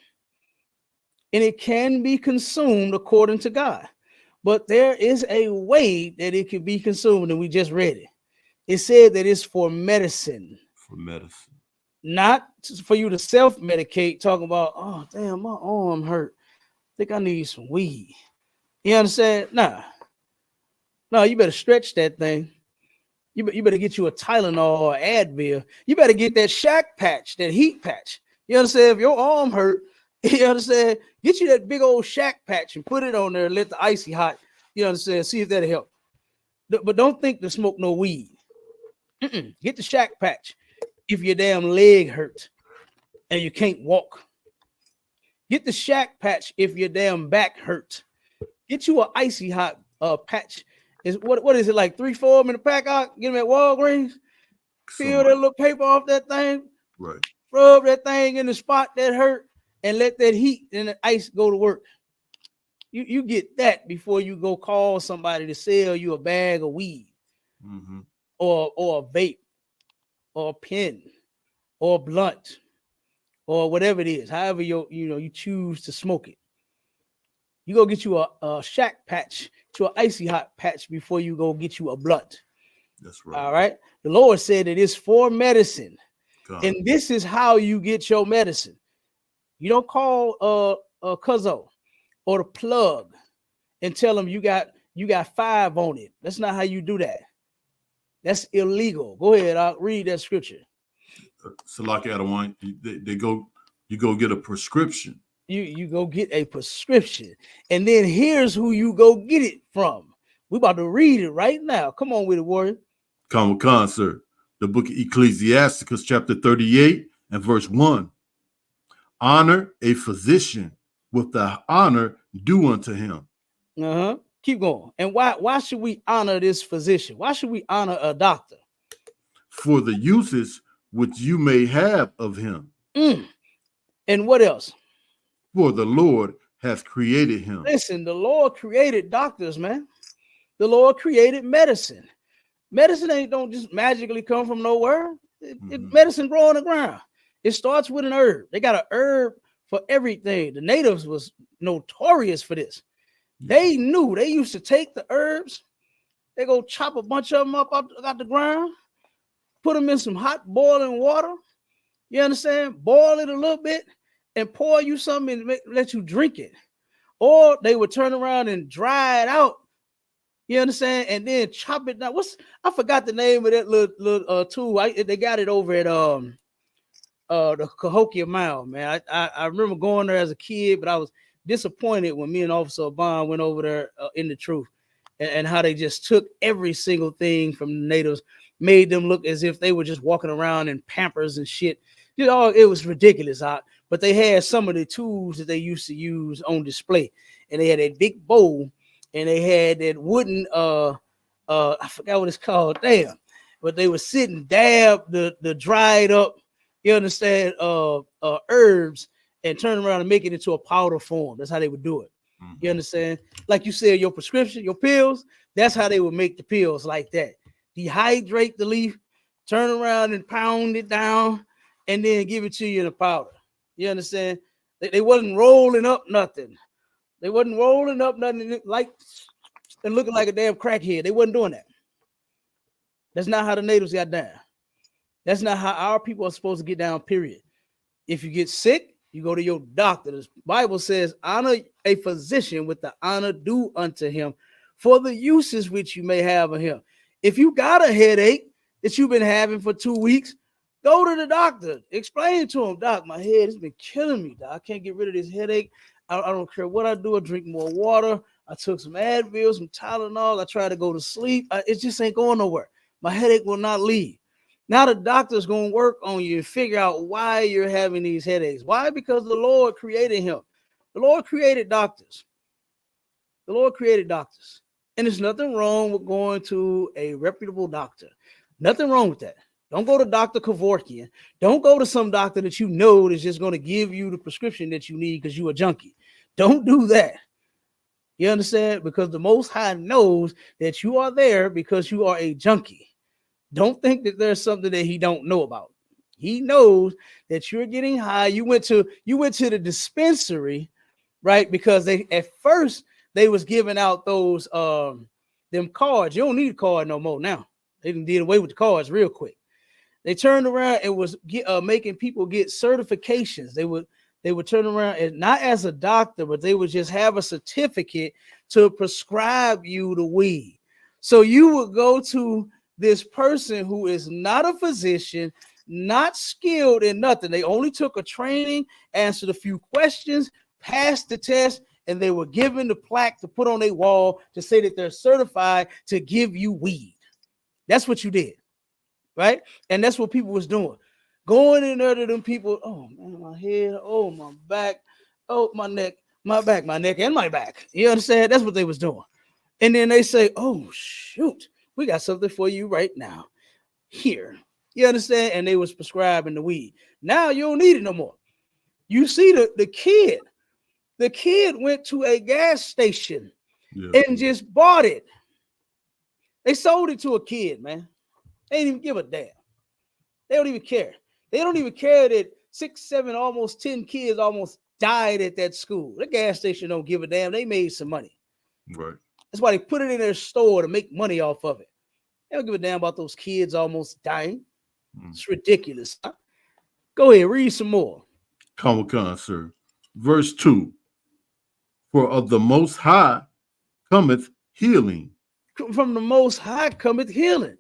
and it can be consumed according to God. But there is a way that it can be consumed, and we just read it. It said that it's for medicine. For medicine. Not for you to self-medicate, talking about, oh, damn, my arm hurt. I think I need some weed. You understand? Nah, you better stretch that thing. You better get you a Tylenol or Advil. You better get that shack patch, that heat patch. You understand? If your arm hurt, you understand? Get you that big old shack patch and put it on there and let the icy hot, you understand? See if that'll help. But don't think to smoke no weed. Get the shack patch if your damn leg hurt and you can't walk. Get the shack patch if your damn back hurt. Get you an icy hot patch. Is what is it, like 3, 4 of them in the pack out? Get them at Walgreens. Peel that little paper off that thing. Right. Rub that thing in the spot that hurt and let that heat and the ice go to work. You get that before you go call somebody to sell you a bag of weed, or a vape, or a pen, or a blunt, or whatever it is. However you choose to smoke it. You go get you a shack patch, to an icy hot patch before you go get you a blunt. That's right. All right. The Lord said it is for medicine. God. And this is how you get your medicine. You don't call a Cuzzo or the plug and tell them you got 5 on it. That's not how you do that. That's illegal. Go ahead. I'll read that scripture. Salaki Adawan, you go get a prescription. You go get a prescription, and then here's who you go get it from. We're about to read it right now. Come on with it, warrior. Khan, sir. The book of Ecclesiasticus, chapter 38 and verse 1. Honor a physician with the honor due unto him. Keep going. And why should we honor this physician? Why should we honor a doctor? For the uses which you may have of him. And what else? For the Lord has created him. Listen, the Lord created doctors, man. The Lord created medicine. Medicine don't just magically come from nowhere. Medicine grow on the ground. It starts with an herb. They got an herb for everything. The natives was notorious for this. They knew. They used to take the herbs. They go chop a bunch of them up out the ground, put them in some hot boiling water. You understand? Boil it a little bit and pour you something and let you drink it. Or they would turn around and dry it out. You understand? And then chop it down. I forgot the name of that little tool. They got it over at the Cahokia Mile, man. I remember going there as a kid, but I was disappointed when me and Officer Bond went over there in the truth, and how they just took every single thing from the natives, made them look as if they were just walking around in Pampers and shit. You know, it was ridiculous. But they had some of the tools that they used to use on display, and they had a big bowl, and they had that wooden I forgot what it's called, damn. But they were sitting, dab the dried up, you understand, herbs, and turn around and make it into a powder form. That's how they would do it. You understand? Like you said, your prescription, your pills, that's how they would make the pills like that. Dehydrate the leaf, turn around and pound it down, and then give it to you in a powder. You understand? They wasn't rolling up nothing. They wasn't rolling up nothing like and looking like a damn crackhead. They wasn't doing that. That's not how the natives got down. That's not how our people are supposed to get down, period. If you get sick, you go to your doctor. The Bible says, honor a physician with the honor due unto him for the uses which you may have of him. If you got a headache that you've been having for 2 weeks, go to the doctor. Explain to him, Doc, my head has been killing me, Doc. I can't get rid of this headache. I don't care what I do. I drink more water. I took some Advil, some Tylenol. I try to go to sleep. It just ain't going nowhere. My headache will not leave. Now the doctor's going to work on you and figure out why you're having these headaches. Why? Because the Lord created him. The Lord created doctors. The Lord created doctors. And there's nothing wrong with going to a reputable doctor. Nothing wrong with that. Don't go to Dr. Kevorkian. Don't go to some doctor that you know is just going to give you the prescription that you need because you're a junkie. Don't do that. You understand? Because the Most High knows that you are there because you are a junkie. Don't think that there's something that he don't know about. He knows that you're getting high. You went to the dispensary, right? Because at first they was giving out those them cards. You don't need a card no more now. They did away with the cards real quick. They turned around and was making people get certifications. They would turn around and not as a doctor, but they would just have a certificate to prescribe you the weed. So you would go to this person who is not a physician, not skilled in nothing. They only took a training, answered a few questions, passed the test, and they were given the plaque to put on their wall to say that they're certified to give you weed. That's what you did, right? And that's what people was doing. Going in there to them people, oh man, my head, oh my back, oh my neck, my back, and my back. You understand? That's what they was doing. And then they say, oh shoot, we got something for you right now. Here. You understand? And they was prescribing the weed. Now you don't need it no more. You see the kid. The kid went to a gas station and just bought it. They sold it to a kid, man. They didn't even give a damn. They don't even care. They don't even care that 6, 7, almost 10 kids almost died at that school. The gas station don't give a damn. They made some money. Right. That's why they put it in their store to make money off of it. They don't give a damn about those kids almost dying. It's ridiculous. Go ahead, read some more. Comic-Con, sir. Verse 2. For of the Most High cometh healing. From the Most High cometh healing.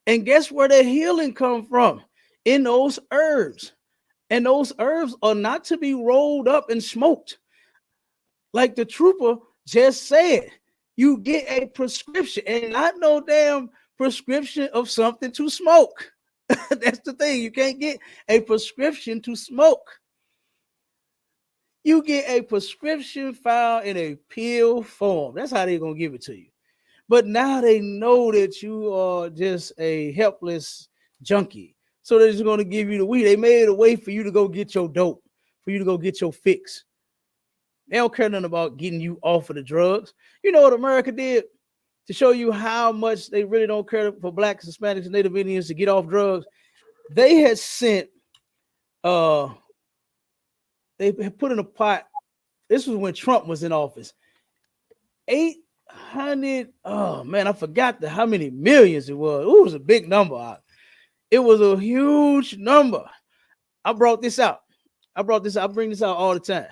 And guess where that healing come from? In those herbs. And those herbs are not to be rolled up and smoked. Like the trooper just said, you get a prescription and not no damn prescription of something to smoke. That's the thing. You can't get a prescription to smoke. You get a prescription found in a pill form. That's how they're going to give it to you. But now they know that you are just a helpless junkie. So they're just going to give you the weed. They made a way for you to go get your dope, for you to go get your fix. They don't care nothing about getting you off of the drugs. You know what America did to show you how much they really don't care for blacks, Hispanics, and Native Indians to get off drugs? They had sent, they had put in a pot. This was when Trump was in office. 800, oh man, I forgot how many millions it was. Ooh, it was a big number. It was a huge number. I brought this out. I bring this out all the time.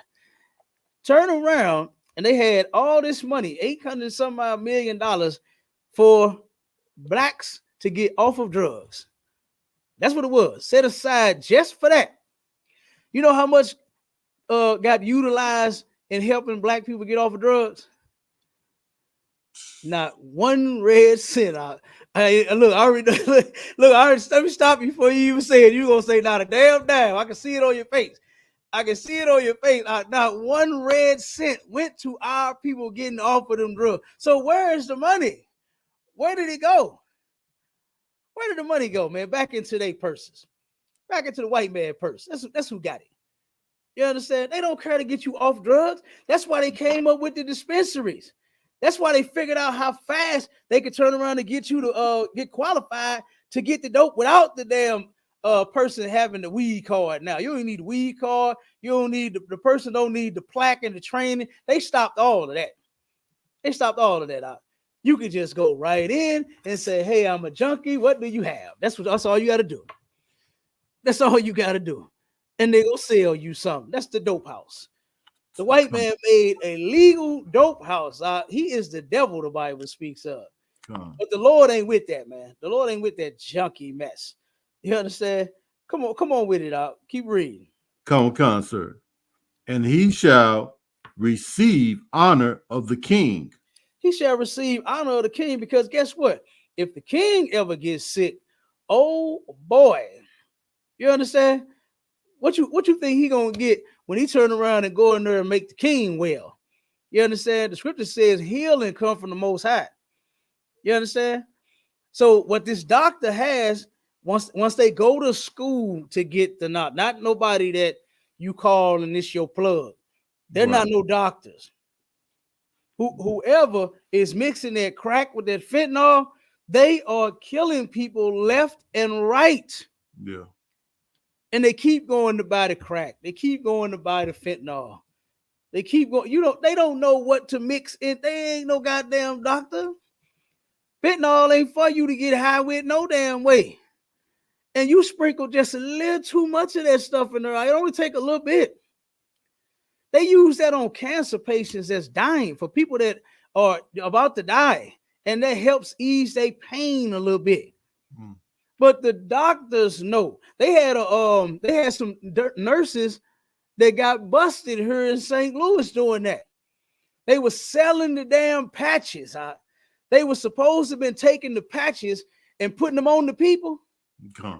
Turn around and they had all this money, $800 some odd million for blacks to get off of drugs. That's what it was. Set aside just for that. You know how much got utilized in helping black people get off of drugs? Not one red cent. Look, I already look. Let me stop you before you even say it. You gonna say not a damn dime? I can see it on your face. I can see it on your face. Not one red cent went to our people getting off of them drugs. So where is the money? Where did it go? Where did the money go, man? Back into their purses. Back into the white man purse. That's who got it. You understand? They don't care to get you off drugs. That's why they came up with the dispensaries. That's why they figured out how fast they could turn around and get you to get qualified to get the dope without the damn person having the weed card. Now you don't need the weed card. You don't need the person don't need the plaque and the training. They stopped all of that. They stopped all of that out. You could just go right in and say, "Hey, I'm a junkie. What do you have?" That's all you got to do. That's all you got to do. And they will sell you something. That's the dope house. The white man made a legal dope house. He is the devil the Bible speaks of. But the Lord ain't with that, man. The Lord ain't with that junky mess. You understand? Come on with it out. Keep reading. Come on, sir. And he shall receive honor of the king. He shall receive honor of the king, because guess what? If the king ever gets sick, oh boy, you understand? What you think he gonna get when he turn around and go in there and make the king well? You understand? The scripture says healing come from the Most High. You understand? So what this doctor has, once they go to school to get the not nobody that you call and this your plug. They're not no doctors. Whoever is mixing that crack with that fentanyl, they are killing people left and right. Yeah. And they keep going to buy the crack. They keep going to buy the fentanyl. They keep going. They don't know what to mix in. They ain't no goddamn doctor. Fentanyl ain't for you to get high with no damn way. And you sprinkle just a little too much of that stuff in there. It only take a little bit. They use that on cancer patients that's dying, for people that are about to die. And that helps ease their pain a little bit. But the doctors know. They had some nurses that got busted here in St. Louis doing that. They were selling the damn patches. They were supposed to have been taking the patches and putting them on the people.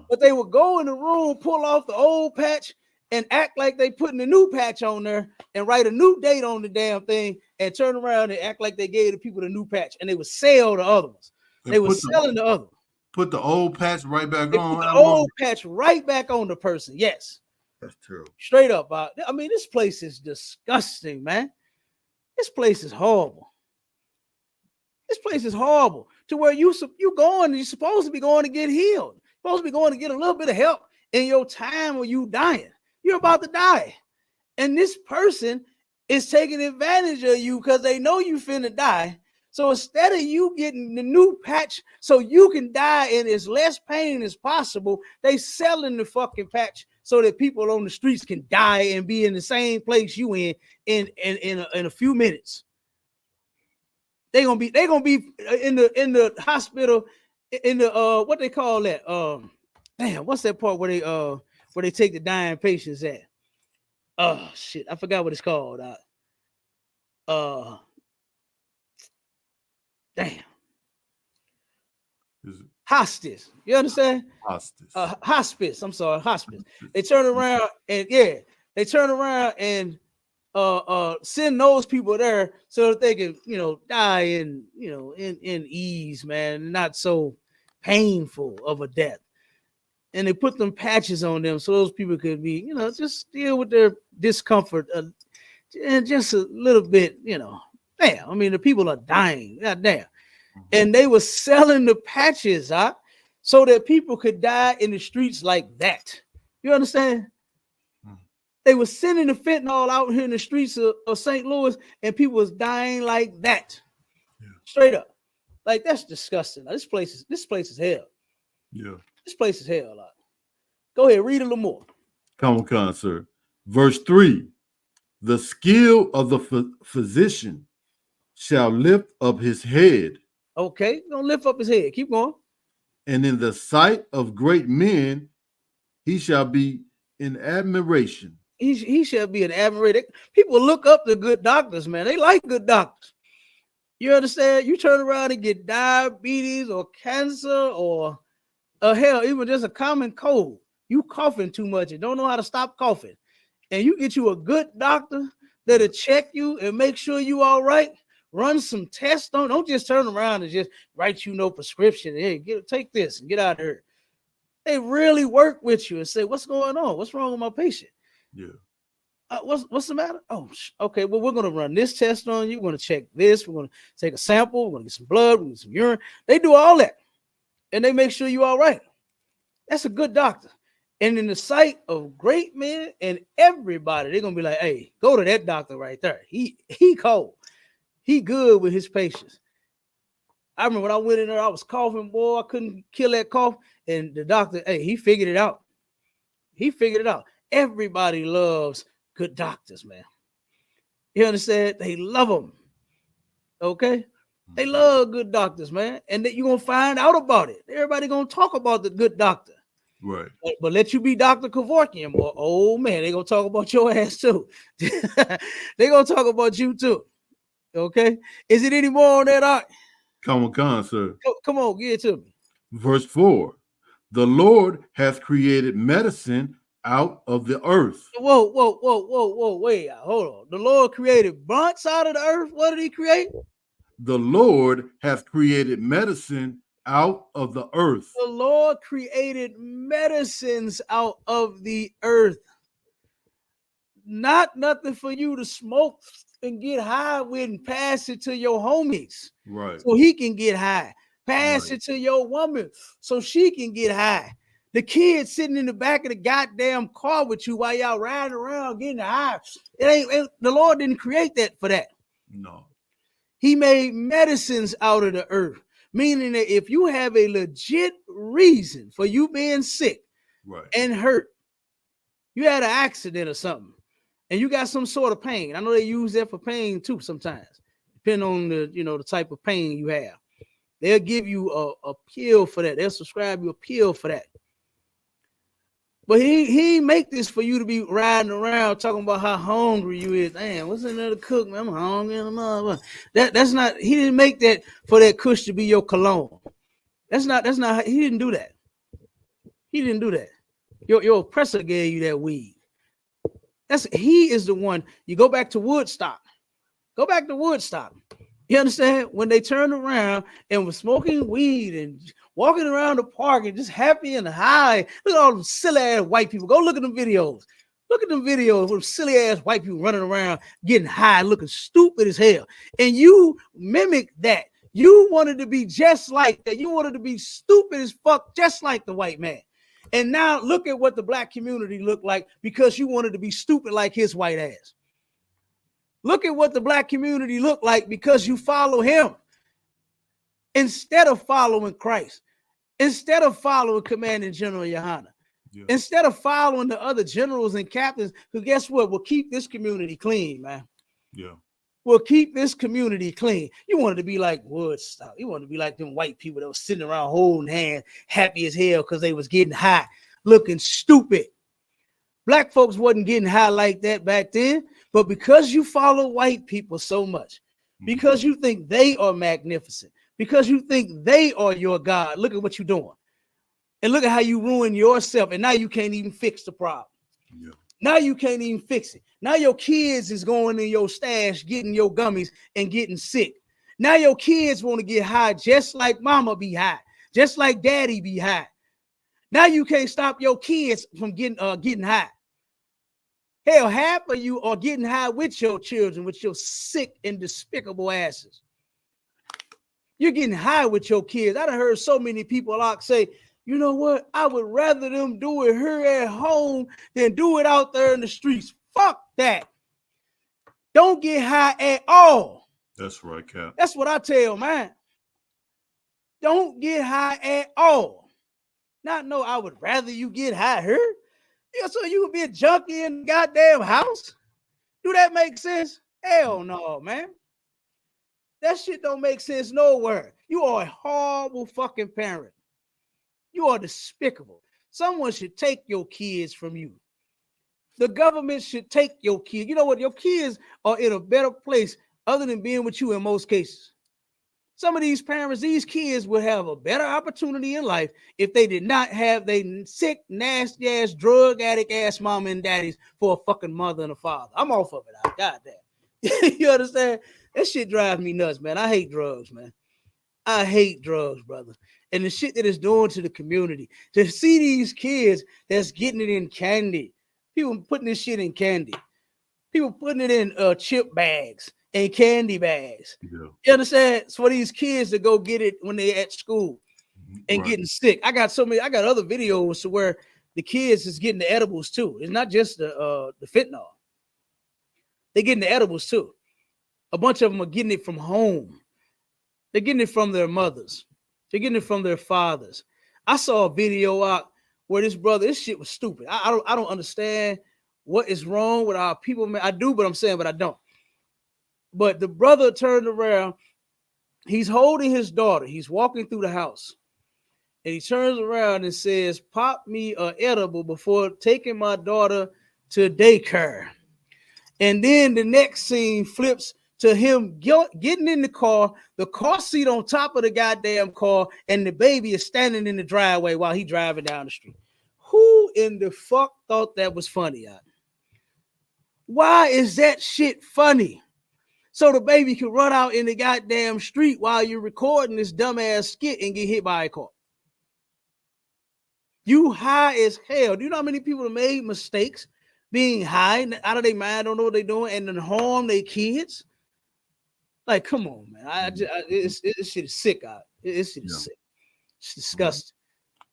But they would go in the room, pull off the old patch, and act like they putting the new patch on there and write a new date on the damn thing and turn around and act like they gave the people the new patch, and they would sell the other ones. They were selling the other ones. Put the old patch right back on. Put the old patch right back on the person. Yes. That's true. Straight up. I mean, this place is disgusting, man. This place is horrible. This place is horrible. To where you're supposed to be going to get healed. You're supposed to be going to get a little bit of help in your time when you dying. You're about to die. And this person is taking advantage of you because they know you finna die. So instead of you getting the new patch so you can die in as less pain as possible, they selling the fucking patch so that people on the streets can die and be in the same place you in a few minutes. They're gonna be in the hospital in the what they call that? Damn, what's that part where they take the dying patients at? Oh shit, I forgot what it's called. Damn. Hospice. You understand? Hospice. Hospice. I'm sorry, hospice. They turn around and send those people there so that they can, die in ease, man, not so painful of a death. And they put them patches on them so those people could be, just deal with their discomfort and just a little bit, damn. I mean, the people are dying. God damn. And they were selling the patches so that people could die in the streets like that. You understand? They were sending the fentanyl out here in the streets of St. Louis, and people was dying like that. Yeah. Straight up. Like, that's disgusting. This place is hell. Yeah. This place is hell. Go ahead, read a little more. Come on, sir. Verse 3. The skill of the physician shall lift up his head. Okay, gonna lift up his head. Keep going. And in the sight of great men, he shall be in admiration. he shall be an admiration. People look up to good doctors, man. They like good doctors. You understand? You turn around and get diabetes or cancer or hell, even just a common cold. You coughing too much and don't know how to stop coughing. And you get you a good doctor that'll check you and make sure you all right. Run some tests. Don't just turn around and just write you no prescription. Hey, take this and get out of here. They really work with you and say, what's going on? What's wrong with my patient? Yeah. What's the matter? Oh, okay. Well, we're going to run this test on you. We're going to check this. We're going to take a sample. We're going to get some blood. We're going to get some urine. They do all that. And they make sure you're all right. That's a good doctor. And in the sight of great men and everybody, they're going to be like, hey, go to that doctor right there. He cold. He good with his patients. I remember when I went in there, I was coughing, boy. I couldn't kill that cough. And the doctor, hey, he figured it out. He figured it out. Everybody loves good doctors, man. You understand? They love them. Okay? They love good doctors, man. And that you're going to find out about it. Everybody going to talk about the good doctor. Right. But let you be Dr. Kevorkian, boy. Oh, man, they're going to talk about your ass, too. They're going to talk about you, too. Okay? Is it any more on that, Art? Come on, sir. Come on, give it to me. Verse 4. The Lord hath created medicine out of the earth. Whoa, wait, hold on. The Lord created bunts out of the earth. What did he create? The Lord hath created medicine out of the earth. The Lord created medicines out of the earth. Not nothing for you to smoke and get high with and pass it to your homies. Right. So he can get high. Pass it to your woman so she can get high. The kid sitting in the back of the goddamn car with you while y'all riding around getting high. The Lord didn't create that for that. No. He made medicines out of the earth, meaning that if you have a legit reason for you being sick and hurt, you had an accident or something, and you got some sort of pain. I know they use that for pain too sometimes, depending on the type of pain you have. They'll give you a pill for that. They'll prescribe you a pill for that. But he make this for you to be riding around talking about how hungry you is. Damn, what's in there to cook, man? I'm hungry. That's not. He didn't make that for that kush to be your cologne. That's not. He didn't do that. He didn't do that. Your oppressor gave you that weed. He is the one. You go back to Woodstock. Go back to Woodstock. You understand? When they turned around and was smoking weed and walking around the park and just happy and high. Look at all them silly ass white people. Go look at them videos. Look at them videos with silly ass white people running around getting high, looking stupid as hell. And you mimic that. You wanted to be just like that. You wanted to be stupid as fuck, just like the white man. And now look at what the black community looked like because you wanted to be stupid like his white ass. Look at what the black community looked like because you follow him instead of following Christ, instead of following Commanding General YAHANNA, instead of following the other generals and captains who, guess what, will keep this community clean, man. Yeah. Will keep this community clean. You wanted to be like Woodstock. You wanted to be like them white people that was sitting around holding hands, happy as hell because they was getting high, looking stupid. Black folks wasn't getting high like that back then, but because you follow white people so much, because you think they are magnificent, because you think they are your God, look at what you're doing. And look at how you ruin yourself, and now you can't even fix the problem. Yeah. Now you can't even fix it. Now your kids is going in your stash, getting your gummies and getting sick. Now your kids want to get high just like mama be high, just like daddy be high. Now you can't stop your kids from getting high. Hell, half of you are getting high with your children, with your sick and despicable asses. You're getting high with your kids. I done heard so many people say, you know what? I would rather them do it here at home than do it out there in the streets. Fuck that. Don't get high at all. That's right, Cap. That's what I tell man. Don't get high at all. Not no, I would rather you get high here. Yeah, so you would be a junkie in the goddamn house? Do that make sense? Hell no, man. That shit don't make sense nowhere. You are a horrible fucking parent. You are despicable. Someone should take your kids from you. The government should take your kid. You know what? Your kids are in a better place other than being with you in most cases. Some of these parents, these kids would have a better opportunity in life if they did not have they sick, nasty ass, drug addict ass mama and daddies for a fucking mother and a father. I'm off of it. Goddamn. You understand? That shit drives me nuts, man. I hate drugs, man. I hate drugs, brother. And the shit that it's doing to the community. To see these kids that's getting it in candy. People putting this shit in candy. People putting it in chip bags and candy bags. Yeah. You understand? It's for these kids to go get it when they're at school and getting sick. I got other videos to where the kids is getting the edibles too. It's not just the fentanyl. They're getting the edibles too. A bunch of them are getting it from home. They're getting it from their mothers. They're getting it from their fathers. I saw a video out where this shit was stupid. I don't understand what is wrong with our people, man. I do, but I don't. But the brother turned around. He's holding his daughter. He's walking through the house. And he turns around and says, "Pop me an edible before taking my daughter to daycare." And then the next scene flips to him getting in the car seat on top of the goddamn car, and the baby is standing in the driveway while he's driving down the street. Who in the fuck thought that was funny? Why is that shit funny? So the baby can run out in the goddamn street while you're recording this dumbass skit and get hit by a car. You high as hell. Do you know how many people have made mistakes being high out of their mind, don't know what they're doing, and then harm their kids? Like, come on, man. This shit is sick out. This shit is sick. It's disgusting.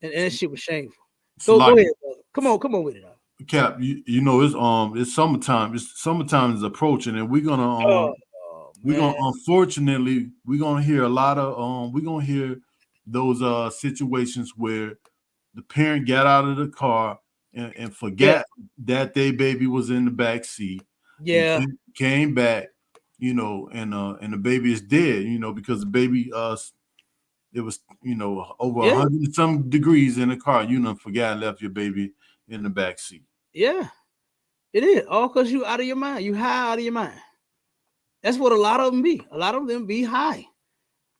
And that shit was shameful. Go ahead, brother. Come on with it. Cap, you know it's summertime. Summertime is approaching, and we're gonna unfortunately we're gonna hear a lot of we're gonna hear those situations where the parent got out of the car and forgot that their baby was in the back seat. Yeah, came back, you know, and the baby is dead, you know, because the baby it was, you know, over 100 some degrees in the car. You know, forgot and left your baby in the back seat. Yeah, it is all because you out of your mind. You high out of your mind. That's what a lot of them be. A lot of them be high.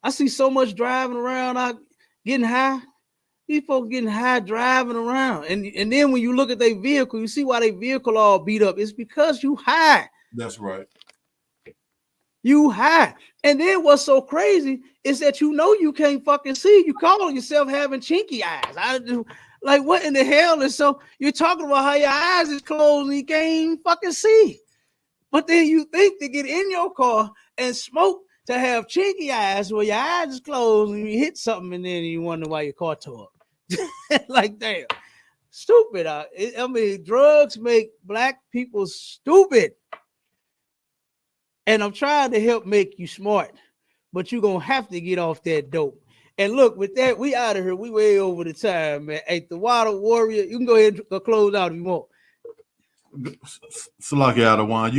I see so much driving around out getting high. These folks getting high driving around. And then when you look at their vehicle, you see why their vehicle all beat up. It's because you high. That's right. You high. And then what's so crazy is that you know you can't fucking see. You call yourself having chinky eyes. Like, what in the hell is so? You're talking about how your eyes is closed and you can't fucking see. But then you think to get in your car and smoke to have chinky eyes where your eyes is closed and you hit something and then you wonder why your car tore up. Like, damn. Stupid. I mean, drugs make black people stupid. And I'm trying to help make you smart, but you're going to have to get off that dope. And look, with that, we out of here. We way over the time, man. Hey, the Water Warrior, you can go ahead and close out if you want. Salaki Adawan,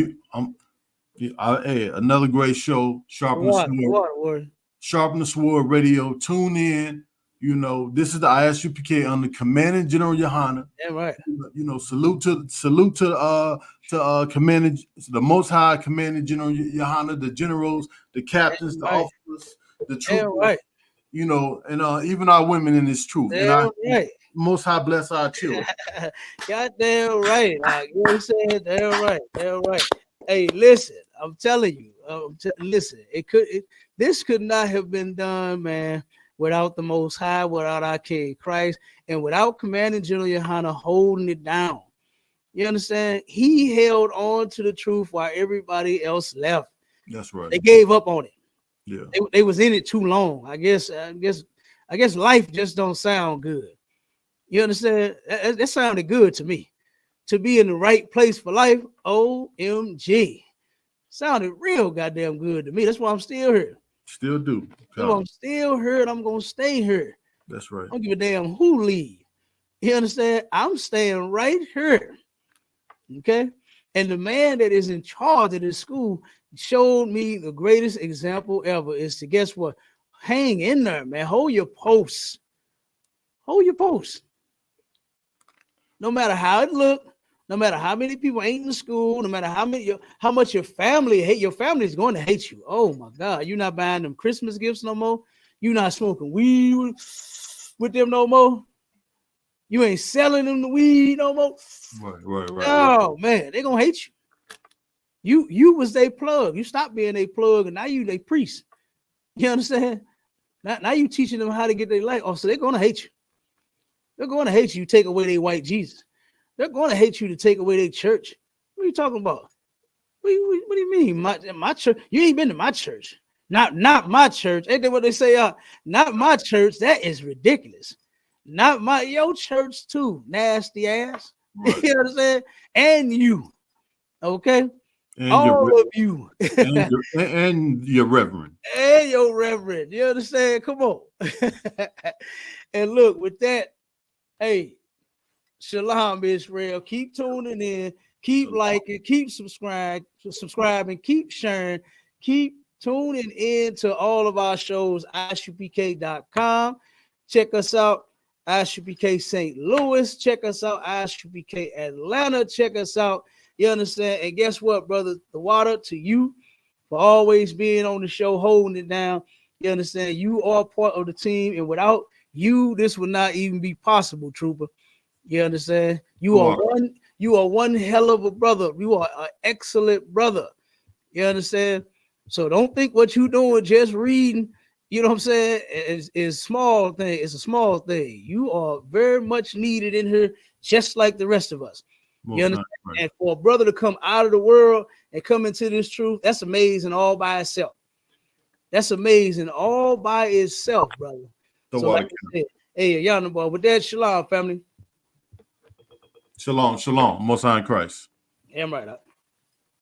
hey, another great show. Sharpen the Sword Radio. Tune in. You know, this is the ISUPK under Commanding General YAHANNA. Yeah, right. You know, salute to Commanding, the Most High Commanding General YAHANNA, the generals, the captains, the officers, the troopers. Right. You know, and even our women in this truth. Right. Most High bless our children. Goddamn right. Like, you know what I'm saying? Damn right. Damn right. Hey, listen, I'm telling you. Listen, this could not have been done, man, without the Most High, without our King Christ, and without Commanding General YAHANNA holding it down. You understand? He held on to the truth while everybody else left. That's right. They gave up on it. Yeah. They was in it too long. I guess life just don't sound good. You understand? That sounded good to me. To be in the right place for life, OMG. Sounded real goddamn good to me. That's why I'm still here. Still do. So I'm still here and I'm going to stay here. That's right. I don't give a damn who leave. You understand? I'm staying right here. Okay? And the man that is in charge of this school showed me the greatest example ever is to, guess what? Hang in there, man. Hold your post. Hold your post. No matter how it look, No matter how many people ain't in school, no matter how much your family hate, your family is going to hate you. Oh my God, you're not buying them Christmas gifts no more. You're not smoking weed with them no more. You ain't selling them the weed no more. Right. Oh man, they gonna hate you. You was their plug. You stopped being a plug, and now you they priest. You understand? Now you teaching them how to get their life. Oh, so they're gonna hate you. They're gonna hate you. Take away their white Jesus. They're gonna hate you to take away their church. What are you talking about? What do you mean? My church? You ain't been to my church. Not my church. Ain't that what they say? Not my church. That is ridiculous. Not your church too. Nasty ass. Right. You know what I'm saying? And you. Okay. And all of you. and your reverend. And your reverend. You understand? Come on. And look, with that, hey, shalom, Israel. Keep tuning in. Keep liking. Keep subscribing. Keep sharing. Keep tuning in to all of our shows. ISUPK.com. Check us out. ISUPK St. Louis. Check us out. ISUPK Atlanta. Check us out. You understand? And guess what, brother? The water to you for always being on the show, holding it down. You understand? You are part of the team, and without you, this would not even be possible, Trooper. You understand? You are one hell of a brother. You are an excellent brother. You understand? So don't think what you doing just reading, you know what I'm saying, is small thing. It's a small thing. You are very much needed in here, just like the rest of us. You understand? Right. And for a brother to come out of the world and come into this truth, that's amazing all by itself. That's amazing all by itself, brother. So like I said, hey, y'all boy, with that, shalom, family. Shalom. Most High in Christ. Damn right.